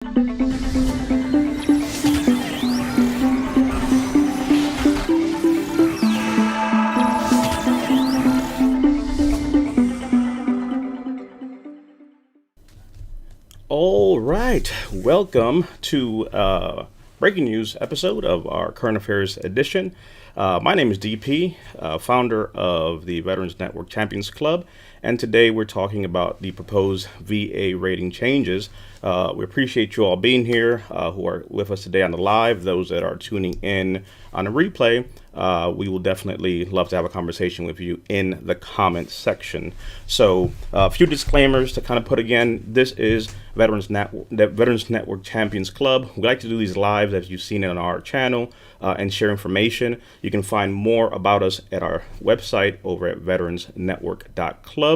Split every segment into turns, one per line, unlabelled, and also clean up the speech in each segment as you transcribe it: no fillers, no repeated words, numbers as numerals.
All right, welcome to breaking news episode of our current affairs edition. My name is DP, founder of the Veterans Network Champions Club, and today we're talking about the proposed VA rating changes. We appreciate you all being here, who are with us today on the live. Those that are tuning in on a replay, we will definitely love to have a conversation with you in the comments section. So a few disclaimers to kind of put again. This is Veterans Network Champions Club. We like to do these lives as you've seen it on our channel and share information. You can find more about us at our website over at veteransnetwork.club.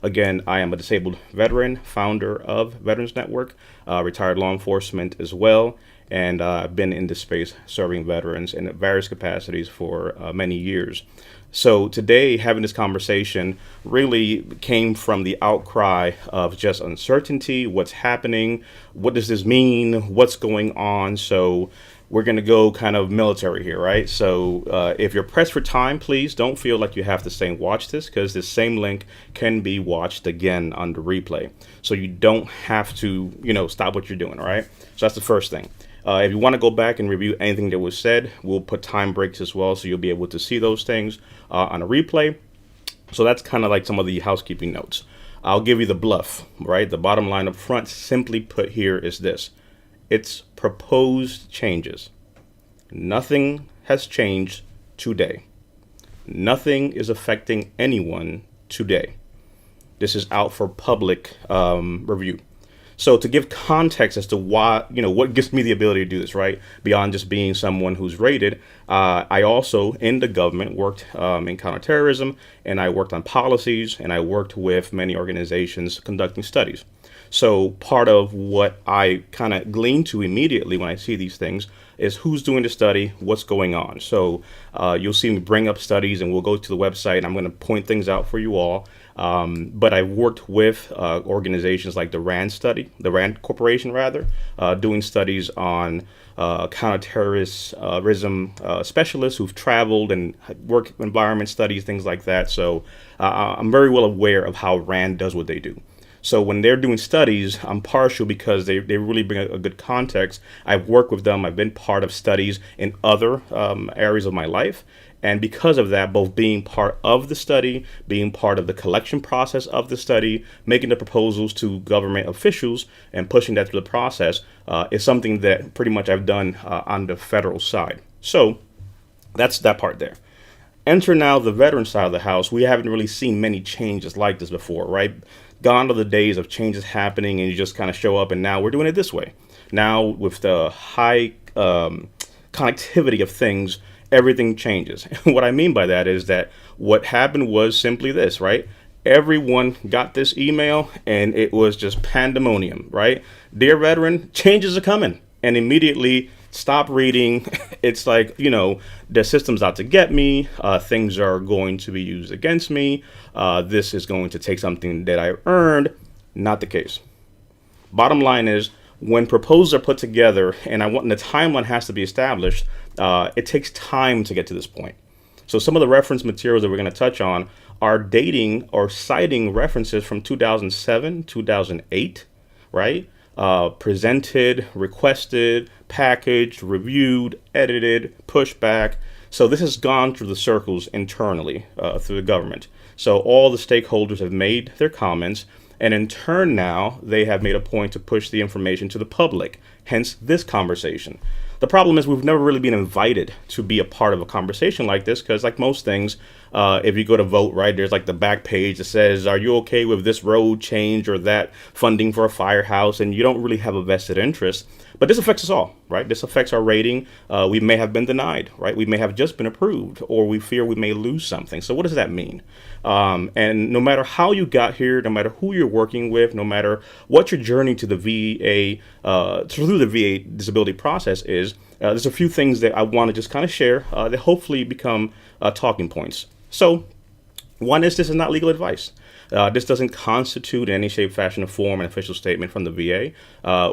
Again, I am a disabled veteran, founder of Veterans Network, retired law enforcement as well, and I've been in this space serving veterans in various capacities for many years. So today, having this conversation really came from the outcry of just uncertainty, what's happening, what does this mean, what's going on. So we're going to go kind of military here, right? So if you're pressed for time, please don't feel like you have to stay and watch this, because this same link can be watched again on the replay. So you don't have to, stop what you're doing, all right? So that's the first thing. If you want to go back and review anything that was said, we'll put time breaks as well, so you'll be able to see those things on a replay. So that's kind of like some of the housekeeping notes. I'll give you the BLUF, right? The bottom line up front, simply put here, is this. It's proposed changes. Nothing has changed today. Nothing is affecting anyone today. This is out for public review. So to give context as to why, what gives me the ability to do this, right? Beyond just being someone who's rated, I also in the government worked in counterterrorism, and I worked on policies, and I worked with many organizations conducting studies. So part of what I kind of glean to immediately when I see these things is who's doing the study, what's going on. So you'll see me bring up studies, and we'll go to the website, and I'm going to point things out for you all. But I've worked with organizations like the RAND Corporation, doing studies on counterterrorism specialists who've traveled and work environment studies, things like that. So I'm very well aware of how RAND does what they do. So when they're doing studies, I'm partial because they really bring a good context. I've worked with them. I've been part of studies in other areas of my life. And because of that, both being part of the study, being part of the collection process of the study, making the proposals to government officials and pushing that through the process is something that pretty much I've done on the federal side. So that's that part there. Enter now the veteran side of the house. We haven't really seen many changes like this before, right? Gone are the days of changes happening and you just kind of show up, and now we're doing it this way. Now with the high connectivity of things, everything changes. And what I mean by that is that what happened was simply this, right? Everyone got this email and it was just pandemonium, right? Dear veteran, changes are coming. And immediately stop reading. It's like, the system's out to get me. Things are going to be used against me. This is going to take something that I earned. Not the case. Bottom line is, when proposals are put together and the timeline has to be established, it takes time to get to this point. So some of the reference materials that we're going to touch on are dating or citing references from 2007, 2008, right? Presented, requested, packaged, reviewed, edited, pushed back. So this has gone through the circles internally through the government. So all the stakeholders have made their comments, and in turn now they have made a point to push the information to the public, hence this conversation. The problem is we've never really been invited to be a part of a conversation like this, because like most things, if you go to vote, right, there's like the back page that says, are you okay with this road change or that funding for a firehouse? And you don't really have a vested interest. But this affects us all, right? This affects our rating. We may have been denied, right? We may have just been approved, or we fear we may lose something. So what does that mean? And no matter how you got here, no matter who you're working with, no matter what your journey to the VA, through the VA disability process is, there's a few things that I want to just kind of share that hopefully become talking points. So one is, this is not legal advice. This doesn't constitute in any shape, fashion, or form an official statement from the VA.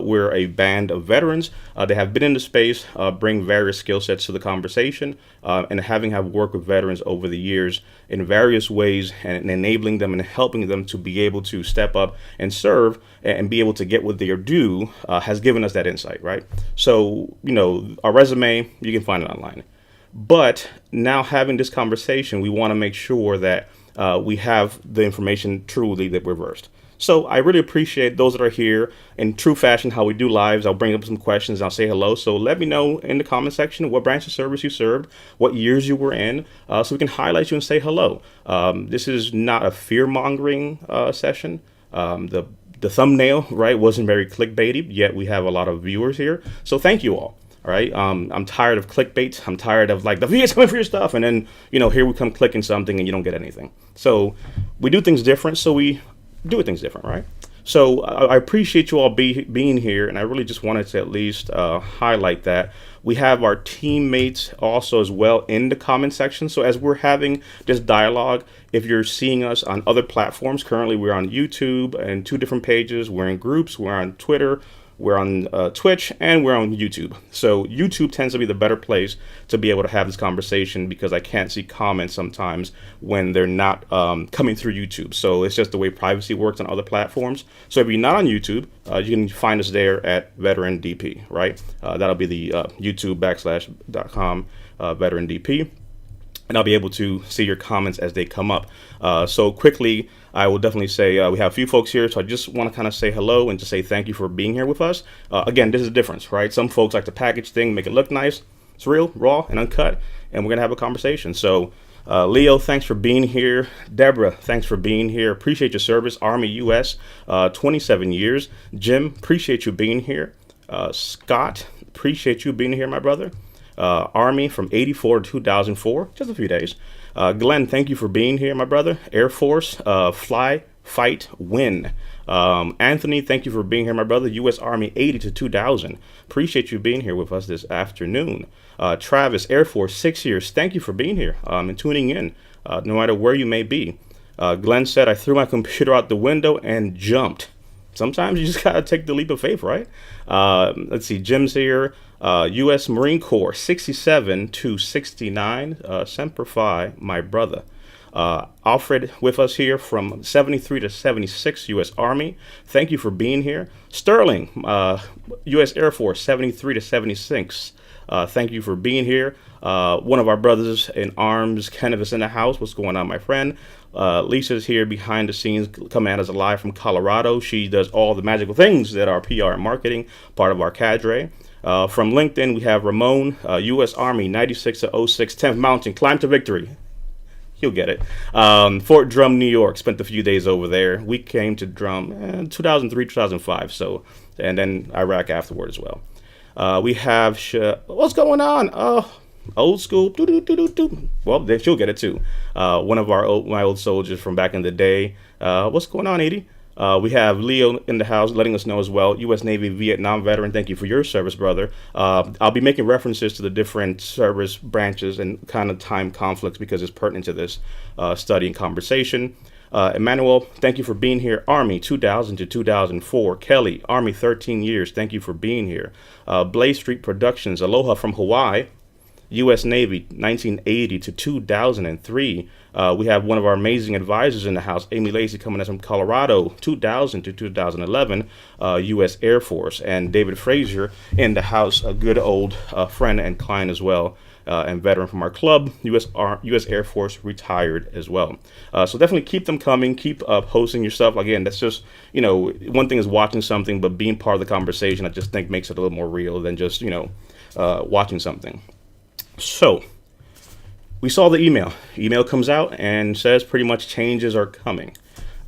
We're a band of veterans that have been in the space, bring various skill sets to the conversation, and having have worked with veterans over the years in various ways and enabling them and helping them to be able to step up and serve and be able to get what they are due has given us that insight, right? So, our resume, you can find it online. But now having this conversation, we want to make sure that we have the information truly that we're versed. So I really appreciate those that are here in true fashion, how we do lives. I'll bring up some questions. I'll say hello. So let me know in the comment section what branch of service you served, what years you were in, so we can highlight you and say hello. This is not a fear-mongering session. The thumbnail, right, wasn't very clickbaity, yet we have a lot of viewers here. So thank you all. All right. I'm tired of clickbait. I'm tired of like the VA's coming for your stuff. And then, here we come clicking something and you don't get anything. So we do things different. So we do things different. Right. So I appreciate you all being here. And I really just wanted to at least highlight that we have our teammates also as well in the comment section. So as we're having this dialogue, if you're seeing us on other platforms, currently we're on YouTube and 2 different pages. We're in groups. We're on Twitter. We're on Twitch, and we're on YouTube. So YouTube tends to be the better place to be able to have this conversation because I can't see comments sometimes when they're not coming through YouTube. So it's just the way privacy works on other platforms. So if you're not on YouTube, you can find us there at Veteran DP, right? That'll be the YouTube.com Veteran DP. And I'll be able to see your comments as they come up. So quickly, I will definitely say we have a few folks here, so I just want to kind of say hello and just say thank you for being here with us. Again, this is a difference, right? Some folks like to package things, make it look nice. It's real, raw, and uncut, and we're going to have a conversation. So Leo, thanks for being here. Deborah, thanks for being here. Appreciate your service. Army US, 27 years. Jim, appreciate you being here. Scott, appreciate you being here, my brother. Army from 84 to 2004, just a few days. Glenn, thank you for being here, my brother. Air Force, fly, fight, win. Anthony, thank you for being here, my brother. U.S. Army 80 to 2000. Appreciate you being here with us this afternoon. Travis, Air Force, 6 years. Thank you for being here and tuning in, no matter where you may be. Glenn said, I threw my computer out the window and jumped. Sometimes you just got to take the leap of faith, right? Let's see, Jim's here. U.S. Marine Corps, 67 to 69. Semper Fi, my brother. Alfred with us here from 73 to 76, U.S. Army. Thank you for being here. Sterling, U.S. Air Force, 73 to 76. Thank you for being here. One of our brothers in arms, Kenneth, is in the house. What's going on, my friend? Lisa's here behind the scenes, coming at us live from Colorado. She does all the magical things that are PR and marketing, part of our cadre. From LinkedIn, we have Ramon, U.S. Army, 96 to 06, 10th Mountain, climb to victory. You'll get it. Fort Drum, New York, spent a few days over there. We came to Drum 2003, 2005, so, and then Iraq afterward as well. We have, what's going on? Oh, old school. Well, then she'll get it too. One of my old soldiers from back in the day. What's going on, Edie? We have Leo in the house letting us know as well. U.S. Navy Vietnam veteran, thank you for your service, brother. I'll be making references to the different service branches and kind of time conflicts because it's pertinent to this study and conversation. Emmanuel, thank you for being here. Army 2000 to 2004. Kelly, Army 13 years. Thank you for being here. Blaze Street Productions, aloha from Hawaii. U.S. Navy 1980 to 2003. We have one of our amazing advisors in the house, Amy Lacey, coming in from Colorado, 2000 to 2011, U.S. Air Force. And David Frazier in the house, a good old friend and client as well, and veteran from our club, U.S. Air Force, retired as well. So definitely keep them coming, keep posting your stuff. Again, that's just, one thing is watching something, but being part of the conversation, I just think makes it a little more real than just, watching something. So we saw the email. Email comes out and says pretty much changes are coming.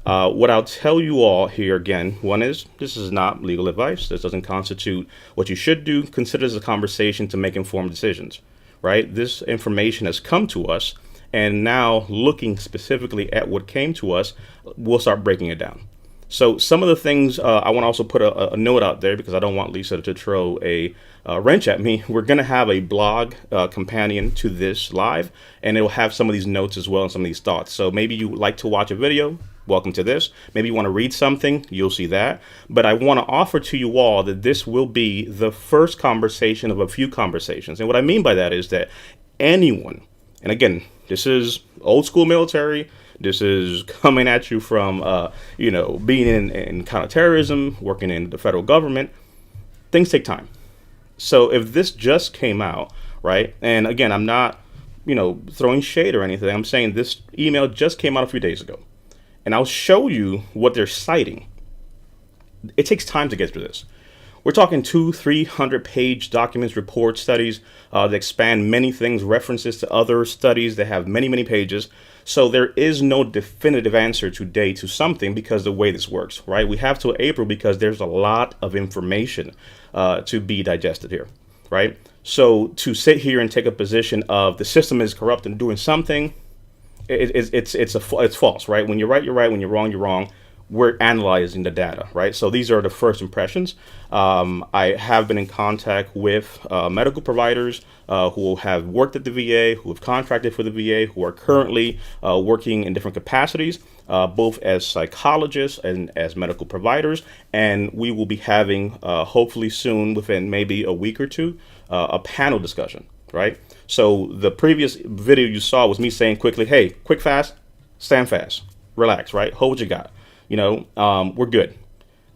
What I'll tell you all here again, one is this is not legal advice. This doesn't constitute what you should do. Consider this a conversation to make informed decisions, right? This information has come to us, and now looking specifically at what came to us, we'll start breaking it down. So some of the things I want to also put a note out there because I don't want Lisa to throw a wrench at me. We're going to have a blog companion to this live, and it'll have some of these notes as well and some of these thoughts. So maybe you like to watch a video, welcome to this. Maybe you want to read something, you'll see that. But I want to offer to you all that this will be the first conversation of a few conversations. And what I mean by that is that anyone, and again, this is old school military. This is coming at you from, being in counterterrorism, working in the federal government. Things take time. So if this just came out, right, and again, I'm not, throwing shade or anything. I'm saying this email just came out a few days ago. And I'll show you what they're citing. It takes time to get through this. We're talking 200-300 page documents, reports, studies that expand many things, references to other studies that have many, many pages. So there is no definitive answer today to something because the way this works, right? We have till April because there's a lot of information to be digested here, right? So to sit here and take a position of the system is corrupt and doing something, it's false, right? When you're right, you're right. When you're wrong, you're wrong. We're analyzing the data, right? So these are the first impressions. I have been in contact with medical providers who have worked at the VA, who have contracted for the VA, who are currently working in different capacities, both as psychologists and as medical providers. And we will be having, hopefully soon, within maybe a week or two, a panel discussion, right? So the previous video you saw was me saying quickly, hey, quick, fast, stand fast, relax, right? Hold what you got. We're good.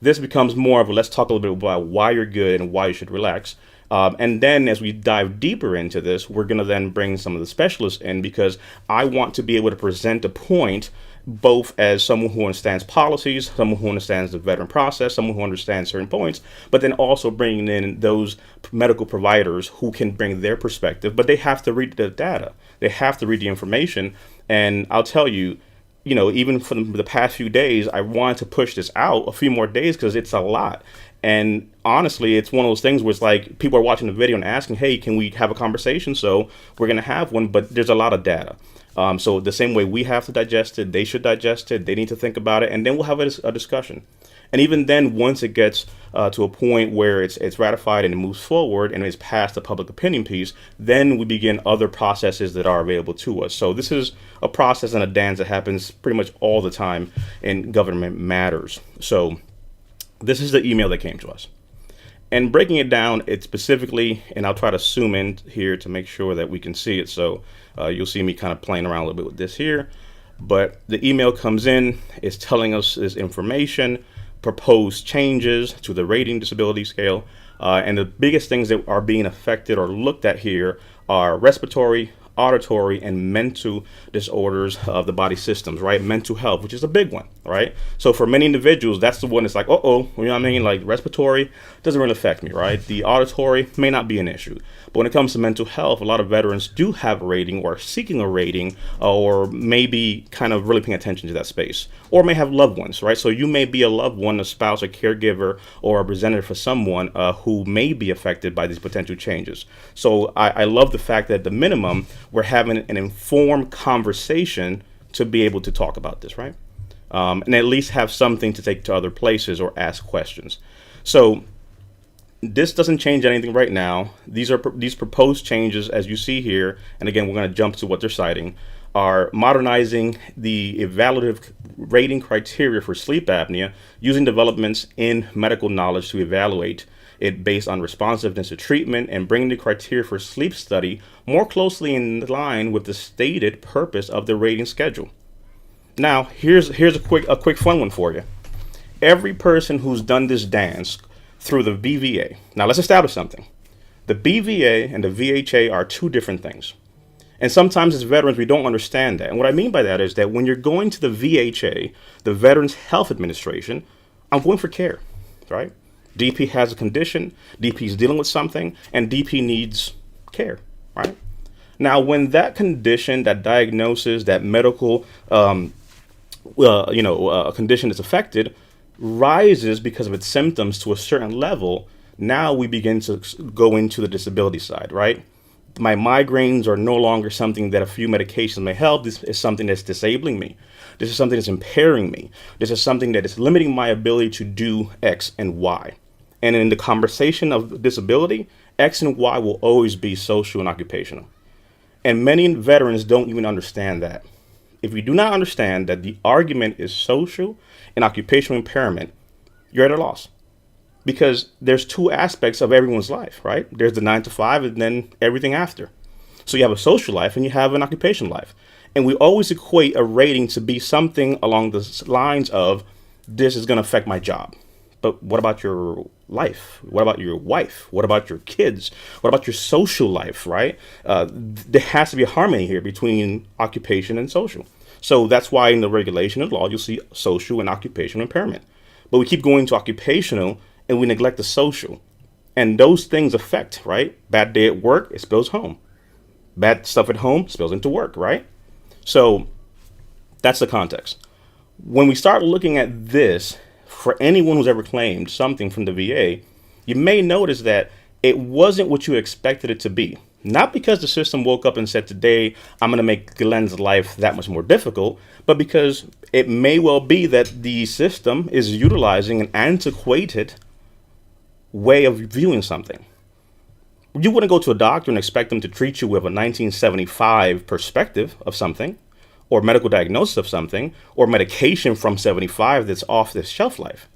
This becomes more of a let's talk a little bit about why you're good and why you should relax. And then as we dive deeper into this, we're going to then bring some of the specialists in because I want to be able to present a point both as someone who understands policies, someone who understands the veteran process, someone who understands certain points, but then also bringing in those medical providers who can bring their perspective, but they have to read the data. They have to read the information. And I'll tell you, even for the past few days, I wanted to push this out a few more days because it's a lot. And honestly, it's one of those things where it's like people are watching the video and asking, hey, can we have a conversation? So we're going to have one, but there's a lot of data. So the same way we have to digest it, they should digest it. They need to think about it. And then we'll have a discussion. And even then, once it gets to a point where it's ratified and it moves forward and it's past the public opinion piece, then we begin other processes that are available to us. So this is a process and a dance that happens pretty much all the time in government matters. So this is the email that came to us. And breaking it down, it specifically, and I'll try to zoom in here to make sure that we can see it. So you'll see me kind of playing around a little bit with this here. But the email comes in, it's telling us this information, proposed changes to the rating disability scale. And the biggest things that are being affected or looked at here are respiratory, auditory, and mental disorders of the body systems, right? Mental health, which is a big one, right? So for many individuals, that's the one that's like, you know what I mean? Like respiratory doesn't really affect me, right? The auditory may not be an issue. But when it comes to mental health, a lot of veterans do have a rating or are seeking a rating or maybe kind of really paying attention to that space or may have loved ones, right? So you may be a loved one, a spouse, a caregiver, or a representative for someone who may be affected by these potential changes. So I love the fact that at the minimum, we're having an informed conversation to be able to talk about this, right? And at least have something to take to other places or ask questions. So this doesn't change anything right now. These proposed changes, as you see here, and again, we're going to jump to what they're citing, are modernizing the evaluative rating criteria for sleep apnea using developments in medical knowledge to evaluate it based on responsiveness to treatment and bringing the criteria for sleep study more closely in line with the stated purpose of the rating schedule. Now, here's a quick fun one for you. Every person who's done this dance through the BVA. Now, let's establish something. The BVA and the VHA are two different things. And sometimes as veterans, we don't understand that. And what I mean by that is that when you're going to the VHA, the Veterans Health Administration, I'm going for care, right? DP has a condition, DP is dealing with something, and DP needs care, right? Now, when that condition, that diagnosis, that medical condition is affected, rises because of its symptoms to a certain level, now we begin to go into the disability side, right? My migraines are no longer something that a few medications may help. This is something that's disabling me. This is something that's impairing me. This is something that is limiting my ability to do X and Y. And in the conversation of disability, X and Y will always be social and occupational. And many veterans don't even understand that. if you do not understand that the argument is social and occupational impairment, you're at a loss. Because there's two aspects of everyone's life, right? There's the 9 to 5 and then everything after. So you have a social life and you have an occupational life. And we always equate a rating to be something along the lines of, this is going to affect my job. But what about your life? What about your wife? What about your kids? What about your social life, right? There has to be a harmony here between occupation and social. So that's why in the regulation of law, you'll see social and occupational impairment. But we keep going to occupational and we neglect the social. And those things affect, right? Bad day at work, it spills home. Bad stuff at home spills into work, right? So that's the context. When we start looking at this, for anyone who's ever claimed something from the VA, you may notice that it wasn't what you expected it to be. Not because the system woke up and said, today I'm going to make Glenn's life that much more difficult, but because it may well be that the system is utilizing an antiquated way of viewing something. You wouldn't go to a doctor and expect them to treat you with a 1975 perspective of something, or medical diagnosis of something, or medication from 75 that's off this shelf life,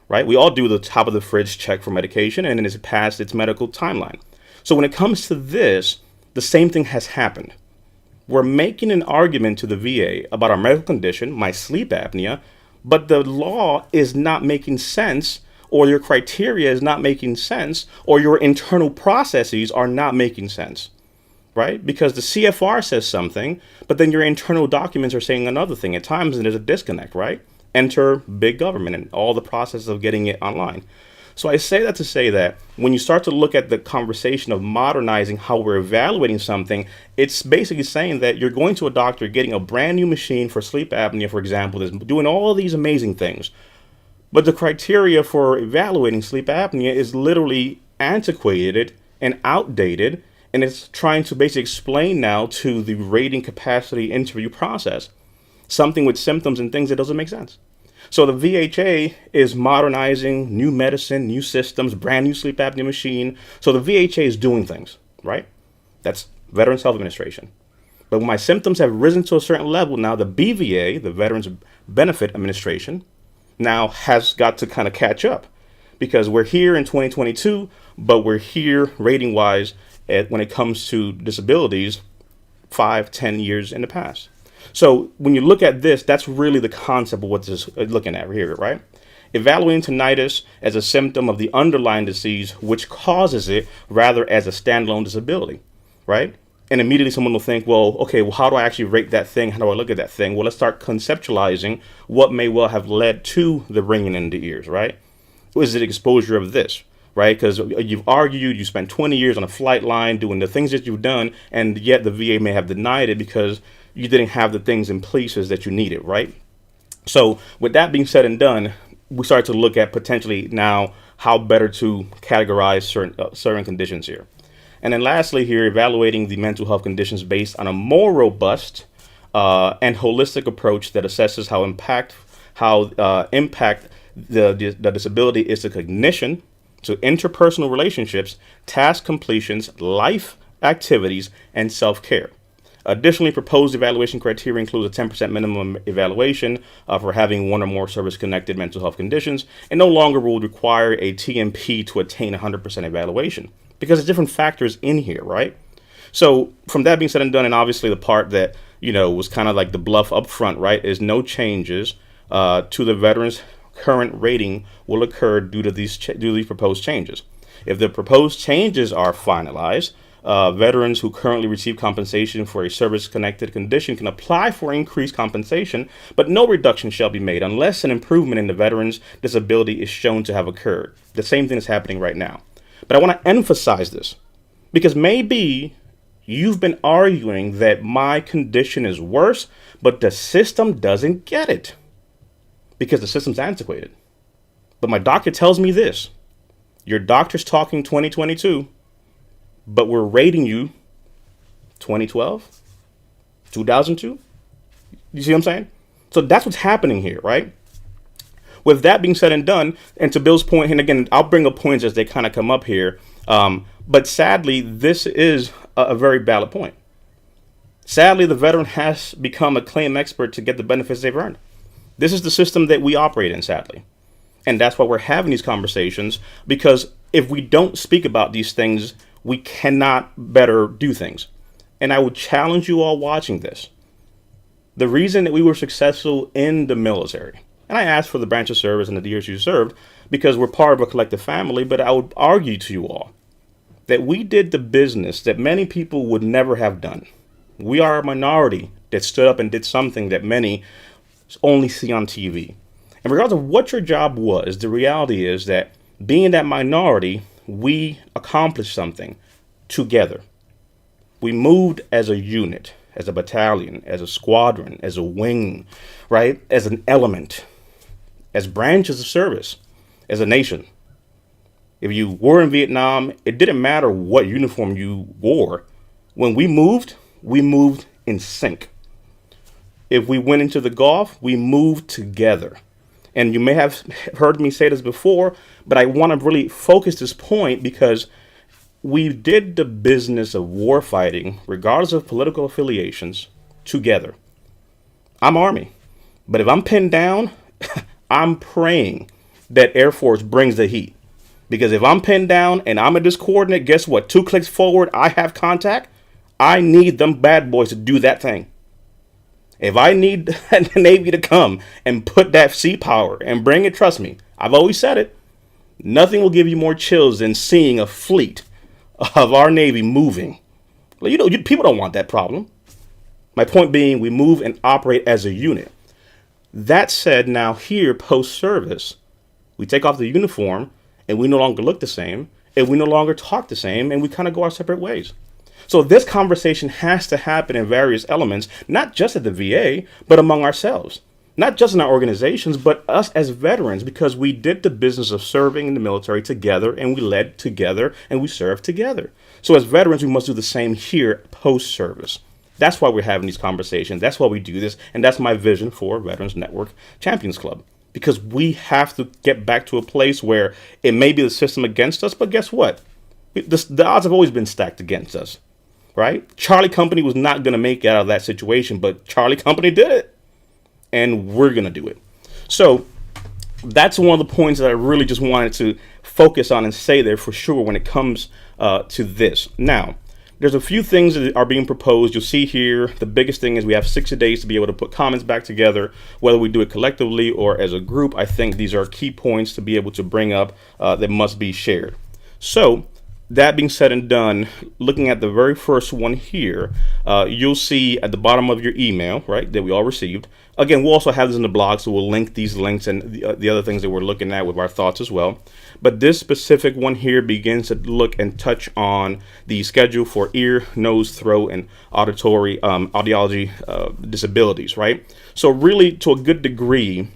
right? We all do the top of the fridge check for medication and it's past its medical timeline. So when it comes to this, the same thing has happened. We're making an argument to the VA about our medical condition, my sleep apnea, but the law is not making sense, or your criteria is not making sense, or your internal processes are not making sense, right? Because the CFR says something, but then your internal documents are saying another thing. At times, there's a disconnect, right? Enter big government and all the process of getting it online. So I say that to say that when you start to look at the conversation of modernizing how we're evaluating something, it's basically saying that you're going to a doctor, getting a brand new machine for sleep apnea, for example, that's doing all of these amazing things. But the criteria for evaluating sleep apnea is literally antiquated and outdated, and it's trying to basically explain now to the rating capacity interview process something with symptoms and things that doesn't make sense. So the VHA is modernizing new medicine, new systems, brand new sleep apnea machine. So the VHA is doing things, right? That's Veterans Health Administration. But when my symptoms have risen to a certain level, now the BVA, the Veterans Benefit Administration, now has got to kind of catch up, because we're here in 2022, but we're here rating wise when it comes to disabilities 5-10 years in the past. So when you look at this, that's really the concept of what this is looking at here, right? Evaluating tinnitus as a symptom of the underlying disease which causes it, rather as a standalone disability, right? And immediately someone will think, well, okay, well, how do I actually rate that thing? How do I look at that thing? Well, let's start conceptualizing what may well have led to the ringing in the ears, right? Was it exposure of this, right? Because you've argued, you spent 20 years on a flight line doing the things that you've done, and yet the VA may have denied it because you didn't have the things in places that you needed, right? So with that being said and done, we start to look at potentially now how better to categorize certain conditions here. And then lastly here, evaluating the mental health conditions based on a more robust and holistic approach that assesses how impact the disability is to cognition, to interpersonal relationships, task completions, life activities, and self-care. Additionally, proposed evaluation criteria includes a 10% minimum evaluation for having one or more service-connected mental health conditions, and no longer will require a TMP to attain 100% evaluation, because there's different factors in here, right? So from that being said and done, and obviously the part that, was kind of like the BLUF up front, right, is no changes to the veterans' current rating will occur due to these proposed changes. If the proposed changes are finalized, veterans who currently receive compensation for a service-connected condition can apply for increased compensation, but no reduction shall be made unless an improvement in the veteran's disability is shown to have occurred. The same thing is happening right now. But I want to emphasize this, because maybe you've been arguing that my condition is worse, but the system doesn't get it because the system's antiquated. But my doctor tells me this. Your doctor's talking 2022. But we're rating you 2012, 2002. You see what I'm saying? So that's what's happening here, right? With that being said and done, and to Bill's point, and again, I'll bring up points as they kind of come up here. But sadly, this is a very valid point. Sadly, the veteran has become a claim expert to get the benefits they've earned. This is the system that we operate in, sadly. And that's why we're having these conversations, because if we don't speak about these things, we cannot better do things. And I would challenge you all watching this. The reason that we were successful in the military, and I asked for the branch of service and the years you served because we're part of a collective family, but I would argue to you all that we did the business that many people would never have done. We are a minority that stood up and did something that many only see on TV. And regardless of what your job was, the reality is that being that minority, we accomplished something together. We moved as a unit, as a battalion, as a squadron, as a wing, right? As an element, as branches of service, as a nation. If you were in Vietnam, it didn't matter what uniform you wore. When we moved in sync. If we went into the Gulf, we moved together. And you may have heard me say this before, but I want to really focus this point because we did the business of war fighting, regardless of political affiliations, together. I'm Army, but if I'm pinned down, I'm praying that Air Force brings the heat. Because if I'm pinned down and I'm at this coordinate, guess what? 2 clicks forward, I have contact. I need them bad boys to do that thing. If I need the Navy to come and put that sea power and bring it, trust me, I've always said it, nothing will give you more chills than seeing a fleet of our Navy moving. People don't want that problem. My point being, we move and operate as a unit. That said, now here, post-service, we take off the uniform and we no longer look the same and we no longer talk the same and we kind of go our separate ways. So this conversation has to happen in various elements, not just at the VA, but among ourselves. Not just in our organizations, but us as veterans, because we did the business of serving in the military together, and we led together, and we served together. So as veterans, we must do the same here post-service. That's why we're having these conversations. That's why we do this. And that's my vision for Veterans Network Champions Club. Because we have to get back to a place where it may be the system against us, but guess what? The odds have always been stacked against us. Right? Charlie Company was not going to make it out of that situation, but Charlie Company did it. And we're going to do it. So that's one of the points that I really just wanted to focus on and say there for sure when it comes to this. Now, there's a few things that are being proposed. You'll see here, the biggest thing is we have 60 days to be able to put comments back together, whether we do it collectively or as a group. I think these are key points to be able to bring up that must be shared. So, that being said and done, looking at the very first one here, you'll see at the bottom of your email, right, that we all received. Again, we'll also have this in the blog, so we'll link these links and the other things that we're looking at with our thoughts as well. But this specific one here begins to look and touch on the schedule for ear, nose, throat, and auditory audiology disabilities, right? So really, to a good degree,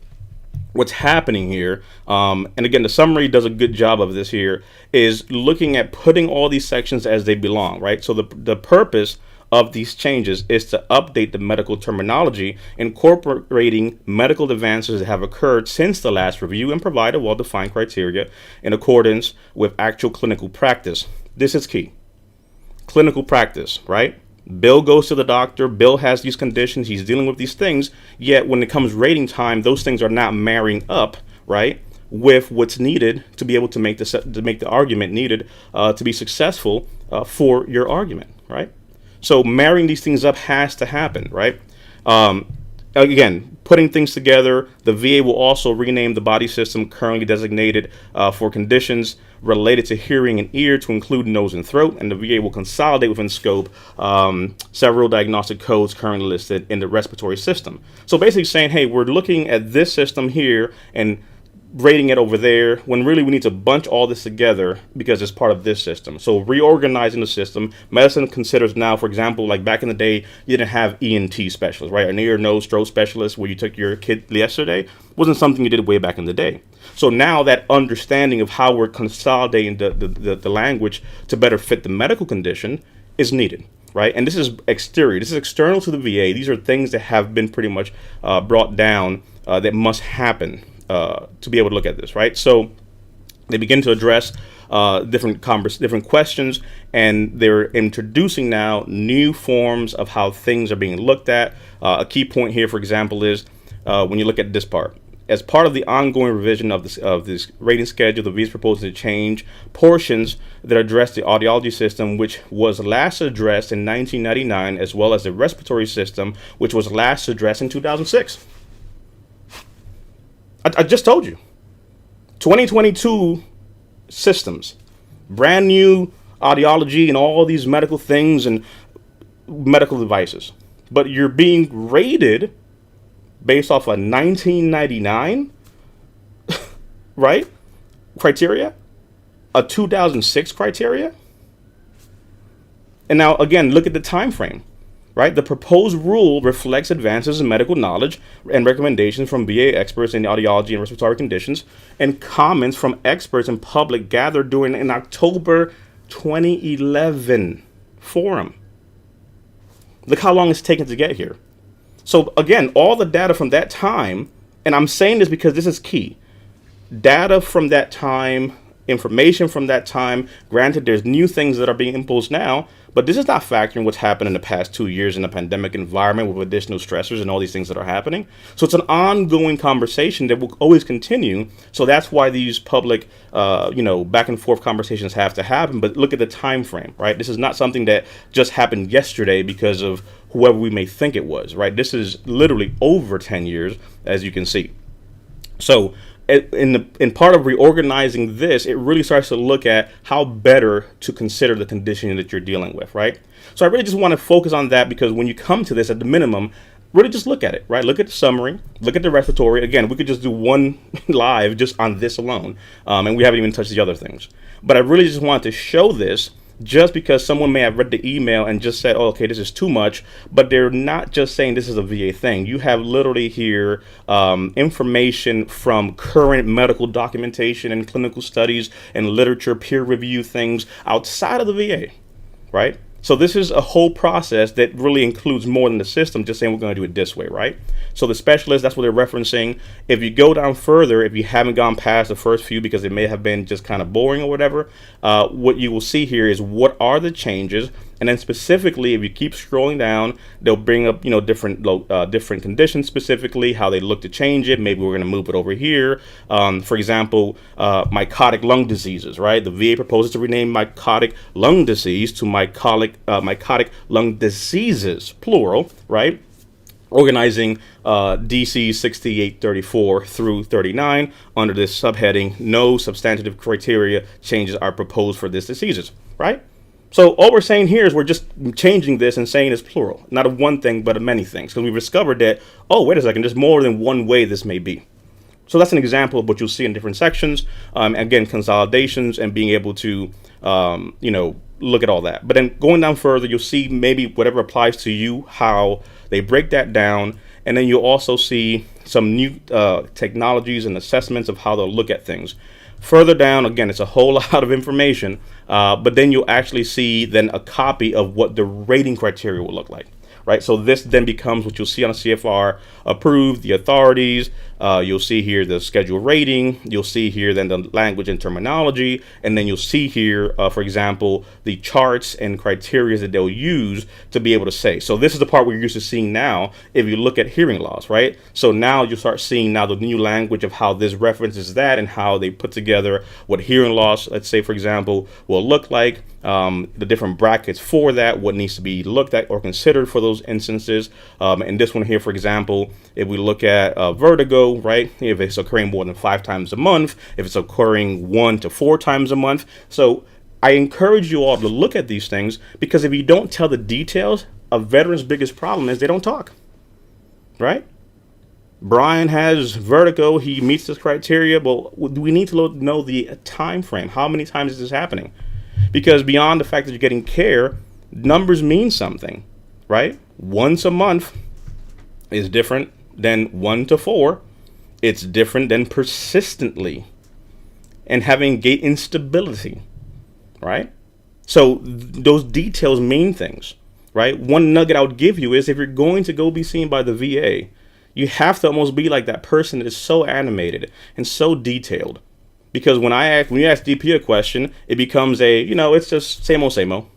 what's happening here, and again, the summary does a good job of this here, is looking at putting all these sections as they belong, right? So the purpose of these changes is to update the medical terminology, incorporating medical advances that have occurred since the last review and provide a well-defined criteria in accordance with actual clinical practice. This is key. Clinical practice, right? Bill goes to the doctor. Bill has these conditions. He's dealing with these things. Yet when it comes rating time, those things are not marrying up, right, with what's needed to be able to make the argument needed to be successful for your argument, right? So marrying these things up has to happen, right? Again, putting things together, the VA will also rename the body system currently designated for conditions related to hearing and ear to include nose and throat, and the VA will consolidate within scope several diagnostic codes currently listed in the respiratory system. So basically saying, hey, we're looking at this system here and rating it over there, when really we need to bunch all this together because it's part of this system. So reorganizing the system, medicine considers now, for example, like back in the day, you didn't have ENT specialists, right? An ear, nose, throat specialist where you took your kid yesterday wasn't something you did way back in the day. So now that understanding of how we're consolidating the language to better fit the medical condition is needed, right? And this is exterior. This is external to the VA. These are things that have been pretty much brought down that must happen to be able to look at this, right? So they begin to address different questions, and they're introducing now new forms of how things are being looked at. A key point here, for example, is when you look at this part. As part of the ongoing revision of this rating schedule, the VA is proposing to change portions that address the audiology system, which was last addressed in 1999, as well as the respiratory system, which was last addressed in 2006. I just told you. 2022 systems, brand new audiology and all these medical things and medical devices. But you're being rated based off a 1999, right, criteria, a 2006 criteria. And now, again, look at the time frame, right? The proposed rule reflects advances in medical knowledge and recommendations from VA experts in audiology and respiratory conditions, and comments from experts and public gathered during an October 2011 forum. Look how long it's taken to get here. So again, all the data from that time, and I'm saying this because this is key, data from that time, information from that time, granted there's new things that are being imposed now, but this is not factoring what's happened in the past 2 years in a pandemic environment with additional stressors and all these things that are happening. So it's an ongoing conversation that will always continue. So that's why these public, back and forth conversations have to happen. But look at the time frame, right? This is not something that just happened yesterday because of whoever we may think it was, right? This is literally over 10 years, as you can see. So in part of reorganizing this, it really starts to look at how better to consider the condition that you're dealing with, right? So I really just want to focus on that, because when you come to this, at the minimum, really just look at it, right? Look at the summary, look at the respiratory. Again, we could just do one live just on this alone, and we haven't even touched the other things. But I really just wanted to show this, just because someone may have read the email and just said, oh, okay, this is too much, but they're not just saying this is a VA thing. You have literally here information from current medical documentation and clinical studies and literature, peer review things outside of the VA, right? So this is a whole process that really includes more than the system just saying we're going to do it this way, right? So the specialists, that's what they're referencing. If you go down further, if you haven't gone past the first few because it may have been just kind of boring or whatever, what you will see here is what are the changes. And then specifically, if you keep scrolling down, they'll bring up, different conditions, specifically how they look to change it. Maybe we're going to move it over here. For example, mycotic lung diseases, right? The VA proposes to rename mycotic lung disease to mycotic lung diseases, plural, right? Organizing DC 6834 through 39 under this subheading, no substantive criteria changes are proposed for these diseases, right? So all we're saying here is we're just changing this and saying it's plural, not of one thing, but of many things. Because we've discovered that, oh, wait a second, there's more than one way this may be. So that's an example of what you'll see in different sections. Again, consolidations and being able to, look at all that. But then going down further, you'll see maybe whatever applies to you, how they break that down. And then you'll also see some new technologies and assessments of how they'll look at things. Further down, again, it's a whole lot of information, but then you'll actually see then a copy of what the rating criteria will look like, right? So this then becomes what you'll see on a CFR approved, the authorities. You'll see here the schedule rating. You'll see here then the language and terminology. And then you'll see here, for example, the charts and criteria that they'll use to be able to say. So this is the part we're used to seeing now if you look at hearing loss, right? So now you start seeing now the new language of how this references that and how they put together what hearing loss, let's say, for example, will look like. The different brackets for that, what needs to be looked at or considered for those instances. And this one here, for example, if we look at vertigo, right, if it's occurring more than 5 times a month, if it's occurring 1 to 4 times a month. So I encourage you all to look at these things, because if you don't tell the details, a veteran's biggest problem is they don't talk, right? Brian has vertigo, he meets this criteria. Well, we need to know the time frame. How many times is this happening? Because beyond the fact that you're getting care, numbers mean something, right? Once a month is different than 1 to 4. It's different than persistently and having gait instability, right? So those details mean things, right? One nugget I would give you is if you're going to go be seen by the VA, you have to almost be like that person that is so animated and so detailed, Because when you ask DP a question, it becomes it's just same old, same old.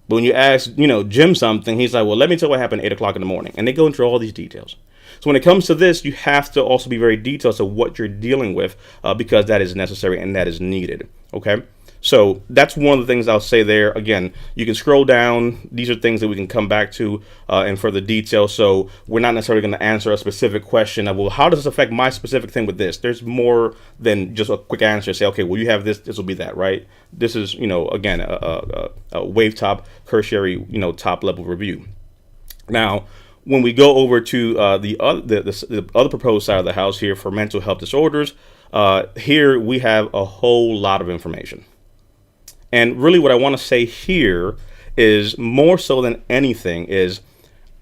But when you ask, Jim something, he's like, well, let me tell you what happened at 8 o'clock in the morning. And they go into all these details. So when it comes to this, you have to also be very detailed to what you're dealing with, because that is necessary and that is needed. Okay. So that's one of the things I'll say there. Again, you can scroll down. These are things that we can come back to in further detail. So we're not necessarily going to answer a specific question of, well, how does this affect my specific thing with this? There's more than just a quick answer. Say, okay, well, you have this. This will be that, right? This is, again, a wave top, tertiary, top level review. Now, when we go over to the other proposed side of the house here for mental health disorders, here we have a whole lot of information. And really what I want to say here is more so than anything is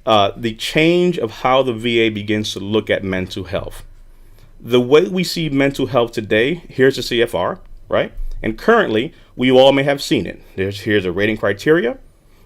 the change of how the VA begins to look at mental health. The way we see mental health today, here's the CFR, right? And currently, we all may have seen it. Here's a rating criteria.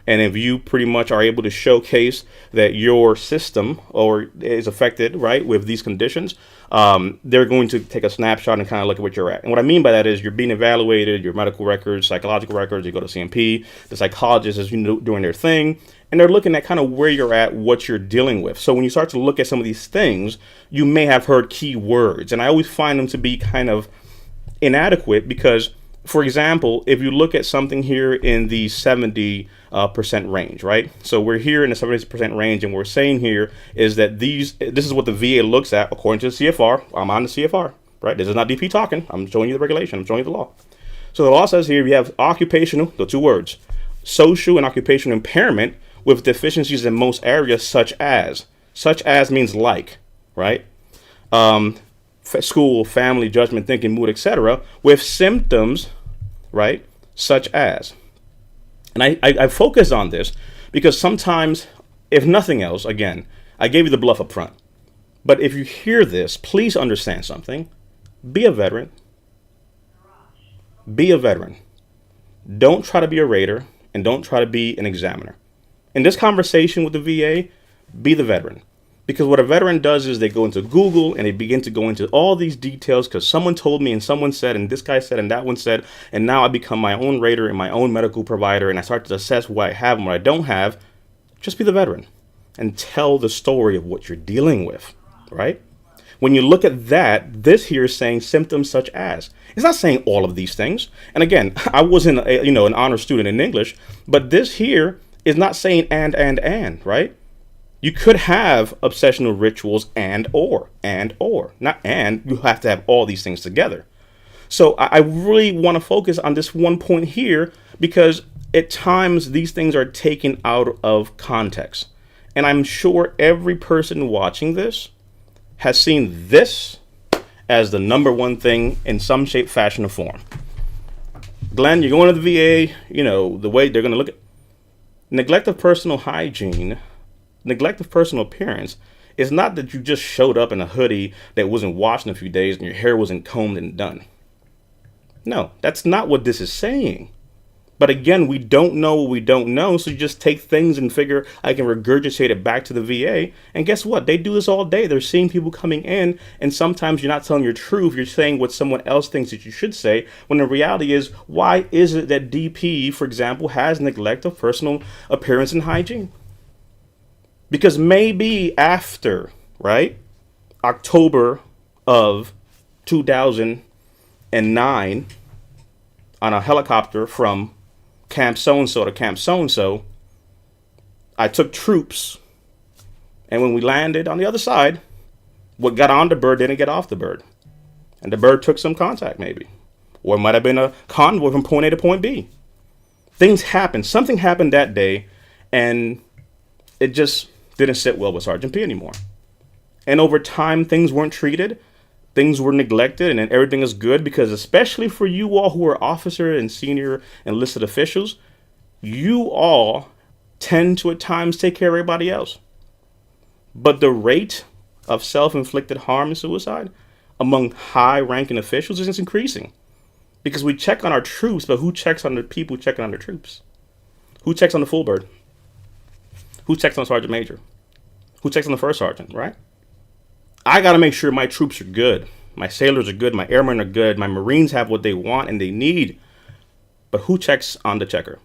And if you pretty much are able to showcase that your system or is affected, right, with these conditions, they're going to take a snapshot and kind of look at what you're at. And what I mean by that is you're being evaluated, your medical records, psychological records, you go to CMP, the psychologist is doing their thing, and they're looking at kind of where you're at, what you're dealing with. So when you start to look at some of these things, you may have heard key words. And I always find them to be kind of inadequate because, for example, if you look at something here in the 70% range, right? So we're here in the 70% range, and we're saying here is that this is what the VA looks at according to the CFR. I'm on the CFR, right? This is not DP talking. I'm showing you the regulation. I'm showing you the law. So the law says here we have occupational, the two words, social and occupational impairment with deficiencies in most areas, such as means like, right? School, family, judgment, thinking, mood, etc., with symptoms, right, such as. And I focus on this because sometimes, if nothing else, again, I gave you the BLUF up front. But if you hear this, please understand something. Be a veteran. Be a veteran. Don't try to be a rater, and don't try to be an examiner. In this conversation with the VA, be the veteran. Because what a veteran does is they go into Google and they begin to go into all these details because someone told me and someone said and this guy said and that one said, and now I become my own rater and my own medical provider and I start to assess what I have and what I don't have. Just be the veteran and tell the story of what you're dealing with, right? When you look at that, this here is saying symptoms such as. It's not saying all of these things. And again, I wasn't an honor student in English, but this here is not saying and, right? You could have obsessional rituals and or, not and, you have to have all these things together. So I really want to focus on this one point here because at times these things are taken out of context. And I'm sure every person watching this has seen this as the number one thing in some shape, fashion, or form. Glenn, you're going to the VA, the way they're going to look at neglect of personal hygiene. Neglect of personal appearance is not that you just showed up in a hoodie that wasn't washed in a few days and your hair wasn't combed and done. No, that's not what this is saying. But again, we don't know what we don't know, so you just take things and figure I can regurgitate it back to the VA. And guess what? They do this all day. They're seeing people coming in, and sometimes you're not telling your truth. You're saying what someone else thinks that you should say, when the reality is, why is it that DP, for example, has neglect of personal appearance and hygiene? Because maybe after, right, October of 2009, on a helicopter from Camp so-and-so to Camp so-and-so, I took troops, and when we landed on the other side, what got on the bird didn't get off the bird. And the bird took some contact maybe. Or it might have been a convoy from point A to point B. Things happened. Something happened that day, and it just didn't sit well with Sergeant P anymore. And over time, things weren't treated. Things were neglected, and then everything is good because especially for you all who are officer and senior enlisted officials, you all tend to at times take care of everybody else. But the rate of self-inflicted harm and suicide among high-ranking officials is increasing because we check on our troops, but who checks on the people checking on their troops? Who checks on the full bird? Who checks on the sergeant major? Who checks on the first sergeant, right? I got to make sure my troops are good. My sailors are good. My airmen are good. My Marines have what they want and they need. But who checks on the checker?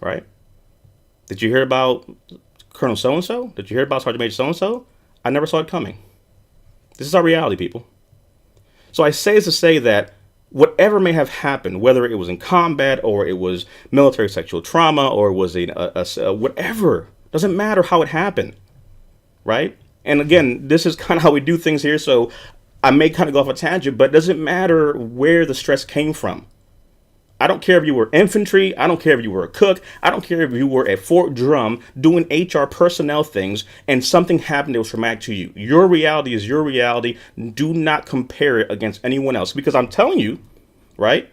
Right? Did you hear about Colonel so-and-so? Did you hear about Sergeant Major so-and-so? I never saw it coming. This is our reality, people. So I say this to say that whatever may have happened, whether it was in combat or it was military sexual trauma or it was a whatever, doesn't matter how it happened, right? And again, this is kind of how we do things here. So I may kind of go off a tangent, but it doesn't matter where the stress came from. I don't care if you were infantry. I don't care if you were a cook. I don't care if you were at Fort Drum doing HR personnel things and something happened that was traumatic to you. Your reality is your reality. Do not compare it against anyone else, because I'm telling you, right?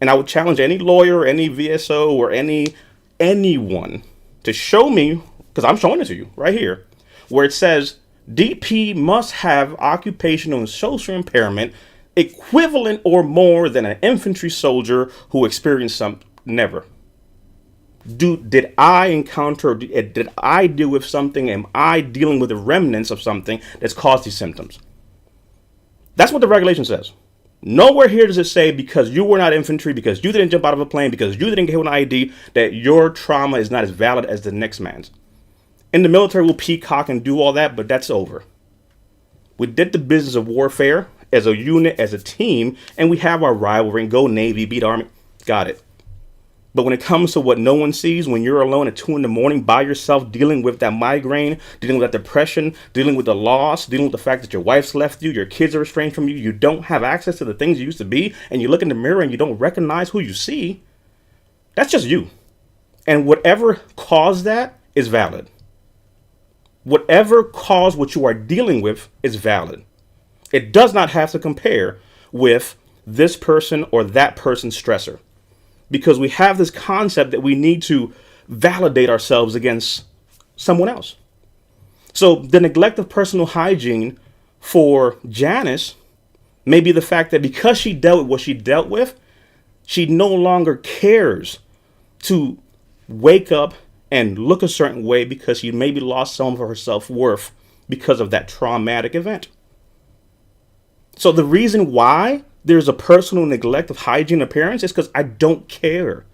And I would challenge any lawyer, any VSO, or anyone to show me, because I'm showing it to you right here, where it says DP must have occupational and social impairment equivalent or more than an infantry soldier who experienced some. Never. Did I encounter, did I deal with something? Am I dealing with the remnants of something that's caused these symptoms? That's what the regulation says. Nowhere here does it say because you were not infantry, because you didn't jump out of a plane, because you didn't get an ID, that your trauma is not as valid as the next man's. In the military, we'll peacock and do all that, but that's over. We did the business of warfare as a unit, as a team, and we have our rivalry and go Navy, beat Army. Got it. But when it comes to what no one sees, when you're alone at 2 a.m. by yourself, dealing with that migraine, dealing with that depression, dealing with the loss, dealing with the fact that your wife's left you, your kids are estranged from you, you don't have access to the things you used to be, and you look in the mirror and you don't recognize who you see, that's just you. And whatever caused that is valid. Whatever caused what you are dealing with is valid. It does not have to compare with this person or that person's stressor, because we have this concept that we need to validate ourselves against someone else. So the neglect of personal hygiene for Janice may be the fact that because she dealt with what she dealt with, she no longer cares to wake up and look a certain way because she maybe lost some of her self-worth because of that traumatic event. So the reason why there's a personal neglect of hygiene appearance is because I don't care.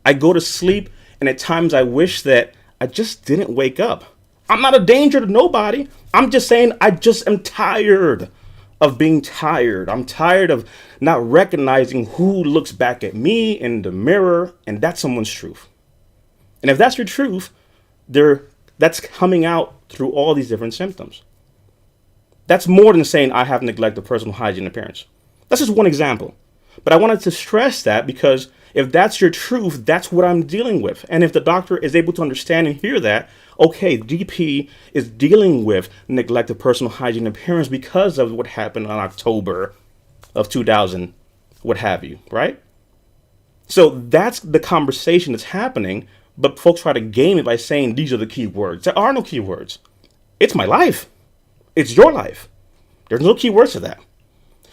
I go to sleep and at times I wish that I just didn't wake up. I'm not a danger to nobody. I'm just saying I just am tired of being tired. I'm tired of not recognizing who looks back at me in the mirror, and that's someone's truth. And if that's your truth, that's coming out through all these different symptoms. That's more than saying I have neglect of personal hygiene appearance. That's just one example. But I wanted to stress that because if that's your truth, that's what I'm dealing with. And if the doctor is able to understand and hear that, okay, DP is dealing with neglect of personal hygiene appearance because of what happened in October of 2000, what have you, right? So that's the conversation that's happening. But folks try to game it by saying these are the key words. There are no key words. It's my life. It's your life. There's no key words to that.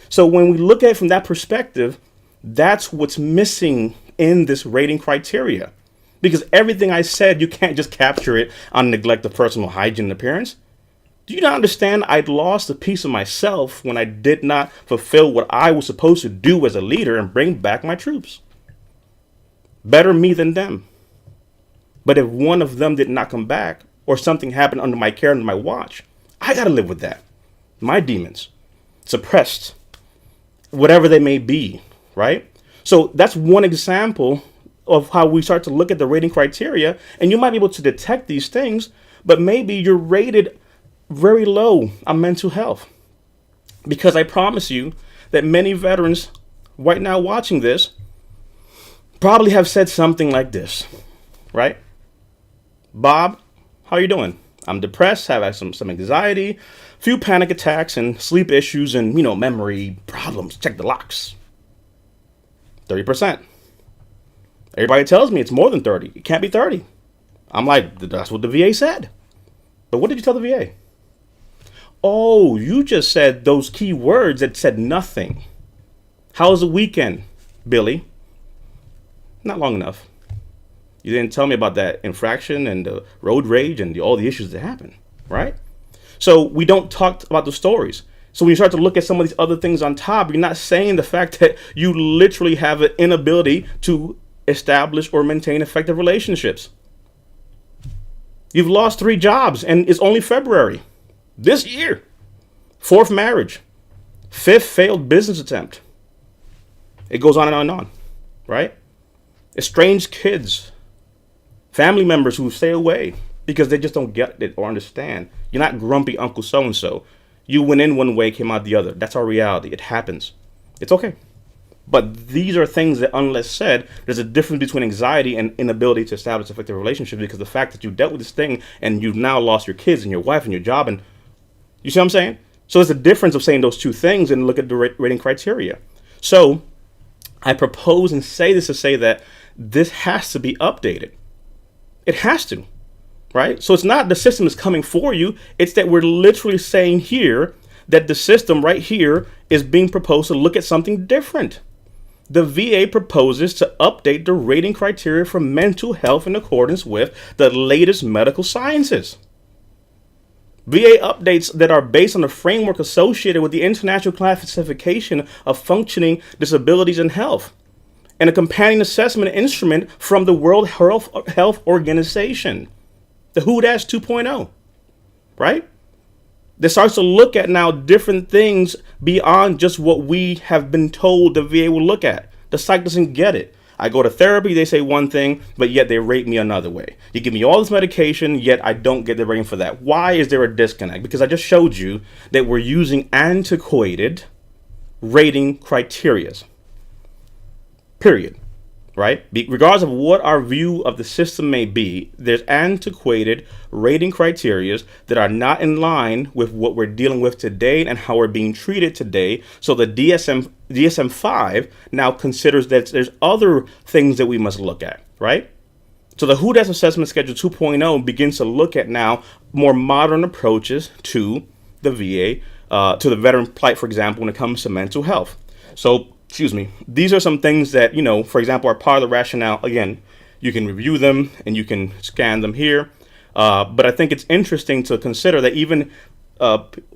So when we look at it from that perspective, that's what's missing in this rating criteria. Because everything I said, you can't just capture it on neglect of personal hygiene and appearance. Do you not understand I'd lost a piece of myself when I did not fulfill what I was supposed to do as a leader and bring back my troops? Better me than them. But if one of them did not come back or something happened under my care, under my watch, I got to live with that. My demons, suppressed, whatever they may be, right? So that's one example of how we start to look at the rating criteria, and you might be able to detect these things, but maybe you're rated very low on mental health. Because I promise you that many veterans right now watching this probably have said something like this, right? Bob, how are you doing? I'm depressed, have some anxiety, few panic attacks and sleep issues and, memory problems. Check the locks. 30%. Everybody tells me it's more than 30. It can't be 30. I'm like, that's what the VA said. But what did you tell the VA? Oh, you just said those key words that said nothing. How's the weekend, Billy? Not long enough. You didn't tell me about that infraction and the road rage and all the issues that happen, right? So we don't talk about the stories. So when you start to look at some of these other things on top, you're not saying the fact that you literally have an inability to establish or maintain effective relationships. You've lost 3 jobs and it's only February this year. 4th marriage, 5th failed business attempt. It goes on and on and on, right? Estranged kids, family members who stay away because they just don't get it or understand. You're not grumpy Uncle so-and-so. You went in one way, came out the other. That's our reality. It happens. It's okay. But these are things that, unless said, there's a difference between anxiety and inability to establish effective relationships, because the fact that you dealt with this thing and you've now lost your kids and your wife and your job, and you see what I'm saying? So there's a difference of saying those two things and look at the rating criteria. So I propose and say this to say that this has to be updated. It has to, right? So it's not the system is coming for you. It's that we're literally saying here that the system right here is being proposed to look at something different. The VA proposes to update the rating criteria for mental health in accordance with the latest medical sciences. VA updates that are based on the framework associated with the International Classification of Functioning Disabilities and Health, and a companion assessment instrument from the World Health Organization, the WHO 2.0, right? That starts to look at now different things beyond just what we have been told the VA will look at. The psych doesn't get it. I go to therapy, they say one thing, but yet they rate me another way. You give me all this medication, yet I don't get the rating for that. Why is there a disconnect? Because I just showed you that we're using antiquated rating criteria. Period. Right? Regardless of what our view of the system may be, there's antiquated rating criteria that are not in line with what we're dealing with today and how we're being treated today. So the DSM-5 now considers that there's other things that we must look at, right? So the WHO Assessment Schedule 2.0 begins to look at now more modern approaches to the VA, to the veteran plight, for example, when it comes to mental health. So these are some things that, for example, are part of the rationale. Again, you can review them and you can scan them here. But I think it's interesting to consider that even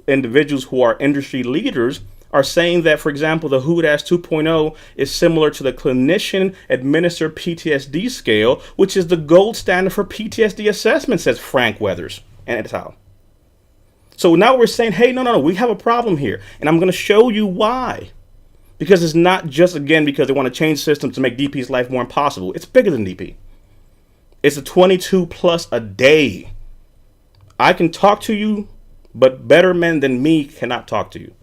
individuals who are industry leaders are saying that, for example, the WHO 2.0 is similar to the clinician administered PTSD scale, which is the gold standard for PTSD assessment, says Frank Weathers and al. So now we're saying, hey, no, we have a problem here. And I'm going to show you why. Because it's not just, again, because they want to change the system to make DP's life more impossible. It's bigger than DP. It's a 22 plus a day. I can talk to you, but better men than me cannot talk to you.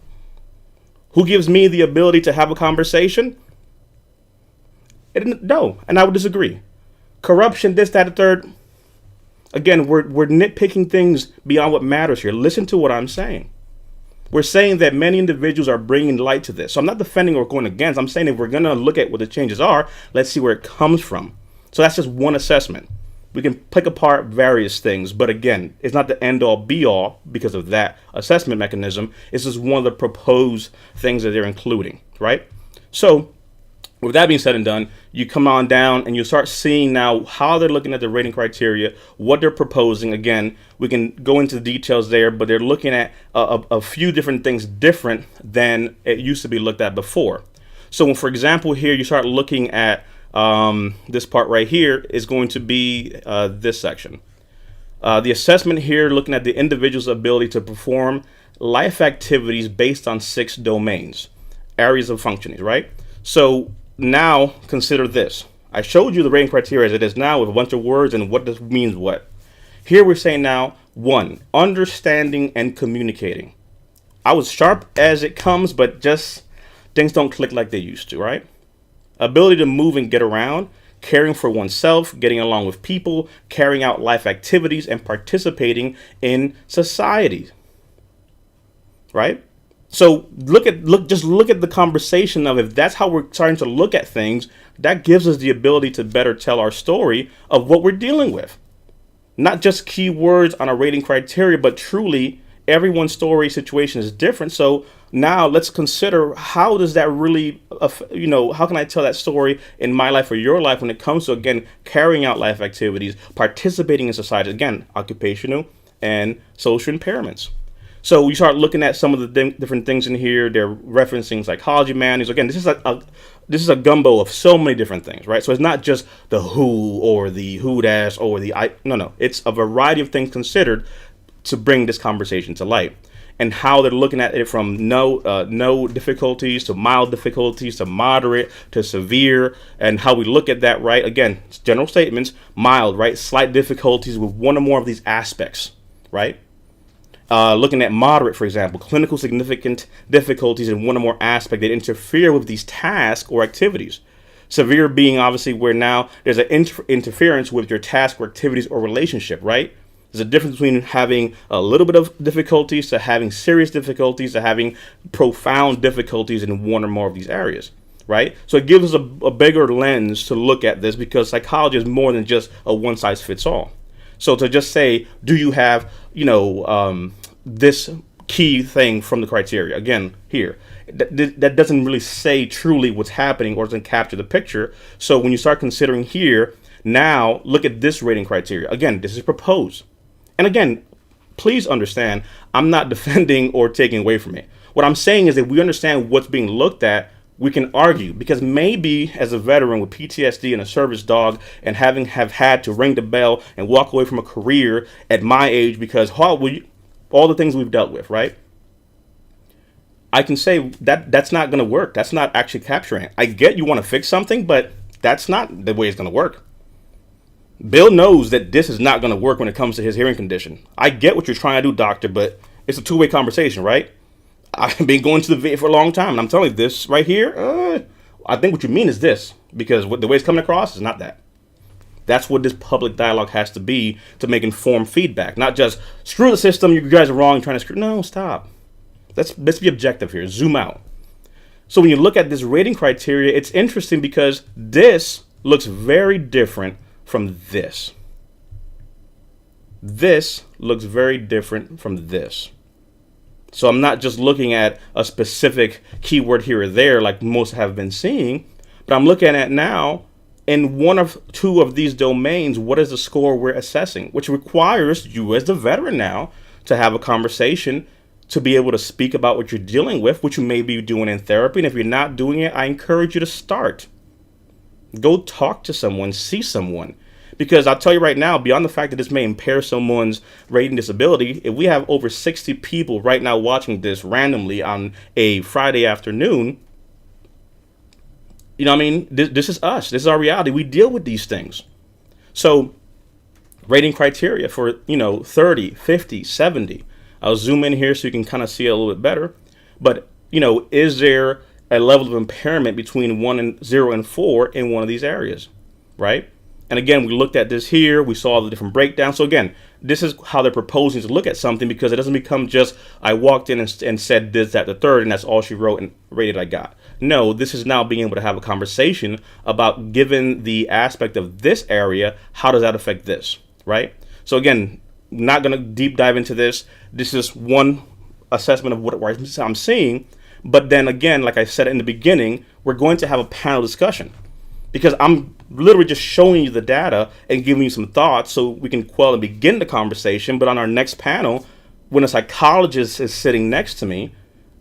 Who gives me the ability to have a conversation? No, and I would disagree. Corruption, this, that, and third. Again, we're nitpicking things beyond what matters here. Listen to what I'm saying. We're saying that many individuals are bringing light to this. So I'm not defending or going against. I'm saying if we're going to look at what the changes are, let's see where it comes from. So that's just one assessment. We can pick apart various things. But again, it's not the end all be all because of that assessment mechanism. It's just one of the proposed things that they're including, right? So with that being said and done, you come on down and you start seeing now how they're looking at the rating criteria, what they're proposing. Again, we can go into the details there, but they're looking at a few different things different than it used to be looked at before. So when, for example, here you start looking at this part right here is going to be this section. The assessment here looking at the individual's ability to perform life activities based on 6 domains, areas of functioning, right? So now consider this. I showed you the rating criteria as it is now with a bunch of words and what this means what. Here we're saying now, 1, understanding and communicating. I was sharp as it comes, but just things don't click like they used to, right? Ability to move and get around, caring for oneself, getting along with people, carrying out life activities, and participating in society, right? So look at the conversation of, if that's how we're starting to look at things, that gives us the ability to better tell our story of what we're dealing with. Not just keywords on a rating criteria, but truly everyone's story situation is different. So now let's consider, how does that really, how can I tell that story in my life or your life when it comes to, again, carrying out life activities, participating in society, again, occupational and social impairments. So you start looking at some of the different things in here. They're referencing psychology manuals. Again, this is a gumbo of so many different things, right? So it's not just the who or the who dash or the I. No. It's a variety of things considered to bring this conversation to light, and how they're looking at it from no difficulties to mild difficulties to moderate to severe, and how we look at that, right? Again, it's general statements, mild, right? Slight difficulties with one or more of these aspects, right? Looking at moderate, for example, clinical significant difficulties in one or more aspect that interfere with these tasks or activities. Severe being obviously where now there's an interference with your task or activities or relationship, right? There's a difference between having a little bit of difficulties to having serious difficulties to having profound difficulties in one or more of these areas, right? So it gives us a bigger lens to look at this, because psychology is more than just a one size fits all. So to just say, do you have, this key thing from the criteria, again, here, that doesn't really say truly what's happening or doesn't capture the picture. So when you start considering here, now look at this rating criteria. Again, this is proposed. And again, please understand, I'm not defending or taking away from it. What I'm saying is that we understand what's being looked at, we can argue, because maybe as a veteran with PTSD and a service dog and have had to ring the bell and walk away from a career at my age because all the things we've dealt with, right? I can say that that's not going to work. That's not actually capturing it. I get you want to fix something, but that's not the way it's going to work. Bill knows that this is not going to work when it comes to his hearing condition. I get what you're trying to do, doctor, but it's a two-way conversation, right? I've been going to the VA for a long time, and I'm telling you this right here, I think what you mean is this, because the way it's coming across is not that. That's what this public dialogue has to be, to make informed feedback, not just screw the system, you guys are wrong, trying to screw. No, stop. Let's be objective here, zoom out. So when you look at this rating criteria, it's interesting because this looks very different from this. This looks very different from this. So I'm not just looking at a specific keyword here or there like most have been seeing, but I'm looking at now in one of two of these domains, what is the score we're assessing, which requires you as the veteran now to have a conversation, to be able to speak about what you're dealing with, which you may be doing in therapy. And if you're not doing it, I encourage you to start. Go talk to someone, see someone. Because I'll tell you right now, beyond the fact that this may impair someone's rating disability, if we have over 60 people right now watching this randomly on a Friday afternoon, you know what I mean? This is us. This is our reality. We deal with these things. So rating criteria for, 30, 50, 70. I'll zoom in here so you can kind of see it a little bit better. But, is there a level of impairment between 0 and 4 in one of these areas, right? And again, we looked at this here. We saw the different breakdowns. So again, this is how they're proposing to look at something, because it doesn't become just, I walked in and said this, that, the third, and that's all she wrote and rated I got. No, this is now being able to have a conversation about, given the aspect of this area, how does that affect this, right? So again, not going to deep dive into this. This is one assessment of what I'm seeing. But then again, like I said in the beginning, we're going to have a panel discussion, because I'm literally just showing you the data and giving you some thoughts so we can quell and begin the conversation. But on our next panel, when a psychologist is sitting next to me,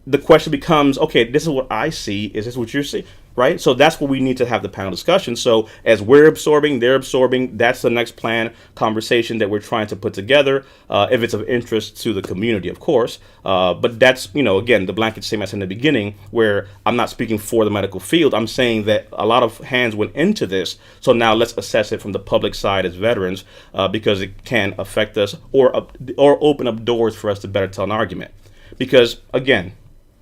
the question becomes, okay, this is what I see. Is this what you're seeing? Right? So that's what we need to have the panel discussion. So as we're absorbing, they're absorbing. That's the next plan conversation that we're trying to put together, if it's of interest to the community, of course. But that's, again, the blanket statement in the beginning, where I'm not speaking for the medical field. I'm saying that a lot of hands went into this. So now let's assess it from the public side as veterans, because it can affect us or open up doors for us to better tell an argument. Because, again,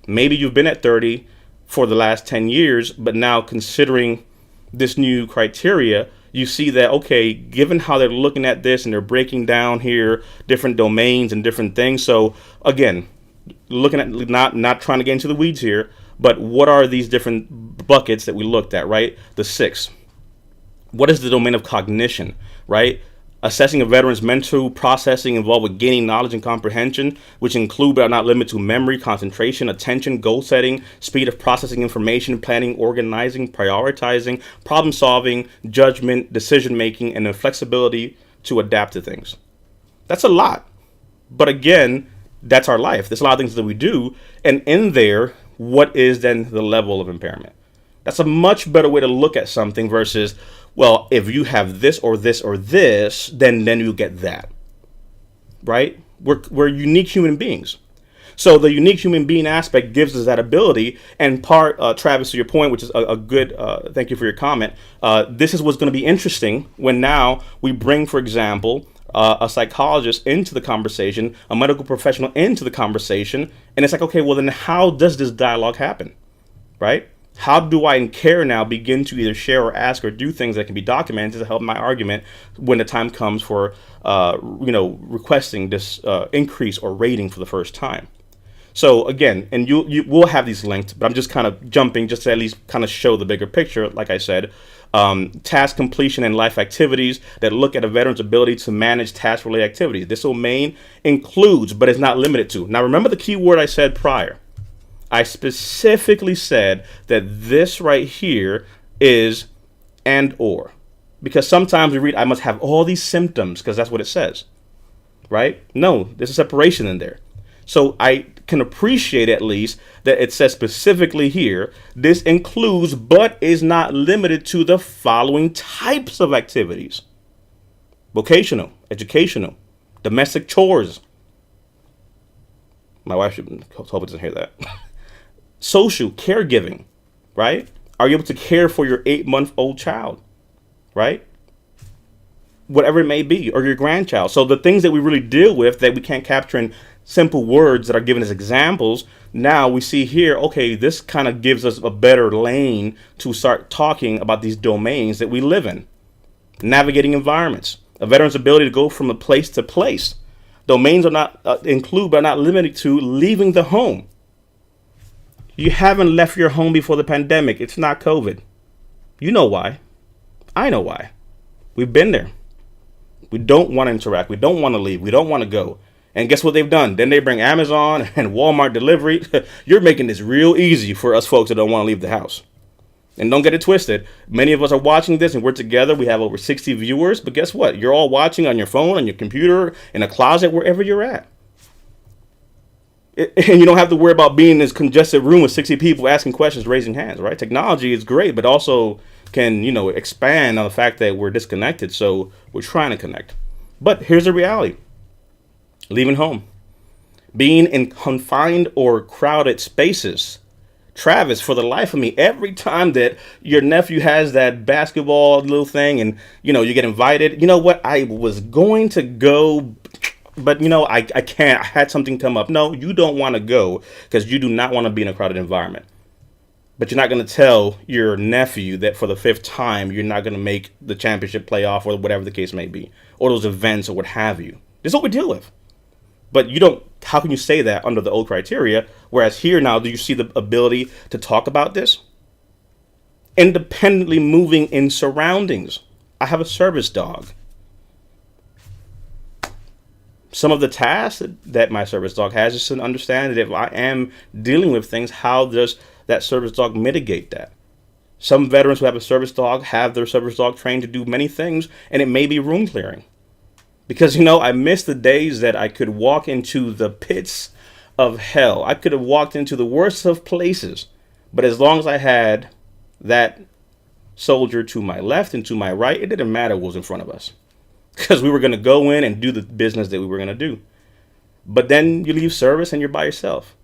maybe you've been at 30 for the last 10 years, but now considering this new criteria, you see that, okay, given how they're looking at this and they're breaking down here different domains and different things. So again, looking at not trying to get into the weeds here, but what are these different buckets that we looked at, right? The 6. What is the domain of cognition, right? Assessing a veteran's mental processing involved with gaining knowledge and comprehension, which include but are not limited to memory, concentration, attention, goal setting, speed of processing information, planning, organizing, prioritizing, problem solving, judgment, decision making, and the flexibility to adapt to things. That's a lot. But again, that's our life. There's a lot of things that we do. And in there, what is then the level of impairment? That's a much better way to look at something versus, well, if you have this or this or this, then you get that, right? We're unique human beings. So the unique human being aspect gives us that ability. And Travis, to your point, which is a good, thank you for your comment. This is what's going to be interesting when now we bring, for example, a psychologist into the conversation, a medical professional into the conversation. And it's like, okay, well, then how does this dialogue happen, right? How do I in care now begin to either share or ask or do things that can be documented to help my argument when the time comes for, requesting this increase or rating for the first time? So again, and you will have these linked, but I'm just kind of jumping just to at least kind of show the bigger picture. Like I said, task completion and life activities that look at a veteran's ability to manage task-related activities. This domain includes, but is not limited to. Now remember the key word I said prior. I specifically said that this right here is and or. Because sometimes we read, I must have all these symptoms, because that's what it says, right? No, there's a separation in there. So I can appreciate at least that it says specifically here, this includes but is not limited to the following types of activities: vocational, educational, domestic chores. My wife should hope it doesn't hear that. Social, caregiving, right? Are you able to care for your 8-month-old child, right? Whatever it may be, or your grandchild. So the things that we really deal with that we can't capture in simple words that are given as examples, now we see here, okay, this kind of gives us a better lane to start talking about these domains that we live in. Navigating environments, a veteran's ability to go from a place to place. Domains are not include but are not limited to leaving the home. You haven't left your home before the pandemic. It's not COVID. You know why. I know why. We've been there. We don't want to interact. We don't want to leave. We don't want to go. And guess what they've done? Then they bring Amazon and Walmart delivery. You're making this real easy for us folks that don't want to leave the house. And don't get it twisted. Many of us are watching this and we're together. We have over 60 viewers. But guess what? You're all watching on your phone, on your computer, in a closet, wherever you're at. And you don't have to worry about being in this congested room with 60 people asking questions, raising hands, right? Technology is great, but also can, expand on the fact that we're disconnected. So we're trying to connect. But here's the reality. Leaving home. Being in confined or crowded spaces. Travis, for the life of me, every time that your nephew has that basketball little thing and, you get invited, you know what? I was going to go, but, I can't. I had something come up. No, you don't want to go because you do not want to be in a crowded environment. But you're not going to tell your nephew that for the 5th time, you're not going to make the championship playoff or whatever the case may be, or those events or what have you. This is what we deal with. But how can you say that under the old criteria? Whereas here now, do you see the ability to talk about this? Independently moving in surroundings. I have a service dog. Some of the tasks that my service dog has is to understand that if I am dealing with things, how does that service dog mitigate that? Some veterans who have a service dog have their service dog trained to do many things, and it may be room clearing. Because, I miss the days that I could walk into the pits of hell. I could have walked into the worst of places. But as long as I had that soldier to my left and to my right, it didn't matter what was in front of us. Because we were going to go in and do the business that we were going to do. But then you leave service and you're by yourself.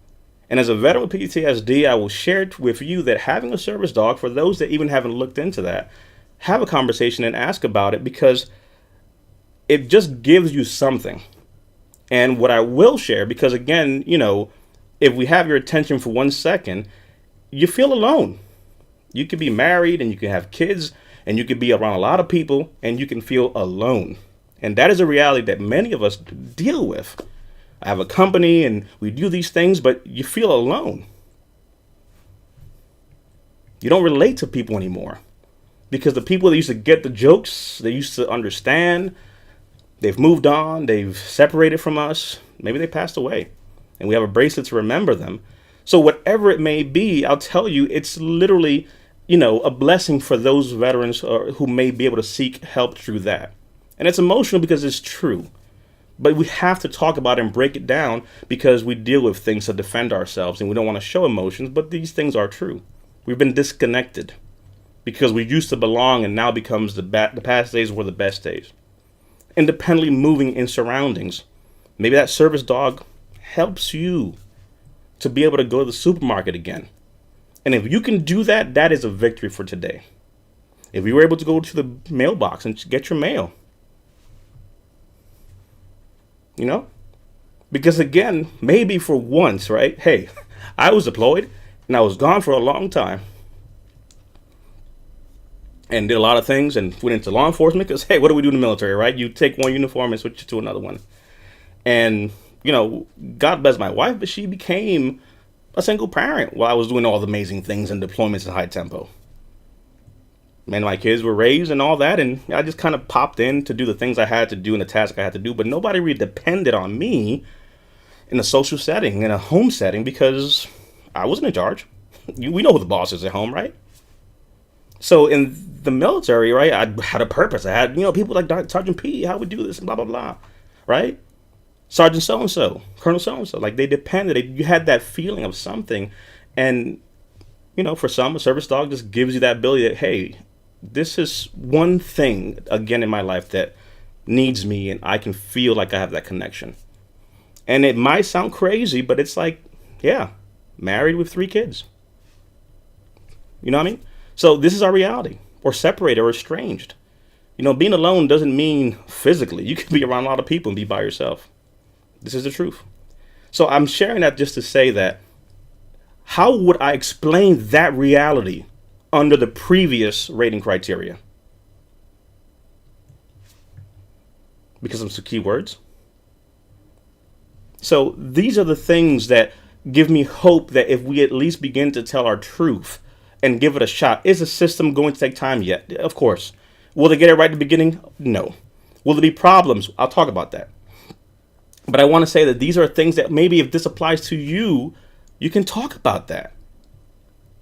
And as a veteran with PTSD, I will share with you that having a service dog, for those that even haven't looked into that, have a conversation and ask about it, because it just gives you something. And what I will share, because again, if we have your attention for 1 second, you feel alone. You could be married and you can have kids and you could be around a lot of people and you can feel alone. And that is a reality that many of us deal with. I have a company and we do these things, but you feel alone. You don't relate to people anymore because the people that used to get the jokes, they used to understand, they've moved on, they've separated from us. Maybe they passed away and we have a bracelet to remember them. So whatever it may be, I'll tell you, it's literally, a blessing for those veterans who may be able to seek help through that. And it's emotional because it's true. But we have to talk about it and break it down because we deal with things to defend ourselves and we don't want to show emotions, but these things are true. We've been disconnected because we used to belong and now becomes the past days were the best days. Independently moving in surroundings. Maybe that service dog helps you to be able to go to the supermarket again. And if you can do that, that is a victory for today. If you were able to go to the mailbox and get your mail, you know, because again, maybe for once, right? Hey, I was deployed and I was gone for a long time and did a lot of things and went into law enforcement because, hey, what do we do in the military, right? You take one uniform and switch it to another one. And, you know, God bless my wife, but she became a single parent while I was doing all the amazing things and deployments in high tempo. And my kids were raised and all that, and I just kind of popped in to do the things I had to do and the tasks I had to do, but nobody really depended on me in a social setting, in a home setting, because I wasn't in charge. We know who the boss is at home, right? So in the military, right, I had a purpose. I had, you know, people like Sergeant P, how we do this, and blah, blah, blah, right? Sergeant so-and-so, Colonel so-and-so, like they depended. You had that feeling of something, and, you know, for some, a service dog just gives you that ability that, hey, this is one thing, again, in my life that needs me and I can feel like I have that connection. And it might sound crazy, but it's like, yeah, married with 3 kids. You know what I mean? So this is our reality. Or separated or estranged. You know, being alone doesn't mean physically. You can be around a lot of people and be by yourself. This is the truth. So I'm sharing that just to say that how would I explain that reality under the previous rating criteria? Because of some key words. So these are the things that give me hope that if we at least begin to tell our truth and give it a shot. Is the system going to take time yet? Of course. Will they get it right at the beginning? No. Will there be problems? I'll talk about that. But I want to say that these are things that maybe if this applies to you, you can talk about that.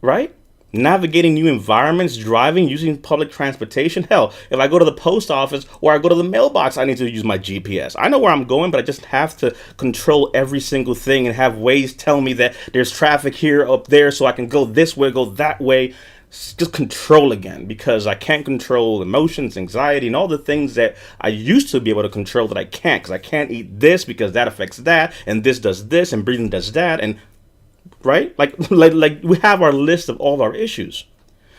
Right? Navigating new environments, driving, using public transportation. Hell, if I go to the post office or I go to the mailbox, I need to use my GPS. I know where I'm going, but I just have to control every single thing and have Waze tell me that there's traffic here, up there, so I can go this way, go that way. Just control again, because I can't control emotions, anxiety, and all the things that I used to be able to control that I can't, because I can't eat this because that affects that, and this does this, and breathing does that, and right? Like we have our list of all our issues.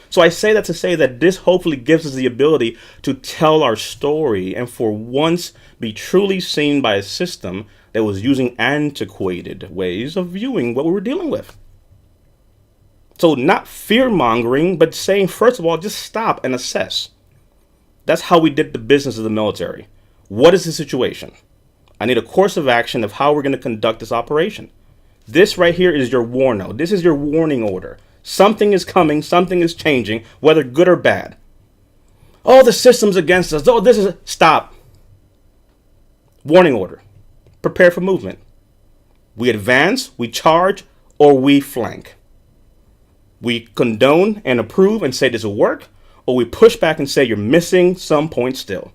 So I say that to say that this hopefully gives us the ability to tell our story and for once be truly seen by a system that was using antiquated ways of viewing what we were dealing with. So not fear-mongering, but saying, first of all, just stop and assess. That's how we did the business of the military. What is the situation? I need a course of action of how we're going to conduct this operation. This right here is your war note. This is your warning order. Something is coming. Something is changing, whether good or bad. Oh, the system's against us. Oh, this is... Stop. Warning order. Prepare for movement. We advance, we charge, or we flank. We condone and approve and say this will work, or we push back and say you're missing some point still.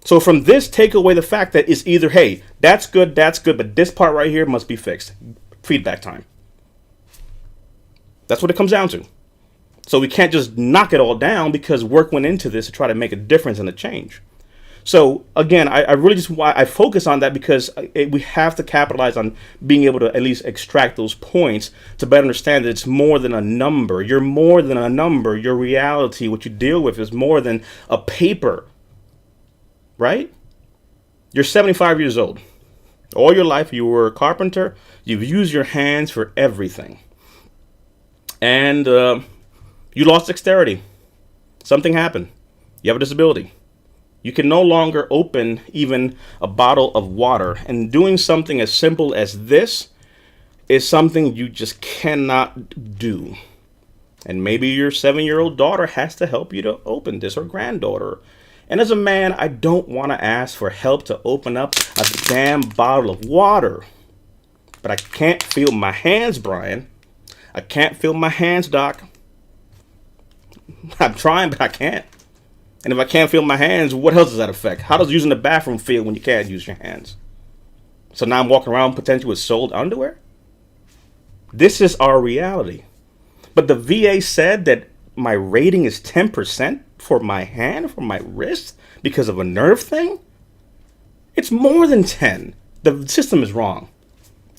So from this, take away the fact that it's either, hey, that's good, but this part right here must be fixed. Feedback time. That's what it comes down to. So we can't just knock it all down because work went into this to try to make a difference and a change. So again, I really just why I focus on that because we have to capitalize on being able to at least extract those points to better understand that it's more than a number. You're more than a number. Your reality, what you deal with, is more than a paper. Right? You're 75 years old. All your life you were a carpenter. You've used your hands for everything. And you lost dexterity. Something happened. You have a disability. You can no longer open even a bottle of water. And doing something as simple as this is something you just cannot do. And maybe your 7-year-old daughter has to help you to open this, or granddaughter. And as a man, I don't want to ask for help to open up a damn bottle of water. But I can't feel my hands, Brian. I can't feel my hands, Doc. I'm trying, but I can't. And if I can't feel my hands, what else does that affect? How does using the bathroom feel when you can't use your hands? So now I'm walking around potentially with soiled underwear? This is our reality. But the VA said that my rating is 10% for my hand, for my wrist, because of a nerve thing? It's more than 10. The system is wrong.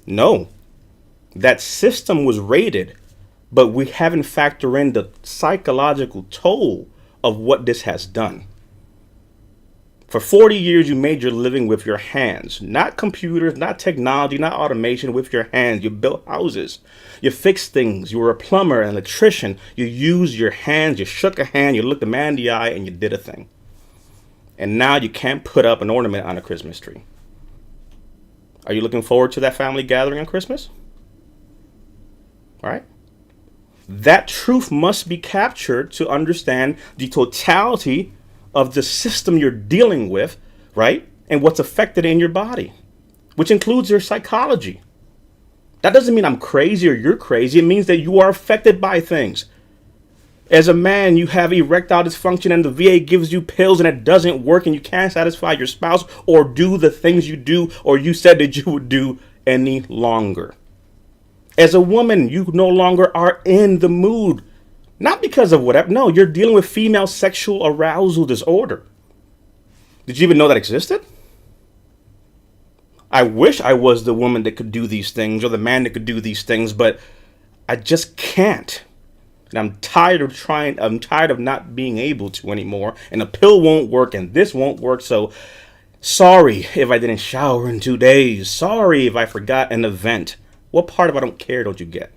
No. That system was rated, but we haven't factored in the psychological toll of what this has done. For 40 years, you made your living with your hands, not computers, not technology, not automation, with your hands. You built houses, you fixed things. You were a plumber, an electrician. You used your hands, you shook a hand, you looked a man in the eye, and you did a thing. And now you can't put up an ornament on a Christmas tree. Are you looking forward to that family gathering on Christmas? All right. That truth must be captured to understand the totality of the system you're dealing with, right? And what's affected in your body, which includes your psychology. That doesn't mean I'm crazy or you're crazy. It means that you are affected by things. As a man, you have erectile dysfunction and the VA gives you pills and it doesn't work and you can't satisfy your spouse or do the things you do or you said that you would do any longer. As a woman, you no longer are in the mood. Not because of whatever. No, you're dealing with female sexual arousal disorder. Did you even know that existed? I wish I was the woman that could do these things or the man that could do these things, but I just can't. And I'm tired of not being able to anymore. And a pill won't work and this won't work. So sorry if I didn't shower in 2 days. Sorry if I forgot an event. What part of I don't care don't you get?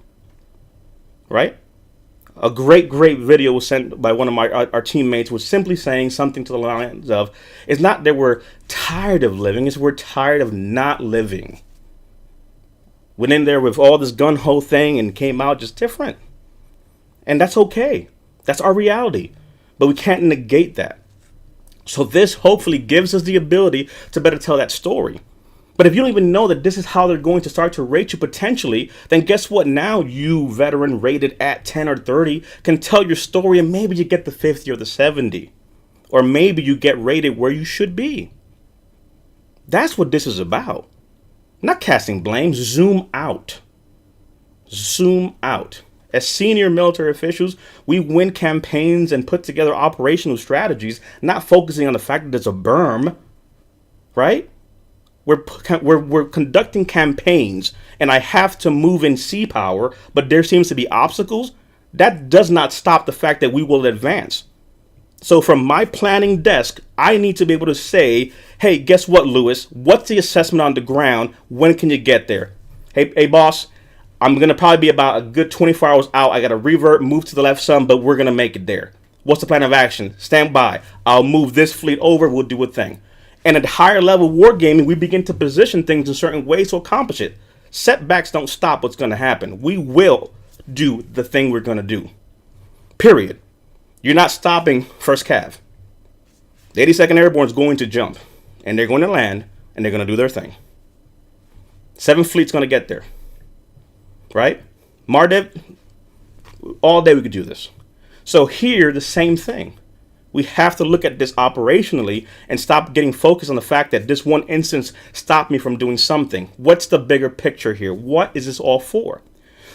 Right? A great video was sent by one of our teammates was simply saying something to the lines of, it's not that we're tired of living, it's we're tired of not living. Went in there with all this gun-ho thing and came out just different. And that's okay. That's our reality. But we can't negate that. So this hopefully gives us the ability to better tell that story. But if you don't even know that this is how they're going to start to rate you potentially, then guess what? Now you, veteran rated at 10 or 30, can tell your story and maybe you get the 50 or the 70. Or maybe you get rated where you should be. That's what this is about. Not casting blame. Zoom out. Zoom out. As senior military officials, we win campaigns and put together operational strategies, not focusing on the fact that there's a berm, right? We're conducting campaigns and I have to move in sea power, but there seems to be obstacles. That does not stop the fact that we will advance. So from my planning desk, I need to be able to say, hey, guess what, Lewis? What's the assessment on the ground? When can you get there? Hey, boss, I'm going to probably be about a good 24 hours out. I got to revert, move to the left some, but we're going to make it there. What's the plan of action? Stand by. I'll move this fleet over. We'll do a thing. And at higher level wargaming, we begin to position things in certain ways to accomplish it. Setbacks don't stop what's going to happen. We will do the thing we're going to do. Period. You're not stopping 1st Cav. The 82nd Airborne is going to jump. And they're going to land. And they're going to do their thing. 7th Fleet's going to get there. Right? Mardev, all day we could do this. So here, the same thing. We have to look at this operationally and stop getting focused on the fact that this one instance stopped me from doing something. What's the bigger picture here? What is this all for?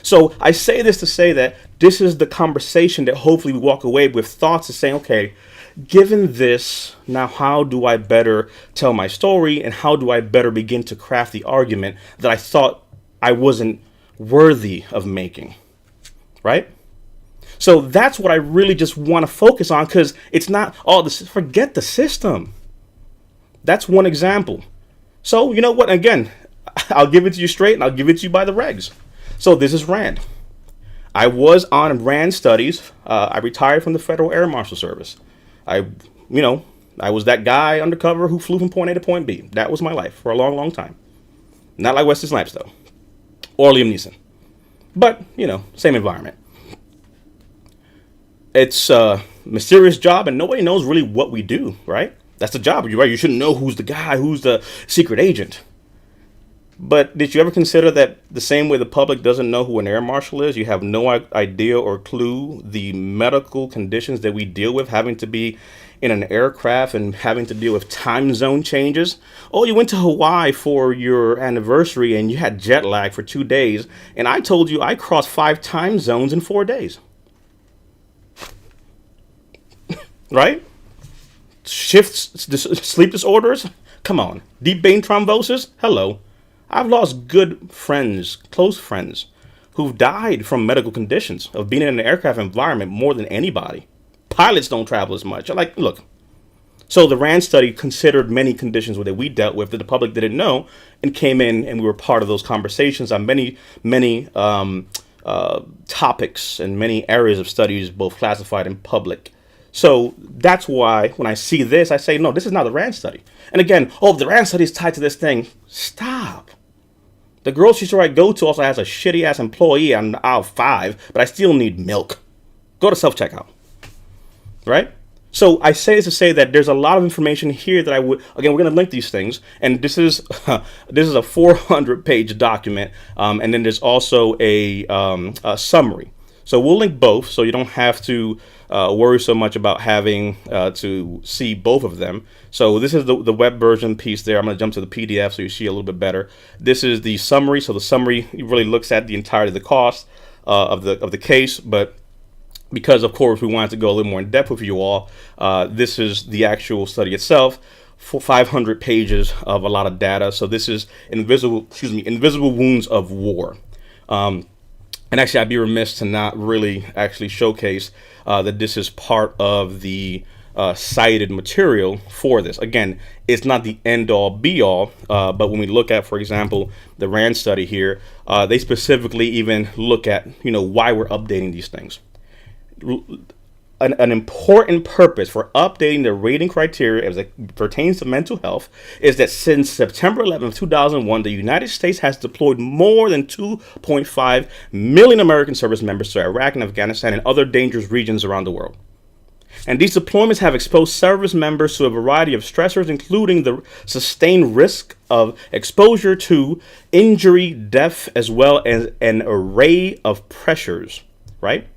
So I say this to say that this is the conversation that hopefully we walk away with thoughts of saying, okay, given this, now how do I better tell my story and how do I better begin to craft the argument that I thought I wasn't worthy of making, right? So that's what I really just want to focus on, because it's not all this. Forget the system. That's one example. So you know what? Again, I'll give it to you straight, and I'll give it to you by the regs. So this is RAND. I was on RAND studies. I retired from the Federal Air Marshal Service. I was that guy undercover who flew from point A to point B. That was my life for a long, long time. Not like Wesley Snipes though, or Liam Neeson, but same environment. It's a mysterious job and nobody knows really what we do, right? That's the job, right? You shouldn't know who's the guy, who's the secret agent. But did you ever consider that the same way the public doesn't know who an air marshal is, you have no idea or clue the medical conditions that we deal with, having to be in an aircraft and having to deal with time zone changes. Oh, you went to Hawaii for your anniversary and you had jet lag for 2 days. And I told you I crossed 5 time zones in 4 days. Right? Shifts, sleep disorders. Come on. Deep vein thrombosis. Hello. I've lost good friends, close friends, who've died from medical conditions of being in an aircraft environment more than anybody. Pilots don't travel as much. Like, look. So the RAND study considered many conditions that we dealt with that the public didn't know, and came in, and we were part of those conversations on many topics and many areas of studies, both classified and public. So that's why when I see this, I say, no, this is not the RAND study. And again, oh, the RAND study is tied to this thing. Stop. The grocery store I go to also has a shitty ass employee on aisle 5, but I still need milk. Go to self-checkout. Right? So I say this to say that there's a lot of information here that I would, again, we're going to link these things. And this is a 400-page document. And then there's also a summary. So we'll link both, so you don't have to worry so much about having to see both of them. So this is the web version piece there. I'm going to jump to the PDF so you see a little bit better. This is the summary. So the summary really looks at the entirety of the cost of the case, but because of course we wanted to go a little more in depth with you all, this is the actual study itself. 500 pages of a lot of data. So this is invisible wounds of war. And actually, I'd be remiss to not really actually showcase that this is part of the cited material for this. Again, it's not the end-all, be-all, but when we look at, for example, the RAND study here, they specifically even look at, why we're updating these things. An important purpose for updating the rating criteria as it pertains to mental health is that since September 11th, 2001, the United States has deployed more than 2.5 million American service members to Iraq and Afghanistan and other dangerous regions around the world. And these deployments have exposed service members to a variety of stressors, including the sustained risk of exposure to injury, death, as well as an array of pressures, right?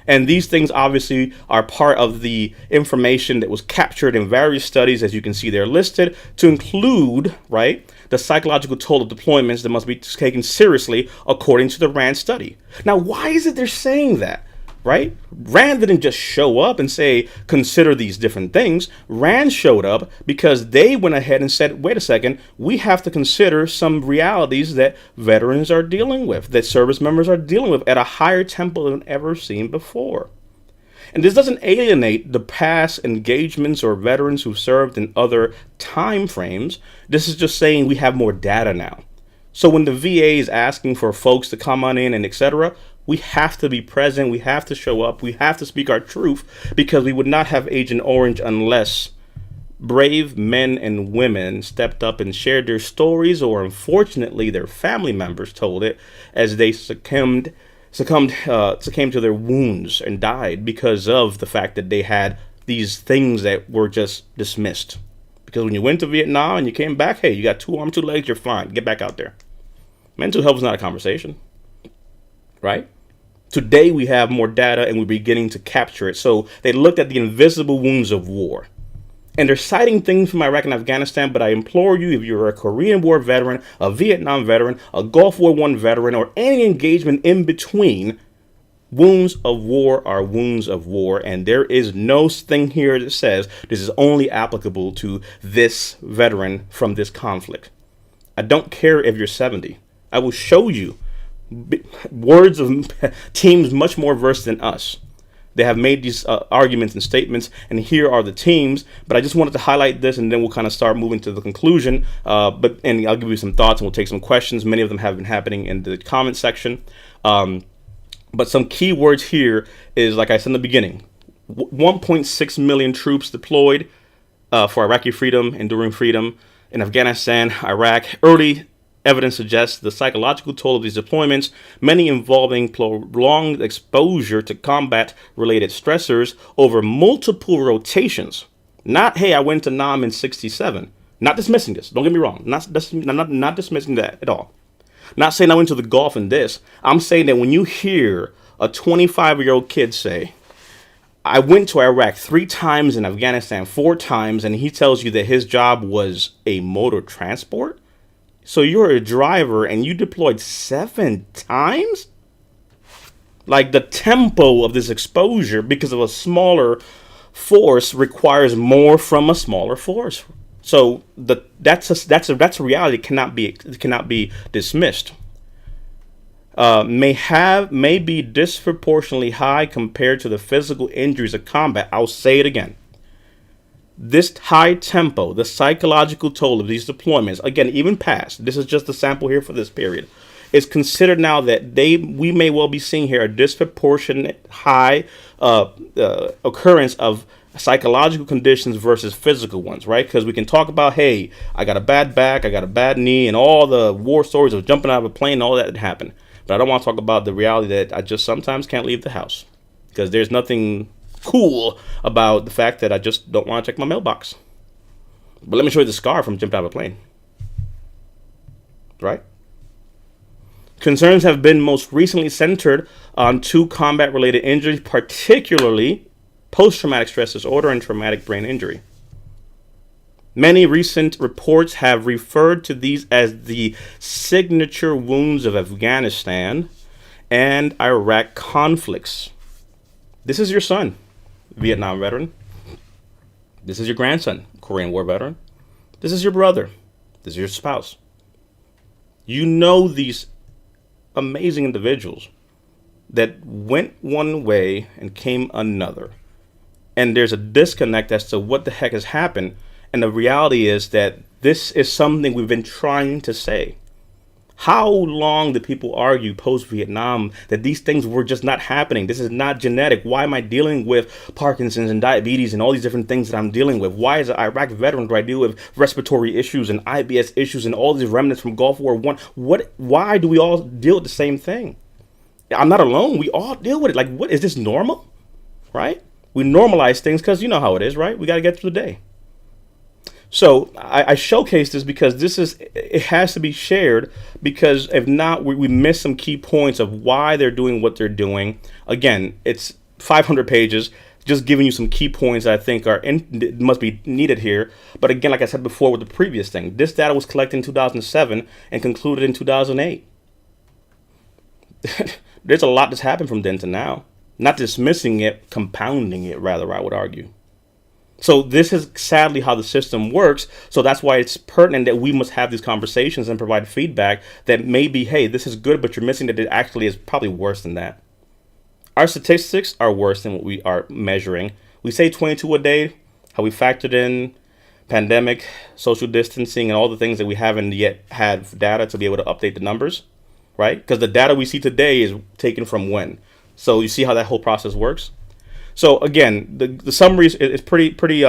And these things obviously are part of the information that was captured in various studies, as you can see they're listed, to include, right, the psychological toll of deployments that must be taken seriously according to the RAND study. Now, why is it they're saying that, right? RAND didn't just show up and say, consider these different things. RAND showed up because they went ahead and said, wait a second, we have to consider some realities that veterans are dealing with, that service members are dealing with at a higher tempo than ever seen before. And this doesn't alienate the past engagements or veterans who served in other time frames. This is just saying we have more data now. So when the VA is asking for folks to come on in and etc., we have to be present, we have to show up, we have to speak our truth, because we would not have Agent Orange unless brave men and women stepped up and shared their stories, or unfortunately their family members told it, as they succumbed to their wounds and died because of the fact that they had these things that were just dismissed. Because when you went to Vietnam and you came back, hey, you got 2 arms, 2 legs, you're fine. Get back out there. Mental health is not a conversation, right? Today we have more data and we're beginning to capture it. So they looked at the invisible wounds of war. And they're citing things from Iraq and Afghanistan, but I implore you, if you're a Korean War veteran, a Vietnam veteran, a Gulf War I veteran, or any engagement in between, wounds of war are wounds of war, and there is no thing here that says this is only applicable to this veteran from this conflict. I don't care if you're 70. I will show you words of teams much more versed than us. They have made these arguments and statements, and here are the teams. But I just wanted to highlight this, and then we'll kind of start moving to the conclusion. And I'll give you some thoughts, and we'll take some questions. Many of them have been happening in the comment section. But some key words here is, like I said in the beginning, 1.6 million troops deployed for Iraqi freedom, enduring freedom in Afghanistan, Iraq. Early evidence suggests the psychological toll of these deployments, many involving prolonged exposure to combat-related stressors over multiple rotations. Not, hey, I went to Nam in 67. Not dismissing this. Don't get me wrong. Not dismissing that at all. Not saying I went to the Gulf in this. I'm saying that when you hear a 25-year-old kid say, I went to Iraq 3 times, in Afghanistan 4 times, and he tells you that his job was a motor transport. So you're a driver and you deployed 7 times? Like, the tempo of this exposure because of a smaller force requires more from a smaller force. So that's a reality that cannot be dismissed. May be disproportionately high compared to the physical injuries of combat. I'll say it again. This high tempo, the psychological toll of these deployments, again, even past, this is just a sample here for this period, is considered now that we may well be seeing here a disproportionate high occurrence of psychological conditions versus physical ones, right? Because we can talk about, hey, I got a bad back, I got a bad knee, and all the war stories of jumping out of a plane and all that happened. But I don't want to talk about the reality that I just sometimes can't leave the house because there's nothing cool about the fact that I just don't want to check my mailbox. But let me show you the scar from jumping out of a plane, right? Concerns have been most recently centered on 2 combat-related injuries, particularly post-traumatic stress disorder and traumatic brain injury. Many recent reports have referred to these as the signature wounds of Afghanistan and Iraq conflicts. This is your son, Vietnam veteran. This is your grandson, Korean War veteran. This is your brother. This is your spouse. You know these amazing individuals that went one way and came another. And there's a disconnect as to what the heck has happened. And the reality is that this is something we've been trying to say. How long did people argue post-Vietnam that these things were just not happening? This is not genetic. Why am I dealing with Parkinson's and diabetes and all these different things that I'm dealing with? Why, as an Iraq veteran, do I deal with respiratory issues and IBS issues and all these remnants from Gulf War I? Why do we all deal with the same thing? I'm not alone. We all deal with it. Like, what is this normal? Right? We normalize things because you know how it is, right? We got to get through the day. So I showcase this because it has to be shared, because if not, we miss some key points of why they're doing what they're doing. Again, it's 500 pages, just giving you some key points that I think must be needed here. But again, like I said before with the previous thing, this data was collected in 2007 and concluded in 2008. There's a lot that's happened from then to now. Not dismissing it, compounding it, rather, I would argue. So this is sadly how the system works. So that's why it's pertinent that we must have these conversations and provide feedback that maybe, hey, this is good, but you're missing that it actually is probably worse than that. Our statistics are worse than what we are measuring. We say 22 a day, how we factored in pandemic, social distancing, and all the things that we haven't yet had data to be able to update the numbers, right? Because the data we see today is taken from when. So you see how that whole process works? So again, the summary is pretty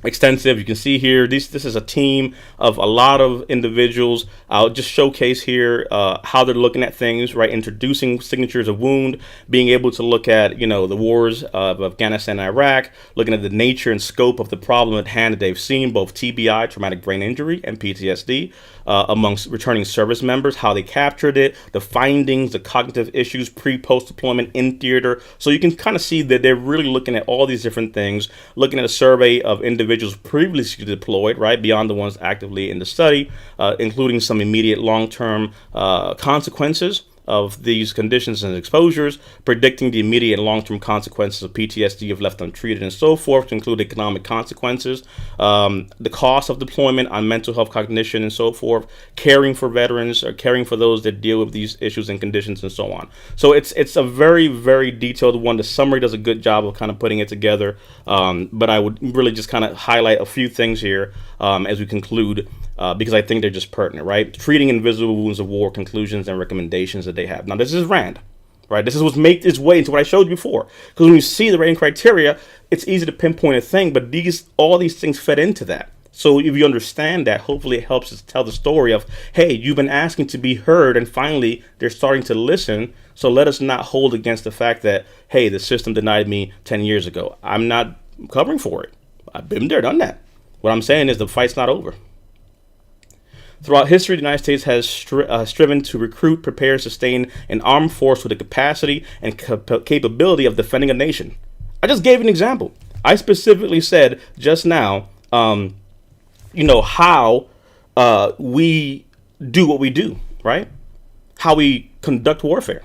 extensive. You can see here, this is a team of a lot of individuals. I'll just showcase here how they're looking at things, right? Introducing signatures of wound, being able to look at, the wars of Afghanistan and Iraq, looking at the nature and scope of the problem at hand that they've seen, both TBI, traumatic brain injury, and PTSD, amongst returning service members, how they captured it, the findings, the cognitive issues, post deployment, in theater. So you can kind of see that they're really looking at all these different things, looking at a survey of individuals previously deployed, right, beyond the ones actively in the study, including some immediate long-term consequences of these conditions and exposures, predicting the immediate and long-term consequences of PTSD if left untreated, and so forth, to include economic consequences, the cost of deployment on mental health, cognition, and so forth, caring for veterans or caring for those that deal with these issues and conditions, and so on. So it's a very, very detailed one. The summary does a good job of kind of putting it together, but I would really just kind of highlight a few things here as we conclude, because I think they're just pertinent, right? Treating invisible wounds of war, conclusions and recommendations that they have. Now, this is RAND, right? This is what's made its way into what I showed you before. Because when you see the rating criteria, it's easy to pinpoint a thing, but all these things fed into that. So if you understand that, hopefully it helps us tell the story of, hey, you've been asking to be heard, and finally they're starting to listen. So let us not hold against the fact that, hey, the system denied me 10 years ago. I'm not covering for it. I've been there, done that. What I'm saying is the fight's not over. Throughout history, the United States has striven to recruit, prepare, sustain an armed force with the capacity and capability of defending a nation. I just gave an example. I specifically said just now, how we do what we do, right? How we conduct warfare,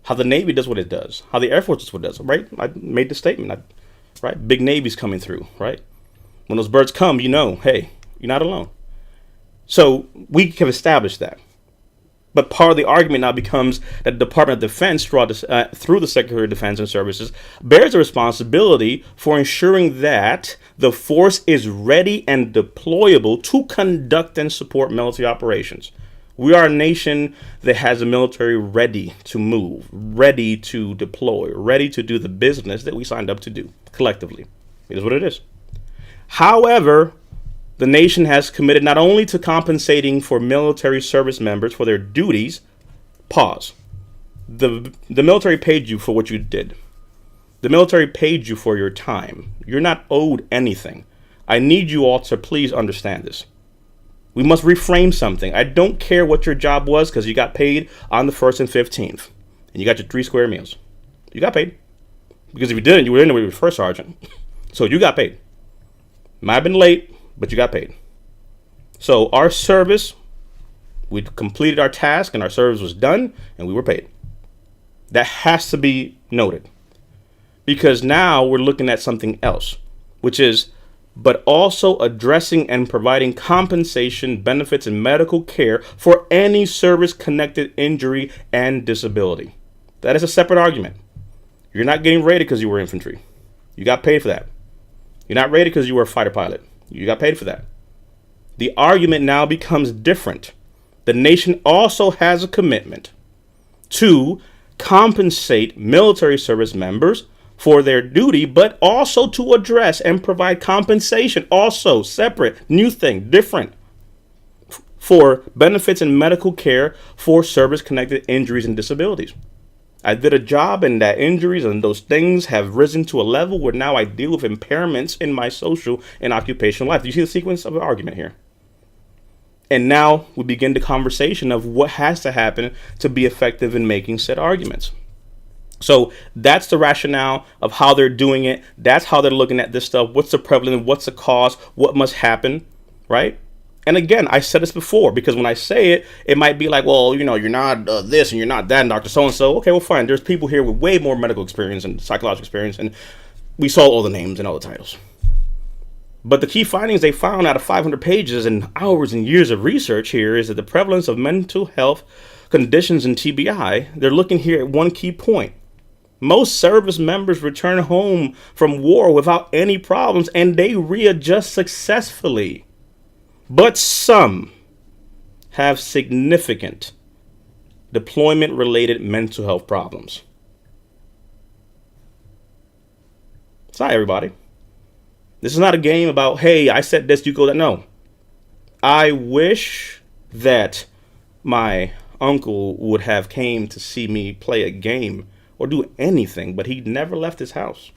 how the Navy does what it does, how the Air Force does what it does, right? I made the statement, right? Big Navy's coming through, right? When those birds come, hey, you're not alone. So we have established that. But part of the argument now becomes that the Department of Defense, through the Secretary of Defense and Services, bears a responsibility for ensuring that the force is ready and deployable to conduct and support military operations. We are a nation that has a military ready to move, ready to deploy, ready to do the business that we signed up to do collectively. It is what it is. However, the nation has committed not only to compensating for military service members for their duties. Pause. The military paid you for what you did. The military paid you for your time. You're not owed anything. I need you all to please understand this. We must reframe something. I don't care what your job was, because you got paid on the 1st and 15th. And you got your 3 square meals. You got paid. Because if you didn't, you were in there with your first sergeant. So you got paid. Might have been late, but you got paid. So our service, we completed our task and our service was done and we were paid. That has to be noted, because now we're looking at something else, which is, but also addressing and providing compensation, benefits, and medical care for any service-connected injury and disability. That is a separate argument. You're not getting rated because you were infantry. You got paid for that. You're not rated because you were a fighter pilot. You got paid for that. The argument now becomes different. The nation also has a commitment to compensate military service members for their duty, but also to address and provide compensation, also separate, new thing, different, for benefits and medical care for service-connected injuries and disabilities. I did a job, and that injuries and those things have risen to a level where now I deal with impairments in my social and occupational life. Do you see the sequence of the argument here? And now we begin the conversation of what has to happen to be effective in making said arguments. So that's the rationale of how they're doing it. That's how they're looking at this stuff. What's the prevalence? What's the cause? What must happen? Right? And again, I said this before, because when I say it, it might be like, well, you're not this and you're not that, and Dr. So-and-so. Okay, well, fine. There's people here with way more medical experience and psychological experience, and we saw all the names and all the titles. But the key findings they found out of 500 pages and hours and years of research here is that the prevalence of mental health conditions in TBI, they're looking here at one key point. Most service members return home from war without any problems, and they readjust successfully. But some have significant deployment-related mental health problems. It's not everybody. This is not a game about, hey, I said this, you go that. No. I wish that my uncle would have came to see me play a game or do anything, but he never left his house.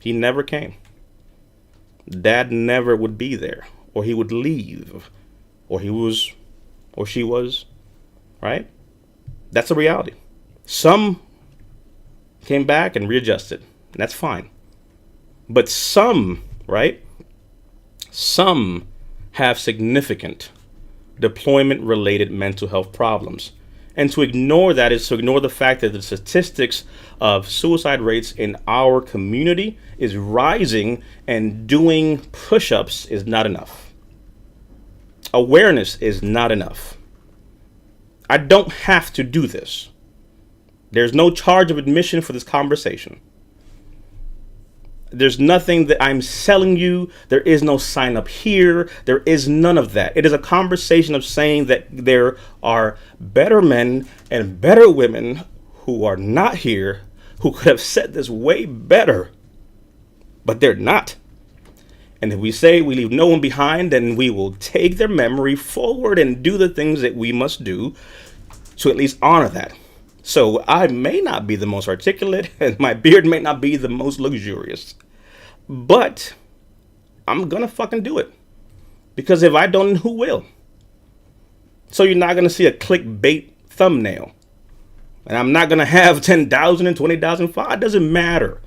He never came. Dad never would be there, or he would leave, or he was, or she was, right? That's a reality. Some came back and readjusted, and that's fine. But some, right? Some have significant deployment-related mental health problems. And to ignore that is to ignore the fact that the statistics of suicide rates in our community is rising, and doing push-ups is not enough. Awareness is not enough. I don't have to do this. There's no charge of admission for this conversation. There's nothing that I'm selling you. There is no sign up here. There is none of that. It is a conversation of saying that there are better men and better women who are not here, who could have said this way better, but they're not. And if we say we leave no one behind, then we will take their memory forward and do the things that we must do to at least honor that. So I may not be the most articulate, and my beard may not be the most luxurious, but I'm gonna fucking do it. Because if I don't, who will? So you're not gonna see a clickbait thumbnail. And I'm not gonna have 10,000 and 20,000 followers. It doesn't matter.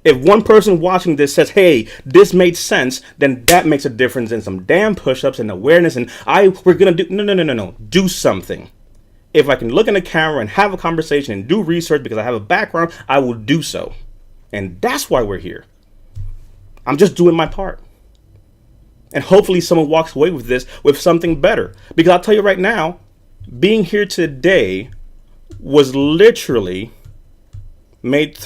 If one person watching this says, hey, this made sense, then that makes a difference in some damn push-ups and awareness. And we're going to do, no. Do something. If I can look in the camera and have a conversation and do research because I have a background, I will do so. And that's why we're here. I'm just doing my part. And hopefully someone walks away with this with something better. Because I'll tell you right now, being here today was literally made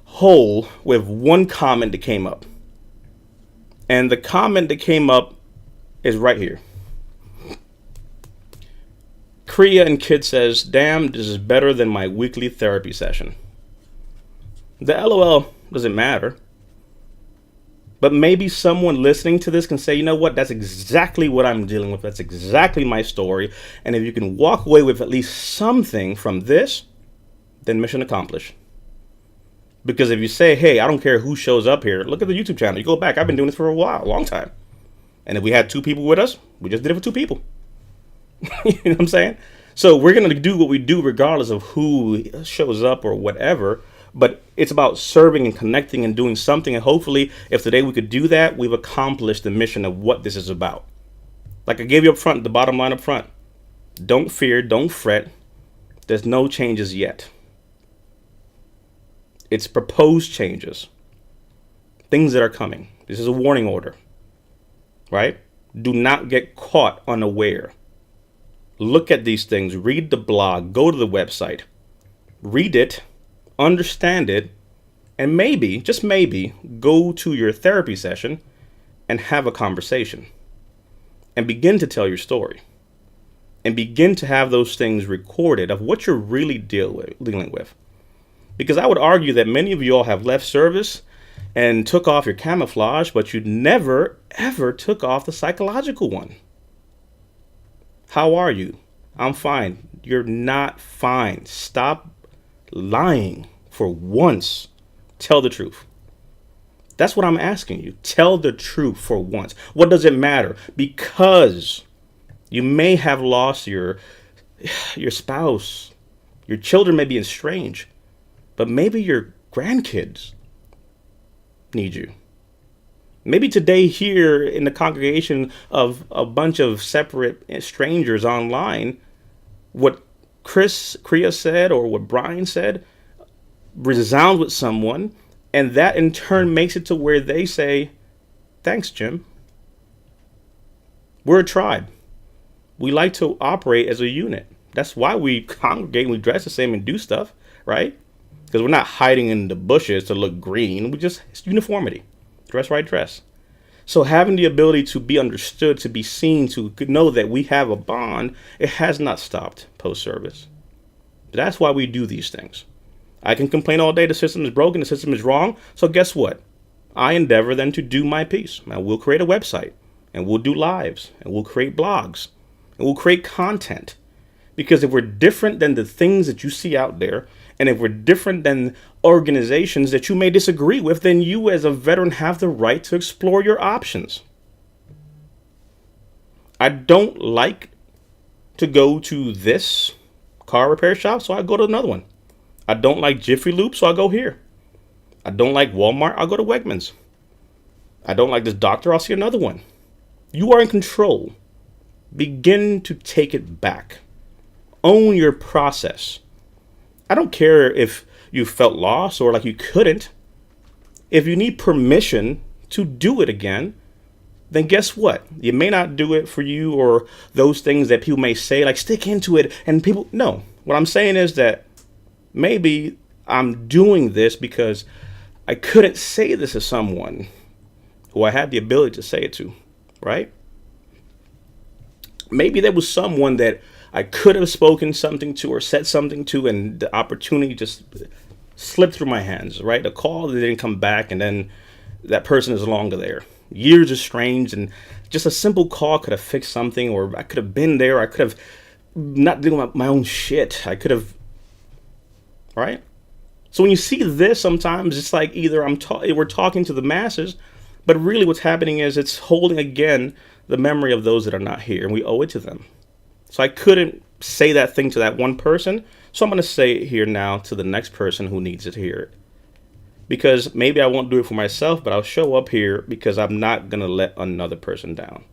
whole with one comment that came up. And the comment that came up is right here. Kriya and Kid says, damn, this is better than my weekly therapy session. The LOL doesn't matter. But maybe someone listening to this can say, you know what, that's exactly what I'm dealing with. That's exactly my story. And if you can walk away with at least something from this, then mission accomplished. Because if you say, hey, I don't care who shows up here, look at the YouTube channel. You go back, I've been doing this for a long time. And if we had 2 people with us, we just did it for 2 people. You know what I'm saying? So we're going to do what we do regardless of who shows up or whatever. But it's about serving and connecting and doing something. And hopefully, if today we could do that, we've accomplished the mission of what this is about. Like I gave you up front, the bottom line up front. Don't fear, don't fret. There's no changes yet. It's proposed changes. Things that are coming. This is a warning order. Right? Do not get caught unaware. Look at these things. Read the blog. Go to the website. Read it. Understand it. And maybe, just maybe, go to your therapy session and have a conversation. And begin to tell your story. And begin to have those things recorded of what you're really dealing with. Because I would argue that many of you all have left service and took off your camouflage, but you never, ever took off the psychological one. How are you? I'm fine. You're not fine. Stop lying for once. Tell the truth. That's what I'm asking you. Tell the truth for once. What does it matter? Because you may have lost your spouse. Your children may be estranged. But maybe your grandkids need you. Maybe today here in the congregation of a bunch of separate strangers online, what Kriya said or what Brian said resounds with someone, and that in turn makes it to where they say, thanks, Jim. We're a tribe. We like to operate as a unit. That's why we congregate and we dress the same and do stuff, right? Because we're not hiding in the bushes to look green. It's uniformity. Dress right, dress. So having the ability to be understood, to be seen, to know that we have a bond, it has not stopped post-service. That's why we do these things. I can complain all day the system is broken, the system is wrong. So guess what? I endeavor then to do my piece. Now we'll create a website, and we'll do lives, and we'll create blogs, and we'll create content. Because if we're different than the things that you see out there, and if we're different than organizations that you may disagree with, then you as a veteran have the right to explore your options. I don't like to go to this car repair shop, so I go to another one. I don't like Jiffy Lube, so I go here. I don't like Walmart, I'll go to Wegmans. I don't like this doctor, I'll see another one. You are in control. Begin to take it back. Own your process. I don't care if you felt lost or like you couldn't. If you need permission to do it again, then guess what? You may not do it for you or those things that people may say, like stick into it. And people, no. What I'm saying is that maybe I'm doing this because I couldn't say this to someone who I had the ability to say it to, right? Maybe there was someone that I could have spoken something to or said something to, and the opportunity just slipped through my hands, right? A call that didn't come back, and then that person is no longer there. Years estranged, and just a simple call could have fixed something, or I could have been there. I could have not doing my own shit. I could have, right? So when you see this, sometimes it's like either we're talking to the masses, but really what's happening is it's holding again the memory of those that are not here, and we owe it to them. So I couldn't say that thing to that one person, so I'm going to say it here now to the next person who needs it to hear it. because maybe I won't do it for myself, but I'll show up here because I'm not going to let another person down.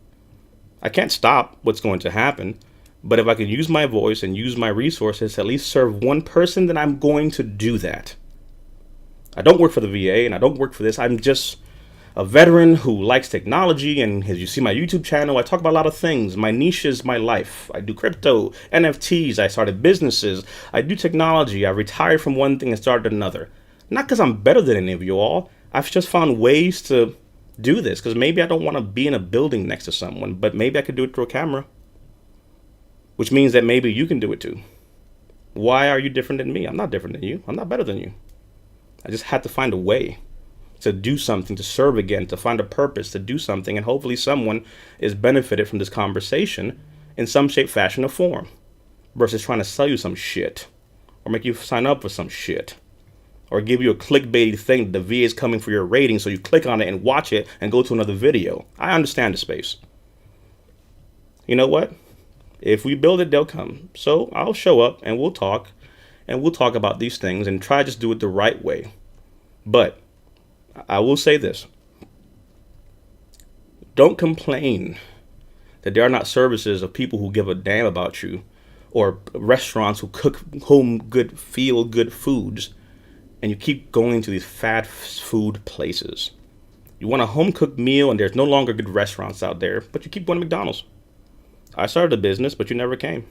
I can't stop what's going to happen, but if I can use my voice and use my resources to at least serve one person, then I'm going to do that. I don't work for the VA and I don't work for this. I'm just a veteran who likes technology, and as you see my YouTube channel, I talk about a lot of things. My niche is my life. I do crypto, NFTs, I started businesses, I do technology, I retired from one thing and started another. Not because I'm better than any of you all. I've just found ways to do this, because maybe I don't want to be in a building next to someone, but maybe I could do it through a camera, which means that maybe you can do it too. Why are you different than me? I'm not different than you. I'm not better than you. I just had to find a way to do something, to serve again, to find a purpose, to do something, and hopefully someone is benefited from this conversation in some shape, fashion, or form, versus trying to sell you some shit, or make you sign up for some shit, or give you a clickbaity thing that the VA is coming for your rating, so you click on it and watch it and go to another video. I understand the space. You know what? If we build it, they'll come. So I'll show up and we'll talk about these things and try to just do it the right way. But I will say this. Don't complain that there are not services of people who give a damn about you, or restaurants who cook feel good foods, and you keep going to these fast food places. You want a home cooked meal and there's no longer good restaurants out there, but you keep going to McDonald's. I started a business, but you never came.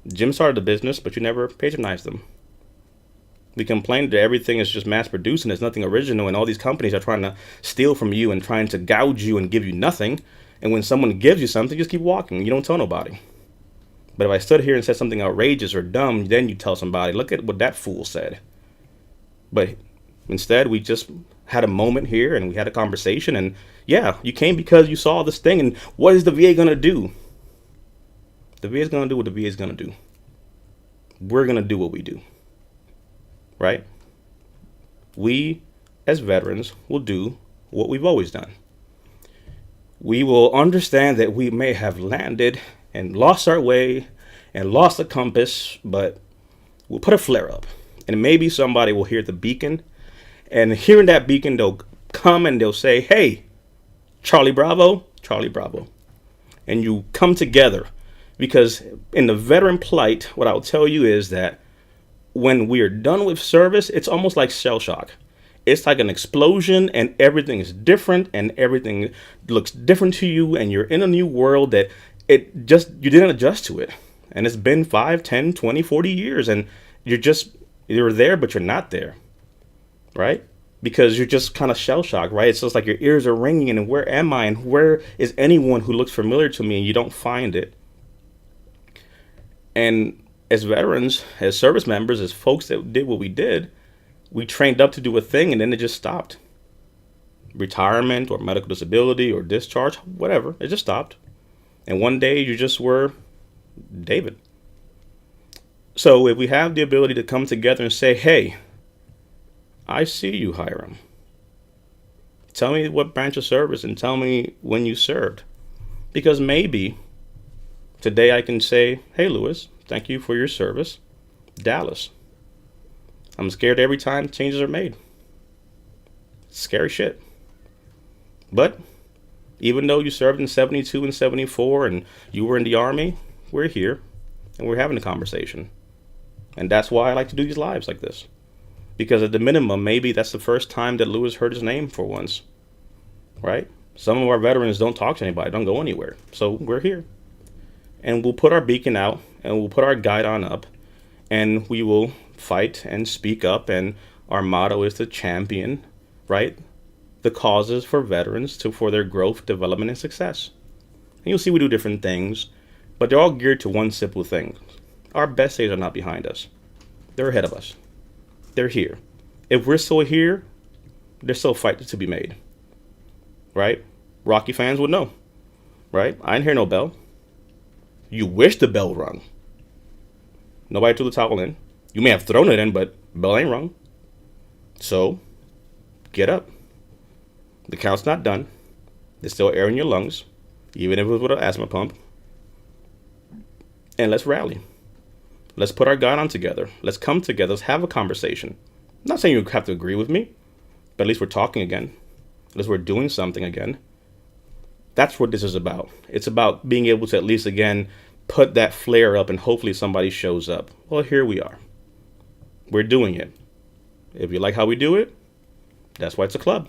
Jim started a business, but you never patronized them. We complain that everything is just mass produced and there's nothing original, and all these companies are trying to steal from you and trying to gouge you and give you nothing. And when someone gives you something, you just keep walking. You don't tell nobody. But if I stood here and said something outrageous or dumb, then you tell somebody, look at what that fool said. But instead, we just had a moment here and we had a conversation, and yeah, you came because you saw this thing, and what is the VA going to do? The VA is going to do what the VA is going to do. We're going to do what we do. Right? We, as veterans, will do what we've always done. We will understand that we may have landed and lost our way and lost the compass, but we'll put a flare up. And maybe somebody will hear the beacon, and hearing that beacon, they'll come and they'll say, hey, Charlie Bravo, Charlie Bravo. And you come together, because in the veteran plight, what I'll tell you is that when we are done with service, it's almost like shell shock. It's like an explosion, and everything is different, and everything looks different to you, and you're in a new world that you didn't adjust to it. And it's been 5, 10, 20, 40 years, and you're there, but you're not there, right? Because you're just kind of shell shocked, right? It's just like your ears are ringing, and where am I, and where is anyone who looks familiar to me, and you don't find it. And as veterans, as service members, as folks that did what we did, we trained up to do a thing, and then it just stopped. Retirement or medical disability or discharge, whatever, it just stopped. And one day you just were David. So if we have the ability to come together and say, hey, I see you, Hiram. Tell me what branch of service and tell me when you served. Because maybe today I can say, hey, Lewis, thank you for your service. Dallas. I'm scared every time changes are made. Scary shit. But even though you served in 72 and 74 and you were in the Army, we're here and we're having a conversation. And that's why I like to do these lives like this. Because at the minimum, maybe that's the first time that Lewis heard his name for once. Right? Some of our veterans don't talk to anybody, don't go anywhere. So we're here. And we'll put our beacon out and we'll put our guidon up and we will fight and speak up. And our motto is to champion, right, the causes for veterans for their growth, development, and success. And you'll see we do different things, but they're all geared to one simple thing. Our best days are not behind us. They're ahead of us. They're here. If we're still here, there's still a fight to be made. Right? Rocky fans would know. Right? I didn't hear no bell. You wish the bell rung. Nobody threw the towel in. You may have thrown it in, but bell ain't rung. So, get up. The count's not done. There's still air in your lungs, even if it was with an asthma pump. And let's rally. Let's put our guidon together. Let's come together. Let's have a conversation. not saying you have to agree with me, but at least we're talking again. At least we're doing something again. That's what this is about. It's about being able to at least, again, put that flare up and hopefully somebody shows up. Well, here we are. We're doing it. If you like how we do it, that's why it's a club.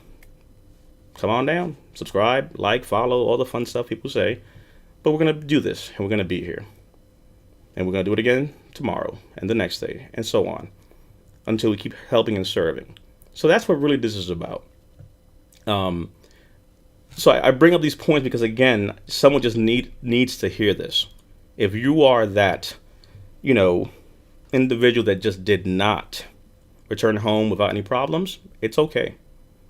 Come on down, subscribe, like, follow, all the fun stuff people say. But we're going to do this, and we're going to be here. And we're going to do it again tomorrow, and the next day, and so on, until we keep helping and serving. So that's what really this is about. So I bring up these points because, again, someone just needs to hear this. If you are that, individual that just did not return home without any problems, it's okay.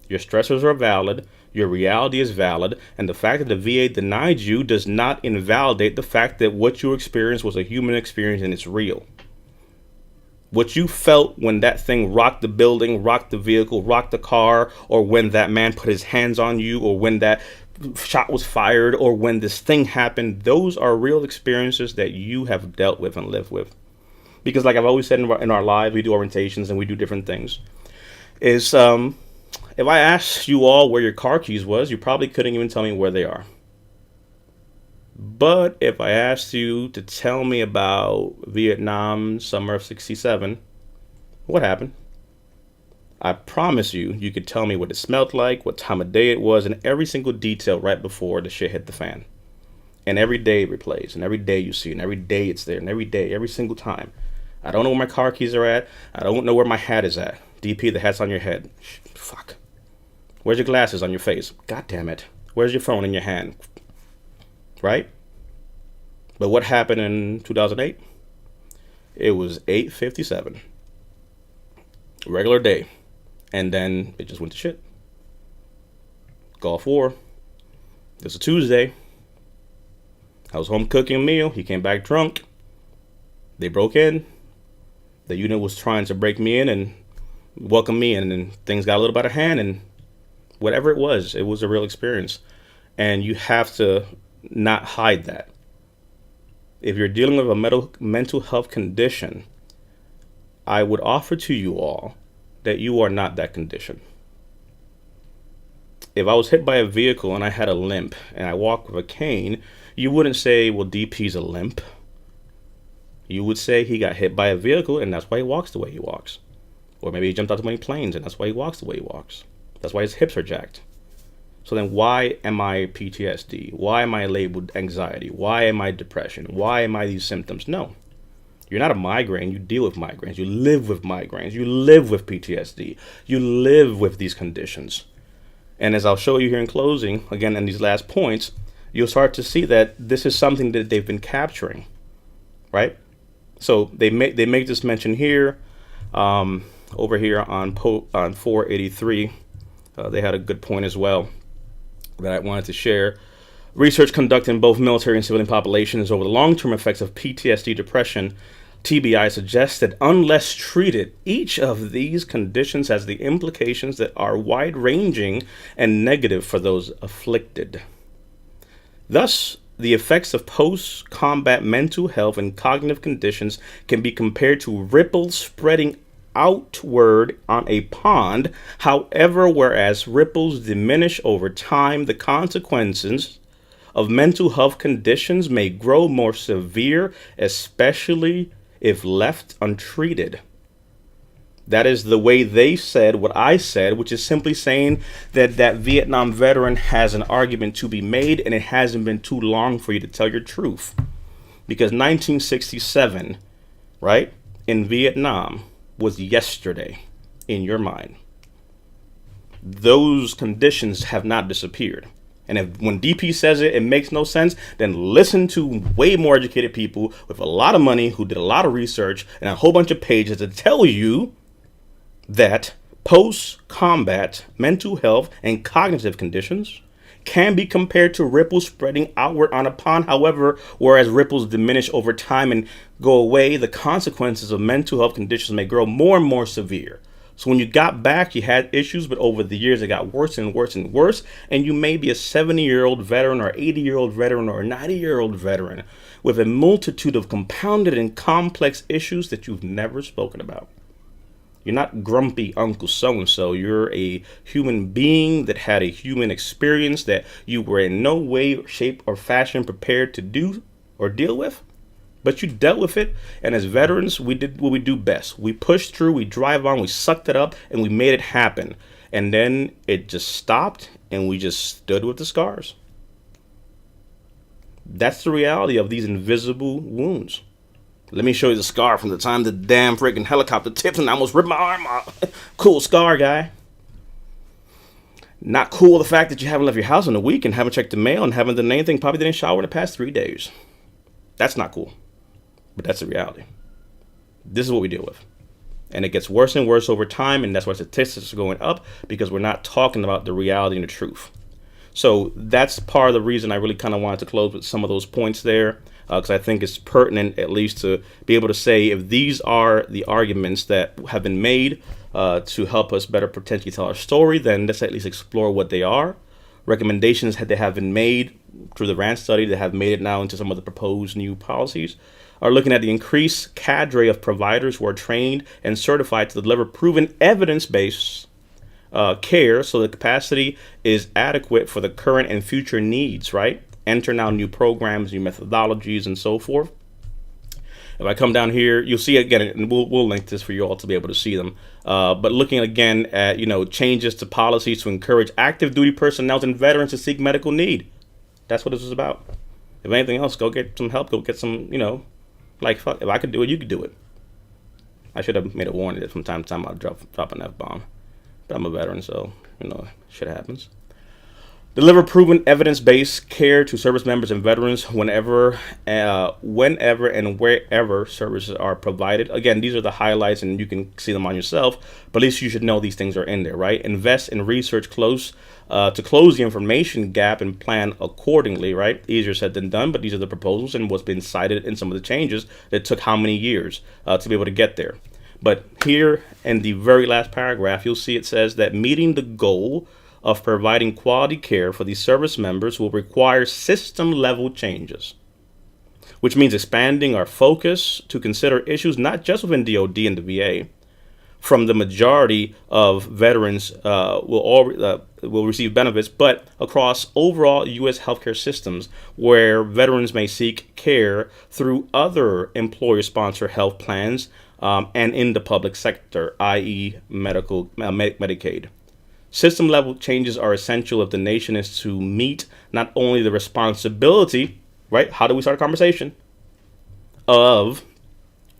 Your stressors are valid. Your reality is valid. And the fact that the VA denied you does not invalidate the fact that what you experienced was a human experience and it's real. What you felt when that thing rocked the building, rocked the vehicle, rocked the car, or when that man put his hands on you, or when that shot was fired, or when this thing happened, those are real experiences that you have dealt with and lived with. Because like I've always said in our lives, we do orientations and we do different things, is if I asked you all where your car keys was, you probably couldn't even tell me where they are. But if I asked you to tell me about Vietnam, summer of '67, what happened? I promise you could tell me what it smelled like, what time of day it was, and every single detail right before the shit hit the fan. And every day it replays, and every day you see it, and every day it's there, and every day, every single time. I don't know where my car keys are at. I don't know where my hat is at. DP, the hat's on your head. Fuck. Where's your glasses on your face? God damn it. Where's your phone in your hand? Right? But what happened in 2008? It was 8:57. Regular day. And then it just went to shit. Gulf War. It was a Tuesday. I was home cooking a meal. He came back drunk. They broke in. The unit was trying to break me in and welcome me in, and things got a little out of hand, and whatever it was a real experience. And you have to not hide that. If you're dealing with a mental health condition, I would offer to you all that you are not that condition. If I was hit by a vehicle and I had a limp and I walked with a cane, you wouldn't say, well, DP's a limp. You would say he got hit by a vehicle and that's why he walks the way he walks. Or maybe he jumped out too many planes and that's why he walks the way he walks. That's why his hips are jacked. So then why am I PTSD? Why am I labeled anxiety? Why am I depression? Why am I these symptoms? No. You're not a migraine. You deal with migraines. You live with migraines. You live with PTSD. You live with these conditions. And as I'll show you here in closing, again, in these last points, you'll start to see that this is something that they've been capturing, right? So they make this mention here, over here on 483. They had a good point as well that I wanted to share. Research conducted in both military and civilian populations over the long-term effects of PTSD, depression, TBI suggests that unless treated, each of these conditions has the implications that are wide-ranging and negative for those afflicted. Thus, the effects of post-combat mental health and cognitive conditions can be compared to ripples spreading outward on a pond. However, whereas ripples diminish over time, the consequences of mental health conditions may grow more severe, especially if left untreated. That is the way they said what I said, which is simply saying that that Vietnam veteran has an argument to be made, and it hasn't been too long for you to tell your truth. Because 1967, right, in Vietnam was yesterday in your mind. Those conditions have not disappeared. And if when DP says it makes no sense, then listen to way more educated people with a lot of money who did a lot of research and a whole bunch of pages to tell you that post-combat mental health and cognitive conditions can be compared to ripples spreading outward on a pond. However, whereas ripples diminish over time and go away, the consequences of mental health conditions may grow more and more severe. So when you got back, you had issues, but over the years, it got worse and worse and worse. And you may be a 70-year-old veteran or 80-year-old veteran or a 90-year-old veteran with a multitude of compounded and complex issues that you've never spoken about. You're not grumpy Uncle so-and-so. You're a human being that had a human experience that you were in no way, shape, or fashion prepared to do or deal with. But you dealt with it. And as veterans, we did what we do best. We pushed through, we drive on, we sucked it up, and we made it happen. And then it just stopped, and we just stood with the scars. That's the reality of these invisible wounds. Let me show you the scar from the time the damn freaking helicopter tipped and I almost ripped my arm off. Cool scar, guy. Not cool the fact that you haven't left your house in a week and haven't checked the mail and haven't done anything, probably didn't shower in the past 3 days. That's not cool. But that's the reality. This is what we deal with. And it gets worse and worse over time, and that's why statistics are going up, because we're not talking about the reality and the truth. So that's part of the reason I really kind of wanted to close with some of those points there, because I think it's pertinent at least to be able to say if these are the arguments that have been made to help us better potentially tell our story, then let's at least explore what they are. Recommendations that have been made through the RAND study that have made it now into some of the proposed new policies are looking at the increased cadre of providers who are trained and certified to deliver proven evidence-based care, so the capacity is adequate for the current and future needs, right? Enter now new programs, new methodologies, and so forth. If I come down here, you'll see again, and we'll link this for you all to be able to see them. But looking again at, changes to policies to encourage active duty personnel and veterans to seek medical need. That's what this is about. If anything else, go get some help. Go get some, like, fuck, if I could do it, you could do it. I should have made a warning that from time to time I'll drop an F-bomb. But I'm a veteran, so, shit happens. Deliver proven evidence-based care to service members and veterans whenever and wherever services are provided. Again, these are the highlights, and you can see them on yourself, but at least you should know these things are in there, right? Invest in research to close the information gap and plan accordingly, right? Easier said than done, but these are the proposals and what's been cited in some of the changes that took how many years to be able to get there. But here in the very last paragraph, you'll see it says that meeting the goal of providing quality care for these service members will require system-level changes, which means expanding our focus to consider issues not just within DoD and the VA. From the majority of veterans will receive benefits, but across overall U.S. healthcare systems, where veterans may seek care through other employer-sponsored health plans and in the public sector, i.e., Medicaid. System-level changes are essential if the nation is to meet not only the responsibility, right? How do we start a conversation? Of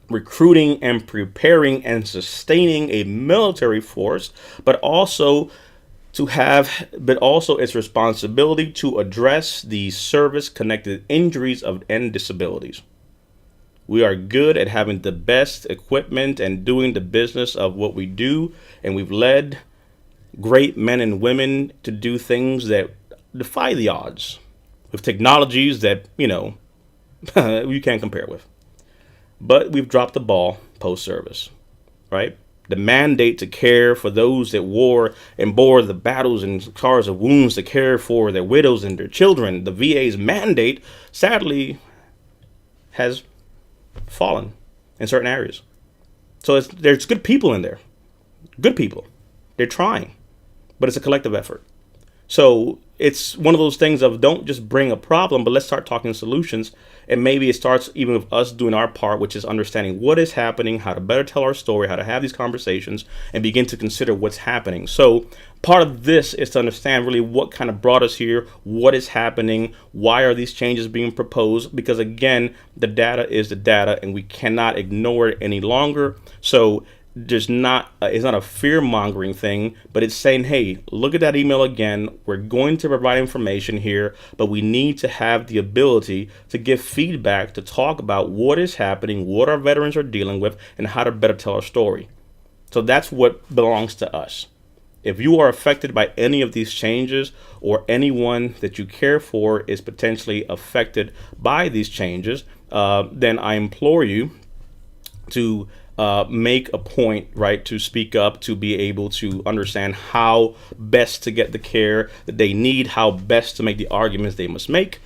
recruiting and preparing and sustaining a military force, but also its responsibility to address the service-connected injuries and disabilities. We are good at having the best equipment and doing the business of what we do, and we've led great men and women to do things that defy the odds with technologies that, you can't compare with. But we've dropped the ball post-service, right? The mandate to care for those that wore and bore the battles and scars of wounds, to care for their widows and their children, the VA's mandate, sadly, has fallen in certain areas. So there's good people in there. Good people. They're trying. But it's a collective effort. So it's one of those things of don't just bring a problem, but let's start talking solutions. And maybe it starts even with us doing our part, which is understanding what is happening, how to better tell our story, how to have these conversations, and begin to consider what's happening. So part of this is to understand really what kind of brought us here, what is happening, why are these changes being proposed? Because again, the data is the data, and we cannot ignore it any longer. So it's not a fear-mongering thing, but it's saying, hey, look at that email again. We're going to provide information here, but we need to have the ability to give feedback, to talk about what is happening, what our veterans are dealing with, and how to better tell our story. So that's what belongs to us. If you are affected by any of these changes, or anyone that you care for is potentially affected by these changes, then I implore you to make a point, right, to speak up, to be able to understand how best to get the care that they need, how best to make the arguments they must make,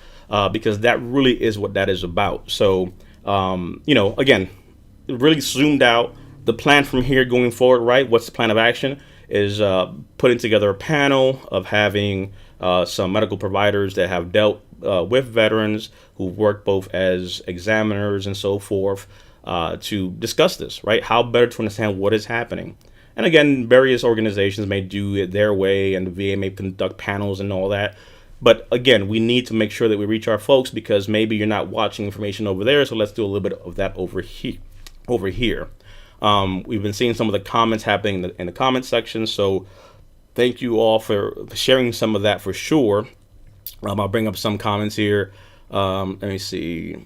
because that really is what that is about. So, again, really zoomed out, the plan from here going forward, right? What's the plan of action? Is putting together a panel of having some medical providers that have dealt with veterans who work both as examiners and so forth to discuss this, right? How better to understand what is happening. And again, various organizations may do it their way, and the VA may conduct panels and all that. But again, we need to make sure that we reach our folks, because maybe you're not watching information over there. So let's do a little bit of that over here. We've been seeing some of the comments happening in the comment section. So thank you all for sharing some of that for sure. I'll bring up some comments here. Let me see.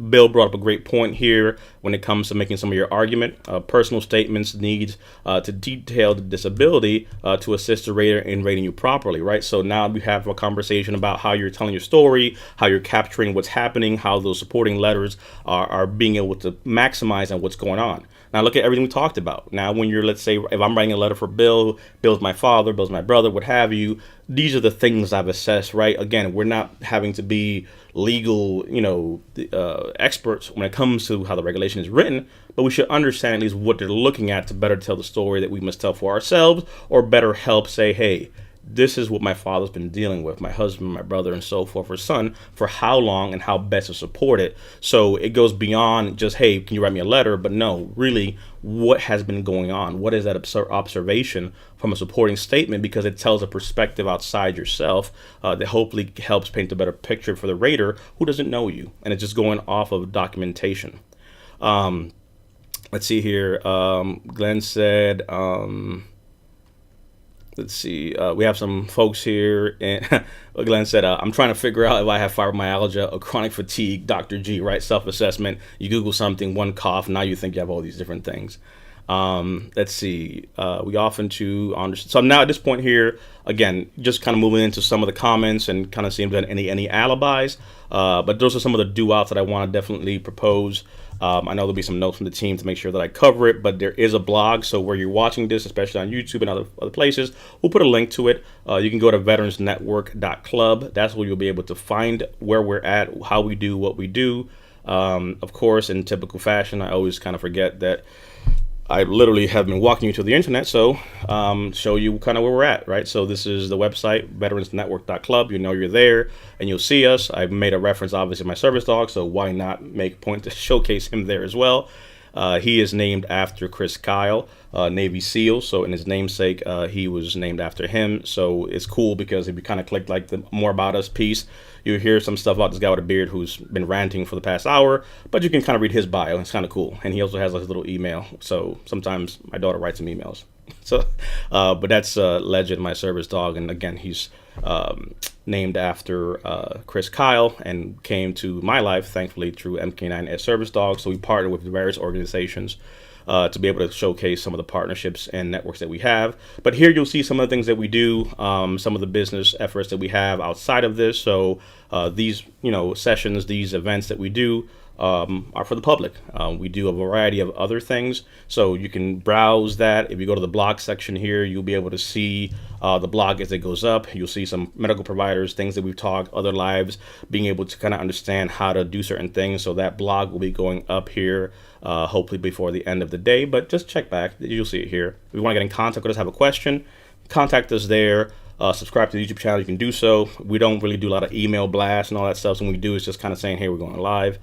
Bill brought up a great point here when it comes to making some of your argument. Personal statements need to detail the disability to assist the rater in rating you properly, right? So now we have a conversation about how you're telling your story, how you're capturing what's happening, how those supporting letters are being able to maximize on what's going on. Now look at everything we talked about. Now when you're, let's say, if I'm writing a letter for Bill, Bill's my father, Bill's my brother, what have you, these are the things I've assessed, right? Again, we're not having to be legal, experts when it comes to how the regulation is written, but we should understand at least what they're looking at to better tell the story that we must tell for ourselves, or better help say, hey, this is what my father's been dealing with, my husband, my brother, and so forth, or son, for how long and how best to support it. So it goes beyond just, hey, can you write me a letter? But no, really, what has been going on? What is that observation from a supporting statement? Because it tells a perspective outside yourself that hopefully helps paint a better picture for the rater who doesn't know you. And it's just going off of documentation. Let's see here. Glenn said... let's see. We have some folks here, and Glenn said, "I'm trying to figure out if I have fibromyalgia or chronic fatigue." Dr. G, right? Self-assessment. You Google something, one cough, now you think you have all these different things. Let's see. We often to understand. So now at this point here, again, just kind of moving into some of the comments and kind of seeing if there's any alibis. But those are some of the do-outs that I want to definitely propose. I know there'll be some notes from the team to make sure that I cover it, but there is a blog. So where you're watching this, especially on YouTube and other places, we'll put a link to it. You can go to veteransnetwork.club. That's where you'll be able to find where we're at, how we do what we do. Of course, in typical fashion, I always kind of forget that I literally have been walking you to the internet, so show you kind of where we're at, right? So this is the website, veteransnetwork.club. You know you're there, and you'll see us. I've made a reference, obviously, to my service dog, so why not make a point to showcase him there as well? He is named after Chris Kyle, Navy SEAL, so in his namesake, he was named after him. So it's cool because if you kind of click like the More About Us piece, you hear some stuff about this guy with a beard who's been ranting for the past hour, but you can kind of read his bio. It's kind of cool. And he also has like a little email. So sometimes my daughter writes him emails. So, but that's Legend, my service dog. And again, he's named after Chris Kyle and came to my life, thankfully, through MK9 as service dog. So we partner with various organizations to be able to showcase some of the partnerships and networks that we have. But here you'll see some of the things that we do, some of the business efforts that we have outside of this. So these, sessions, these events that we do are for the public. We do a variety of other things, so you can browse that. If you go to the blog section here, you'll be able to see the blog as it goes up. You'll see some medical providers, things that we've talked, other lives, being able to kind of understand how to do certain things. So that blog will be going up here hopefully before the end of the day, but just check back. You'll see it here. If you want to get in contact with us, have a question, contact us there. Subscribe to the YouTube channel, you can do so. We don't really do a lot of email blasts and all that stuff, so when we do, it's just kind of saying, hey, we're going live.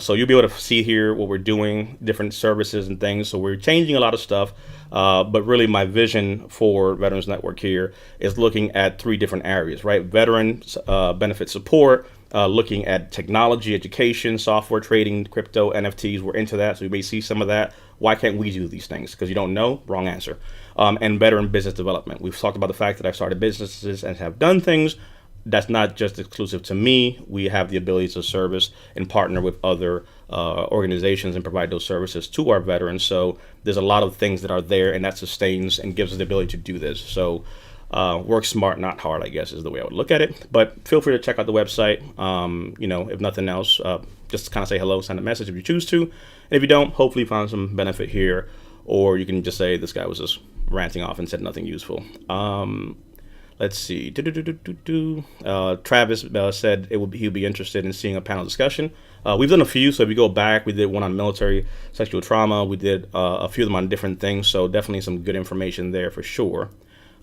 So you'll be able to see here what we're doing, different services and things. So we're changing a lot of stuff, but really my vision for Veterans Network here is looking at 3 different areas, right? Veterans benefit support, looking at technology, education, software trading, crypto, NFTs. We're into that, so you may see some of that. Why can't we do these things? Because you don't know, wrong answer. And veteran business development. We've talked about the fact that I've started businesses and have done things. That's not just exclusive to me. We have the ability to service and partner with other organizations and provide those services to our veterans. So there's a lot of things that are there, and that sustains and gives us the ability to do this. So work smart, not hard, I guess, is the way I would look at it. But feel free to check out the website. If nothing else, just kind of say hello, send a message if you choose to. And if you don't, hopefully you found some benefit here. Or you can just say this guy was just ranting off and said nothing useful. Let's see. Travis said he would be interested in seeing a panel discussion. We've done a few, so if you go back, we did one on military sexual trauma. We did a few of them on different things, so definitely some good information there for sure.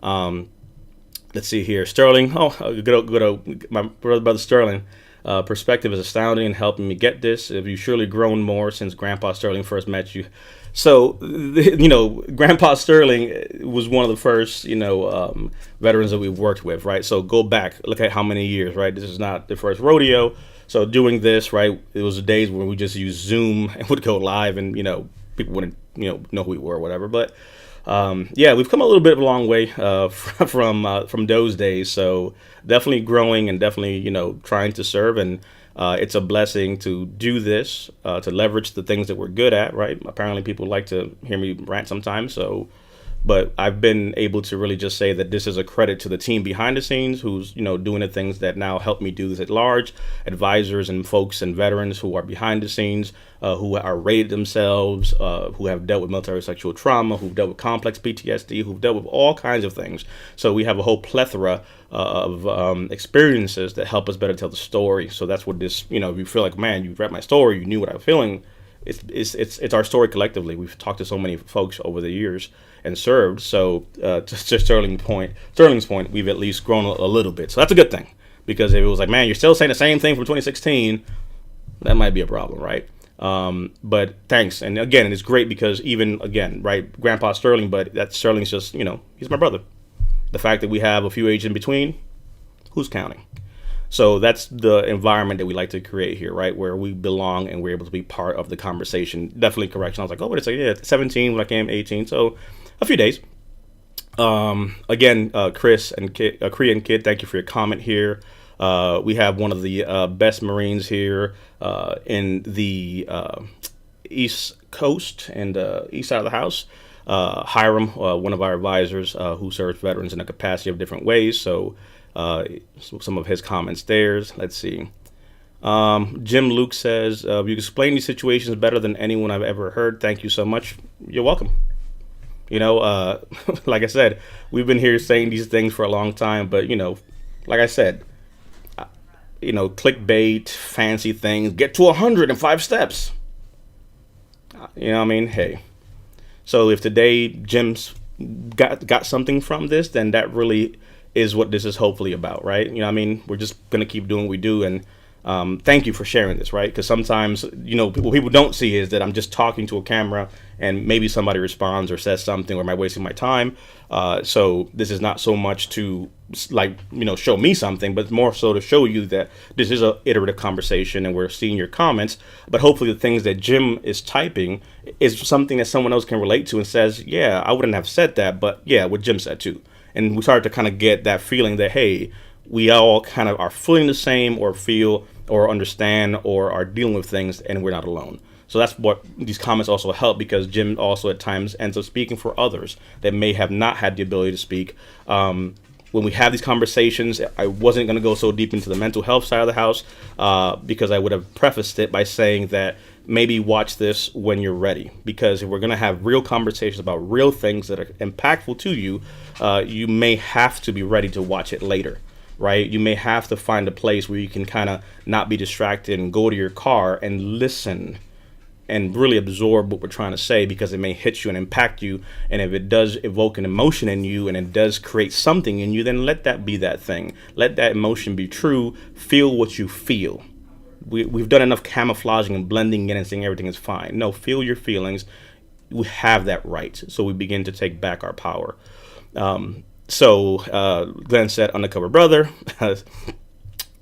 Let's see here. Sterling, my brother Sterling. Perspective is astounding and helping me get this. Have you surely grown more since Grandpa Sterling first met you? So, Grandpa Sterling was one of the first, veterans that we've worked with, right? So go back, look at how many years, right? This is not the first rodeo. So doing this, right, it was the days when we just used Zoom and would go live and, people wouldn't, know who we were or whatever. But, we've come a little bit of a long way from those days. So definitely growing and definitely, trying to serve. And it's a blessing to do this, to leverage the things that we're good at, right? Apparently people like to hear me rant sometimes. But I've been able to really just say that this is a credit to the team behind the scenes who's, doing the things that now help me do this at large, advisors and folks and veterans who are behind the scenes, who are rated themselves, who have dealt with military sexual trauma, who've dealt with complex PTSD, who've dealt with all kinds of things. So we have a whole plethora of experiences that help us better tell the story. So that's what this, if you feel like, man, you read my story, you knew what I was feeling. It's our story collectively. We've talked to so many folks over the years and served. So to Sterling's point, we've at least grown a little bit. So that's a good thing, because if it was like, man, you're still saying the same thing from 2016, that might be a problem, right? But thanks. And again, it's great because even again, right, Grandpa Sterling, but that Sterling's just, he's my brother. The fact that we have a few ages in between, who's counting? So that's the environment that we like to create here, right? Where we belong and we're able to be part of the conversation. Definitely correction. I was like, wait a second, yeah, 17 when I came 18. So a few days. Again, Chris and Korean Kid, thank you for your comment here. We have one of the best Marines here in the East Coast and east side of the house. Hiram, one of our advisors who serves veterans in a capacity of different ways. So some of his comments there. Let's see. Jim Luke says, you explain these situations better than anyone I've ever heard. Thank you so much. You're welcome. Like I said, we've been here saying these things for a long time, but, like I said, clickbait, fancy things, get to 100 in 5 steps. Hey. So if today Jim's got something from this, then that really is what this is hopefully about, right? We're just going to keep doing what we do. And thank you for sharing this, right? Because sometimes, what people don't see is that I'm just talking to a camera and maybe somebody responds or says something, or am I wasting my time? So this is not so much to show me something, but more so to show you that this is an iterative conversation and we're seeing your comments. But hopefully the things that Jim is typing is something that someone else can relate to and says, yeah, I wouldn't have said that, but yeah, what Jim said too. And we started to kind of get that feeling that, hey, we all kind of are feeling the same or feel or understand or are dealing with things, and we're not alone. So that's what these comments also help, because Jim also at times ends up speaking for others that may have not had the ability to speak. When we have these conversations, I wasn't going to go so deep into the mental health side of the house because I would have prefaced it by saying that maybe watch this when you're ready, because if we're going to have real conversations about real things that are impactful to you, you may have to be ready to watch it later, right? You may have to find a place where you can kind of not be distracted and go to your car and listen and really absorb what we're trying to say, because it may hit you and impact you. And if it does evoke an emotion in you and it does create something in you, then let that be that thing. Let that emotion be true. Feel what you feel. We've done enough camouflaging and blending in and saying everything is fine. No, feel your feelings. We have that right. So we begin to take back our power. So Glenn said, undercover brother,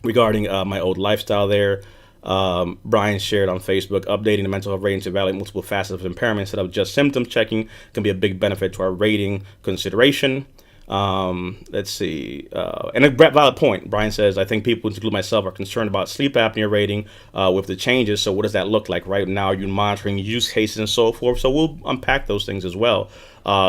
regarding my old lifestyle there. Brian shared on Facebook, updating the mental health rating to evaluate multiple facets of impairment instead of just symptoms checking can be a big benefit to our rating consideration. Let's see. And a valid point. Brian says, I think people, including myself, are concerned about sleep apnea rating with the changes. So what does that look like right now? Are you monitoring use cases and so forth? So we'll unpack those things as well.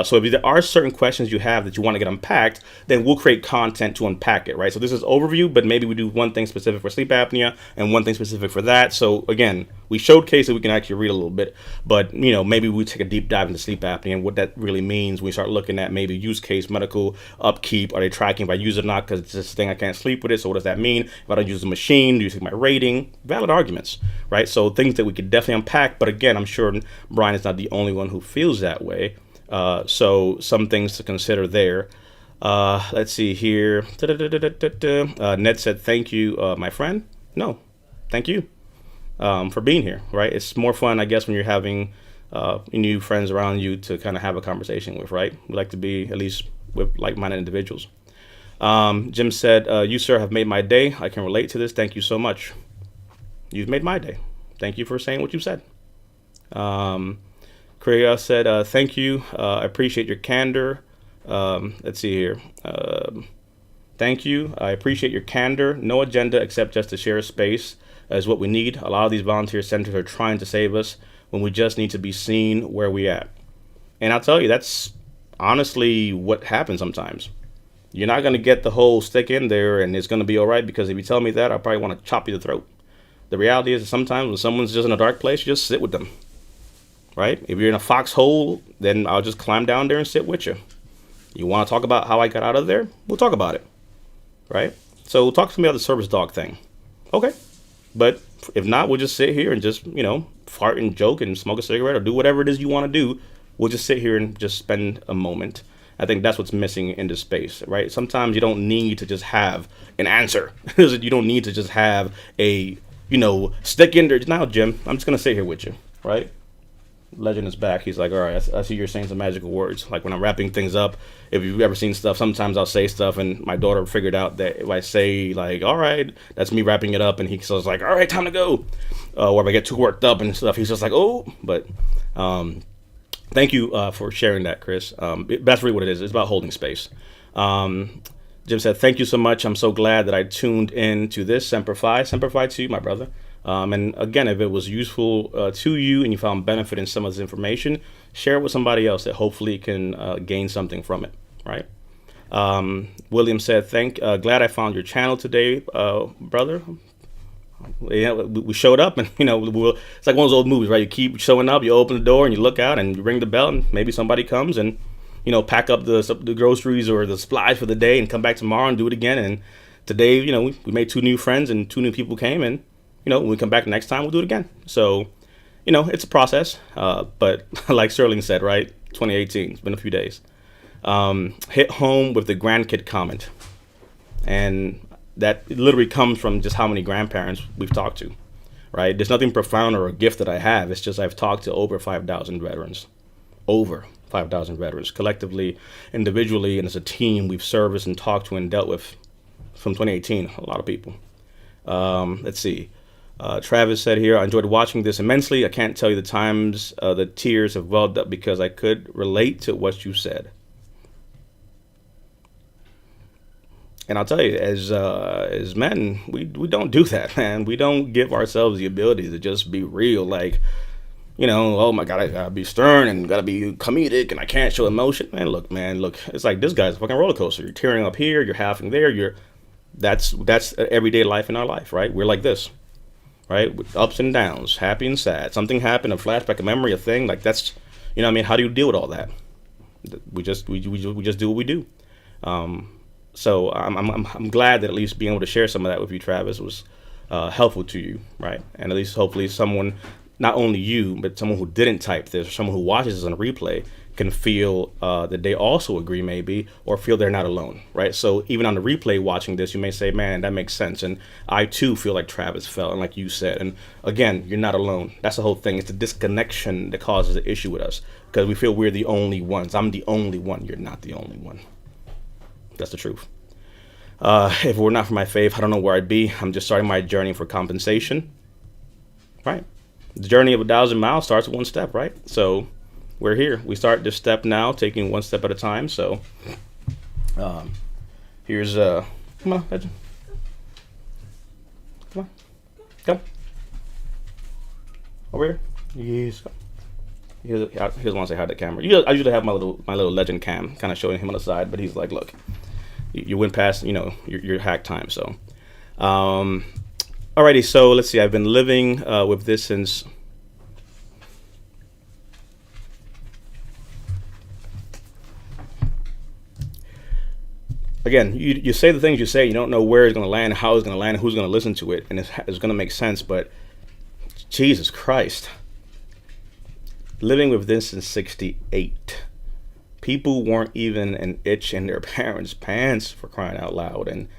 So if there are certain questions you have that you want to get unpacked, then we'll create content to unpack it, right? So this is overview, but maybe we do one thing specific for sleep apnea and one thing specific for that. So again, we showcase that we can actually read a little bit, but maybe we take a deep dive into sleep apnea and what that really means. We start looking at maybe use case, medical upkeep. Are they tracking if I use it or not? Because it's this thing I can't sleep with it. So what does that mean? If I don't use the machine, do you take my rating? Valid arguments, right? So things that we could definitely unpack. But again, I'm sure Brian is not the only one who feels that way. So some things to consider there. Let's see here. Ned said, thank you, my friend. No, thank you for being here, right? It's more fun, I guess, when you're having new friends around you to kind of have a conversation with, right? We like to be at least with like-minded individuals. Jim said, you, sir, have made my day. I can relate to this. Thank you so much. You've made my day. Thank you for saying what you said. Korea said, thank you. I appreciate your candor. Let's see here. Thank you. I appreciate your candor. No agenda except just to share space is what we need. A lot of these volunteer centers are trying to save us when we just need to be seen where we at. And I'll tell you, that's honestly what happens sometimes. You're not going to get the whole stick in there and it's going to be all right, because if you tell me that, I probably want to chop you the throat. The reality is that sometimes when someone's just in a dark place, you just sit with them, right? If you're in a foxhole, then I'll just climb down there and sit with you. You want to talk about how I got out of there? We'll talk about it, right? So talk to me about the service dog thing. Okay. But if not, we'll just sit here and just, fart and joke and smoke a cigarette or do whatever it is you want to do. We'll just sit here and just spend a moment. I think that's what's missing in this space, right? Sometimes you don't need to just have an answer. You don't need to just have a, stick in there. Now, Jim, I'm just going to sit here with you, right? Legend is back. He's like, all right, I see you're saying some magical words. Like when I'm wrapping things up, if you've ever seen stuff, sometimes I'll say stuff and my daughter figured out that if I say like, all right, that's me wrapping it up, and he says like, all right, time to go. Or if I get too worked up and stuff, he's just like, oh, but thank you for sharing that, Chris. That's really what it is. It's about holding space. Jim said, thank you so much. I'm so glad that I tuned in to this. Semper Fi. Semper Fi to you, my brother. And again, if it was useful to you and you found benefit in some of this information, share it with somebody else that hopefully can gain something from it, right? William said, glad I found your channel today, brother. Yeah, we showed up, and it's like one of those old movies, right? You keep showing up, you open the door and you look out and you ring the bell, and maybe somebody comes and pack up the groceries or the supplies for the day and come back tomorrow and do it again. And today, we made 2 new friends and 2 new people came, and when we come back next time, we'll do it again. So, it's a process. But like Sterling said, right? 2018, it's been a few days. Hit home with the grandkid comment. And that literally comes from just how many grandparents we've talked to, right? There's nothing profound or a gift that I have. It's just I've talked to over 5,000 veterans. Over 5,000 veterans. Collectively, individually, and as a team, we've serviced and talked to and dealt with from 2018, a lot of people. Let's see. Travis said here, I enjoyed watching this immensely. I can't tell you the times the tears have welled up because I could relate to what you said. And I'll tell you, as men, we don't do that, man. We don't give ourselves the ability to just be real. Like, oh my God, I gotta be stern and gotta be comedic and I can't show emotion. Man, look, it's like this guy's a fucking roller coaster. You're tearing up here, you're halving there, that's everyday life in our life, right? We're like this. Right? With ups and downs, happy and sad. Something happened, a flashback, a memory, a thing. Like that's, how do you deal with all that? We just do what we do. So I'm glad that at least being able to share some of that with you, Travis, was helpful to you, right? And at least hopefully someone, not only you, but someone who didn't type this, or someone who watches this on a replay, can feel that they also agree maybe, or feel they're not alone, right? So even on the replay watching this, you may say, man, that makes sense. And I too feel like Travis felt, and like you said. And again, you're not alone. That's the whole thing. It's the disconnection that causes the issue with us, because we feel we're the only ones. I'm the only one. You're not the only one. That's the truth. If it were not for my faith, I don't know where I'd be. I'm just starting my journey for compensation, right? The journey of 1,000 miles starts with one step, right? So we're here. We start this step now, taking one step at a time. So here's come on, Legend. Come over here. Yes. He doesn't want to say hi to the camera. I usually have my little legend cam, kind of showing him on the side, but he's like, look, you went past, your hack time. So, alrighty. So let's see. I've been living with this since. Again, you say the things you say. You don't know where it's going to land, how it's going to land, who's going to listen to it, and it's going to make sense. But Jesus Christ, living with this in '68. People weren't even an itch in their parents' pants, for crying out loud. And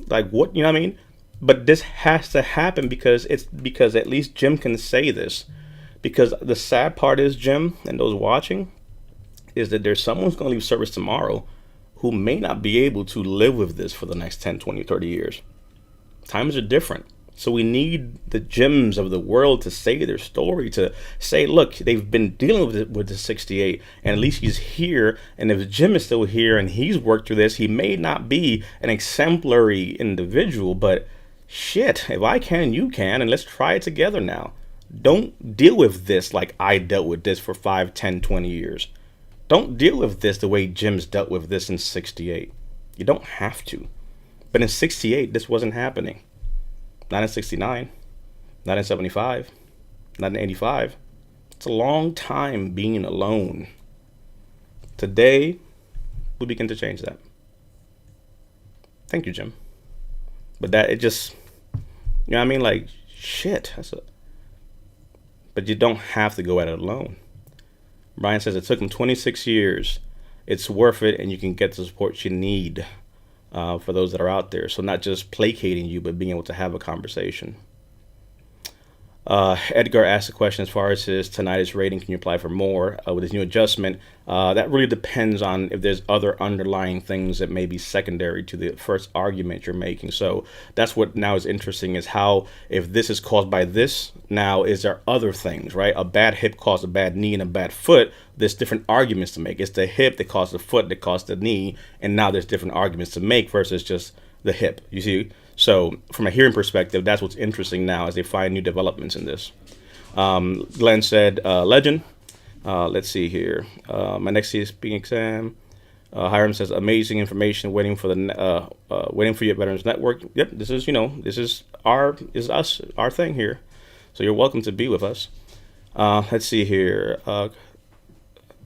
like, what, you know what I mean? But this has to happen because at least Jim can say this. Because the sad part is, Jim, and those watching, is that there's someone who's going to leave service tomorrow who may not be able to live with this for the next 10, 20, 30 years. Times are different. So we need the Jims of the world to say their story, to say, look, they've been dealing with the 68, and at least he's here. And if Jim is still here and he's worked through this, he may not be an exemplary individual, but shit, if I can, you can, and let's try it together now. Don't deal with this like I dealt with this for 5, 10, 20 years. Don't deal with this the way Jim's dealt with this in '68. You don't have to. But in '68, this wasn't happening. Not in '69, not in '75, not in '85. It's a long time being alone. Today, we begin to change that. Thank you, Jim. But that, it just, you know what I mean? Like, shit. But you don't have to go at it alone. Brian says it took him 26 years. It's worth it, and you can get the support you need for those that are out there. So not just placating you, but being able to have a conversation. Edgar asked a question as far as his tinnitus rating. Can you apply for more with his new adjustment? That really depends on if there's other underlying things that may be secondary to the first argument you're making. So that's what now is interesting, is how, if this is caused by this, now is there other things, right? A bad hip caused a bad knee, and a bad foot. There's different arguments to make. It's the hip that caused the foot that caused the knee, and now there's different arguments to make versus just the hip. You see? So from a hearing perspective, that's what's interesting now as they find new developments in this. Glenn said, legend. Let's see here. My next speaking exam. Hiram says, amazing information waiting for your Veterans Network. Yep, this is our thing here. So you're welcome to be with us. Let's see here. You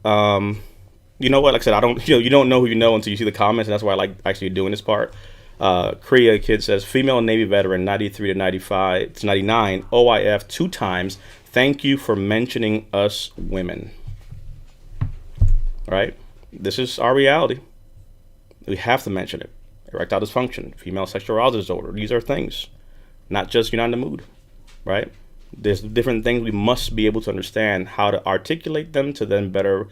know what? Like I said, you don't know who you know until you see the comments, and that's why I like actually doing this part. Korea Kid says, female Navy veteran, 93 to 95 to 99, OIF 2 times. Thank you for mentioning us women. All right? This is our reality. We have to mention it. Erectile dysfunction, female sexual arousal disorder. These are things, not just you're not in the mood, right? There's different things we must be able to understand how to articulate them to then better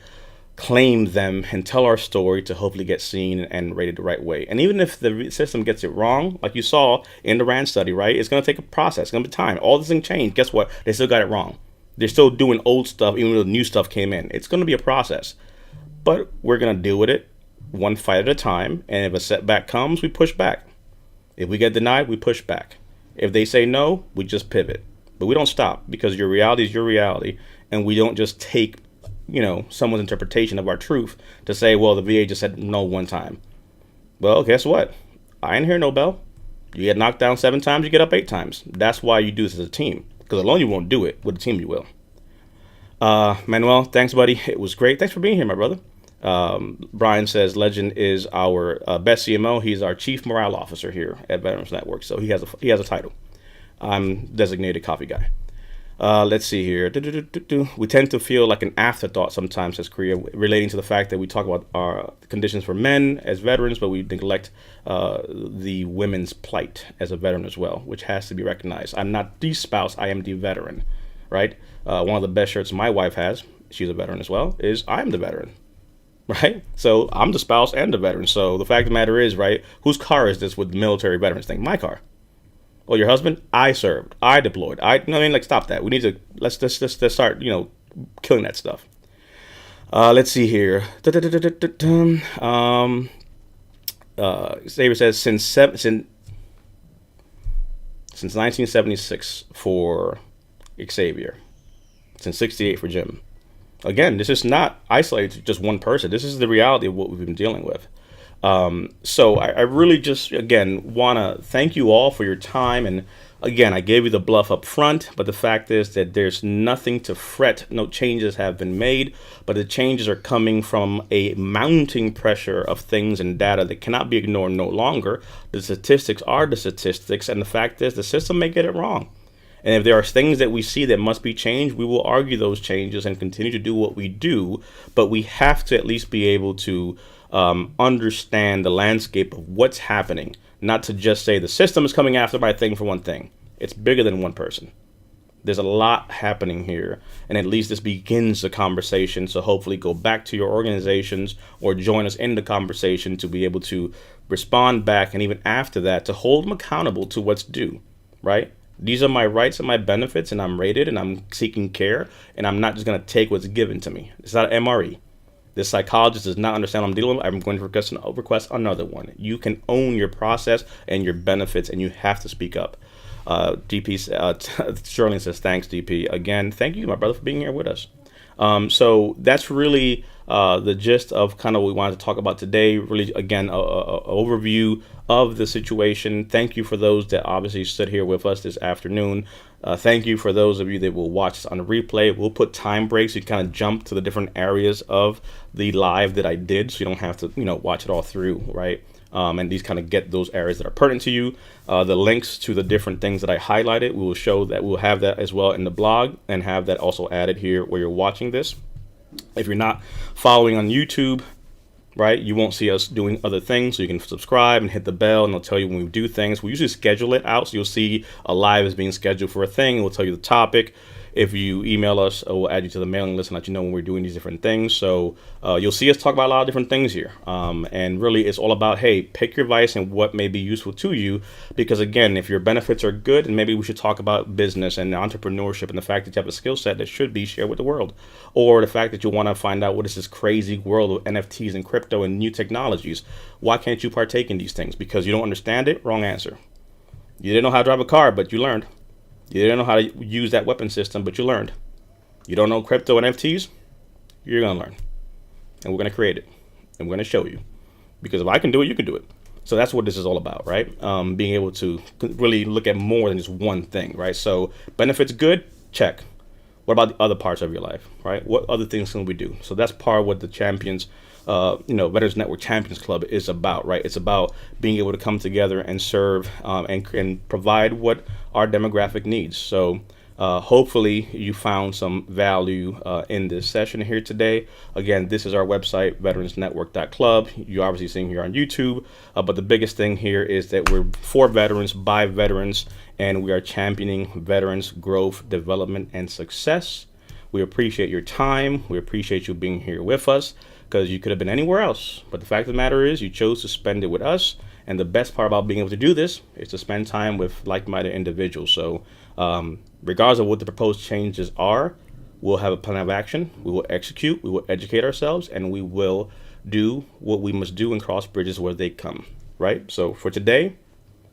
claim them and tell our story to hopefully get seen and rated the right way. And even if the system gets it wrong, like you saw in the RAND study, right, it's going to take a process. It's going to be time. All this thing changed. Guess what? They still got it wrong. They're still doing old stuff even though the new stuff came in. It's going to be a process. But we're going to deal with it one fight at a time. And if a setback comes, we push back. If we get denied, we push back. If they say no, we just pivot. But we don't stop, because your reality is your reality. And we don't just take someone's interpretation of our truth to say, well, the VA just said no one time. Well, guess what? I ain't hear no bell. You get knocked down 7 times, you get up 8 times. That's why you do this as a team. Because alone you won't do it. With a team you will. Manuel, thanks, buddy. It was great. Thanks for being here, my brother. Brian says Legend is our best CMO. He's our chief morale officer here at Veterans Network. So he has a title. I'm designated coffee guy. Let's see here. We tend to feel like an afterthought sometimes as Korea, relating to the fact that we talk about our conditions for men as veterans, but we neglect the women's plight as a veteran as well, which has to be recognized. I'm not the spouse, I am the veteran, right? One of the best shirts my wife has, she's a veteran as well, is I'm the veteran, right? So I'm the spouse and the veteran. So the fact of the matter is, right, whose car is this with the military veterans thing? My car. Well, your husband? I served. I deployed. Like, stop that. We need to, let's start, killing that stuff. Let's see here. Xavier says, since 1976 for Xavier. since 68 for Jim. Again, this is not isolated to just one person. This is the reality of what we've been dealing with. So I really just, again, want to thank you all for your time. And again, I gave you the BLUF up front, but the fact is that there's nothing to fret. No changes have been made, but the changes are coming from a mounting pressure of things and data that cannot be ignored no longer. The statistics are the statistics, and the fact is the system may get it wrong. And if there are things that we see that must be changed, we will argue those changes and continue to do what we do. But we have to at least be able to understand the landscape of what's happening, not to just say the system is coming after my thing for one thing. It's bigger than one person. There's a lot happening here, and at least this begins the conversation. So hopefully go back to your organizations or join us in the conversation to be able to respond back, and even after that, to hold them accountable to what's due, right? These are my rights and my benefits, and I'm rated, and I'm seeking care, and I'm not just going to take what's given to me. It's not MRE. This psychologist does not understand what I'm dealing with. I'm going to request another one. You can own your process and your benefits, and you have to speak up. DP, Sterling says, thanks, DP. Again, thank you, my brother, for being here with us. So that's really the gist of kind of what we wanted to talk about today. Really, again, a overview of the situation. Thank you for those that obviously stood here with us this afternoon. Thank you for those of you that will watch this on the replay. We'll put time breaks so you kind of jump to the different areas of the live that I did, so you don't have to, watch it all through, right? And these kind of get those areas that are pertinent to you. The links to the different things that I highlighted, we will show that. We'll have that as well in the blog, and have that also added here where you're watching this. If you're not following on YouTube, right, you won't see us doing other things, so you can subscribe and hit the bell, and it'll tell you when we do things. We usually schedule it out, so you'll see a live is being scheduled for a thing, and we'll tell you the topic. If you email us, we'll add you to the mailing list and let you know when we're doing these different things. So you'll see us talk about a lot of different things here. And really, it's all about, hey, pick your advice and what may be useful to you. Because again, if your benefits are good, and maybe we should talk about business and entrepreneurship and the fact that you have a skill set that should be shared with the world. Or the fact that you want to find out what is this crazy world of NFTs and crypto and new technologies. Why can't you partake in these things? Because you don't understand it? Wrong answer. You didn't know how to drive a car, but you learned. You didn't know how to use that weapon system, but you learned. You don't know crypto and NFTs? You're going to learn. And we're going to create it. And we're going to show you. Because if I can do it, you can do it. So that's what this is all about, right? Being able to really look at more than just one thing, right? So benefits good? Check. What about the other parts of your life, right? What other things can we do? So that's part of what the Champions, Veterans Network Champions Club is about, right? It's about being able to come together and serve and provide what our demographic needs. So hopefully you found some value in this session here today. Again, this is our website, veteransnetwork.club. You're obviously seeing here on YouTube, but the biggest thing here is that we're for veterans, by veterans, and we are championing veterans' growth, development, and success. We appreciate your time. We appreciate you being here with us, because you could have been anywhere else. But the fact of the matter is you chose to spend it with us. And the best part about being able to do this is to spend time with like-minded individuals. So regardless of what the proposed changes are, we'll have a plan of action. We will execute. We will educate ourselves. And we will do what we must do and cross bridges where they come, right? So for today,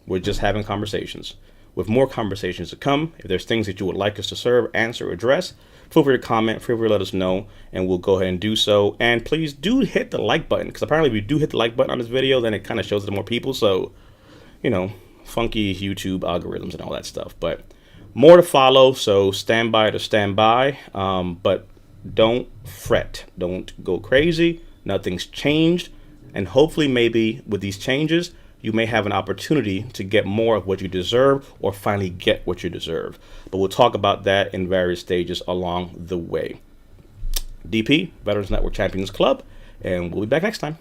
we're just having conversations. With more conversations to come, if there's things that you would like us to serve, answer, address, feel free to comment, feel free to let us know, and we'll go ahead and do so. And please do hit the like button, because apparently if you do hit the like button on this video, then it kind of shows it to more people. So, funky YouTube algorithms and all that stuff. But more to follow, so stand by to stand by. But don't fret. Don't go crazy. Nothing's changed. And hopefully maybe with these changes, you may have an opportunity to get more of what you deserve, or finally get what you deserve. But we'll talk about that in various stages along the way. DP, Veterans Network Champions Club, and we'll be back next time.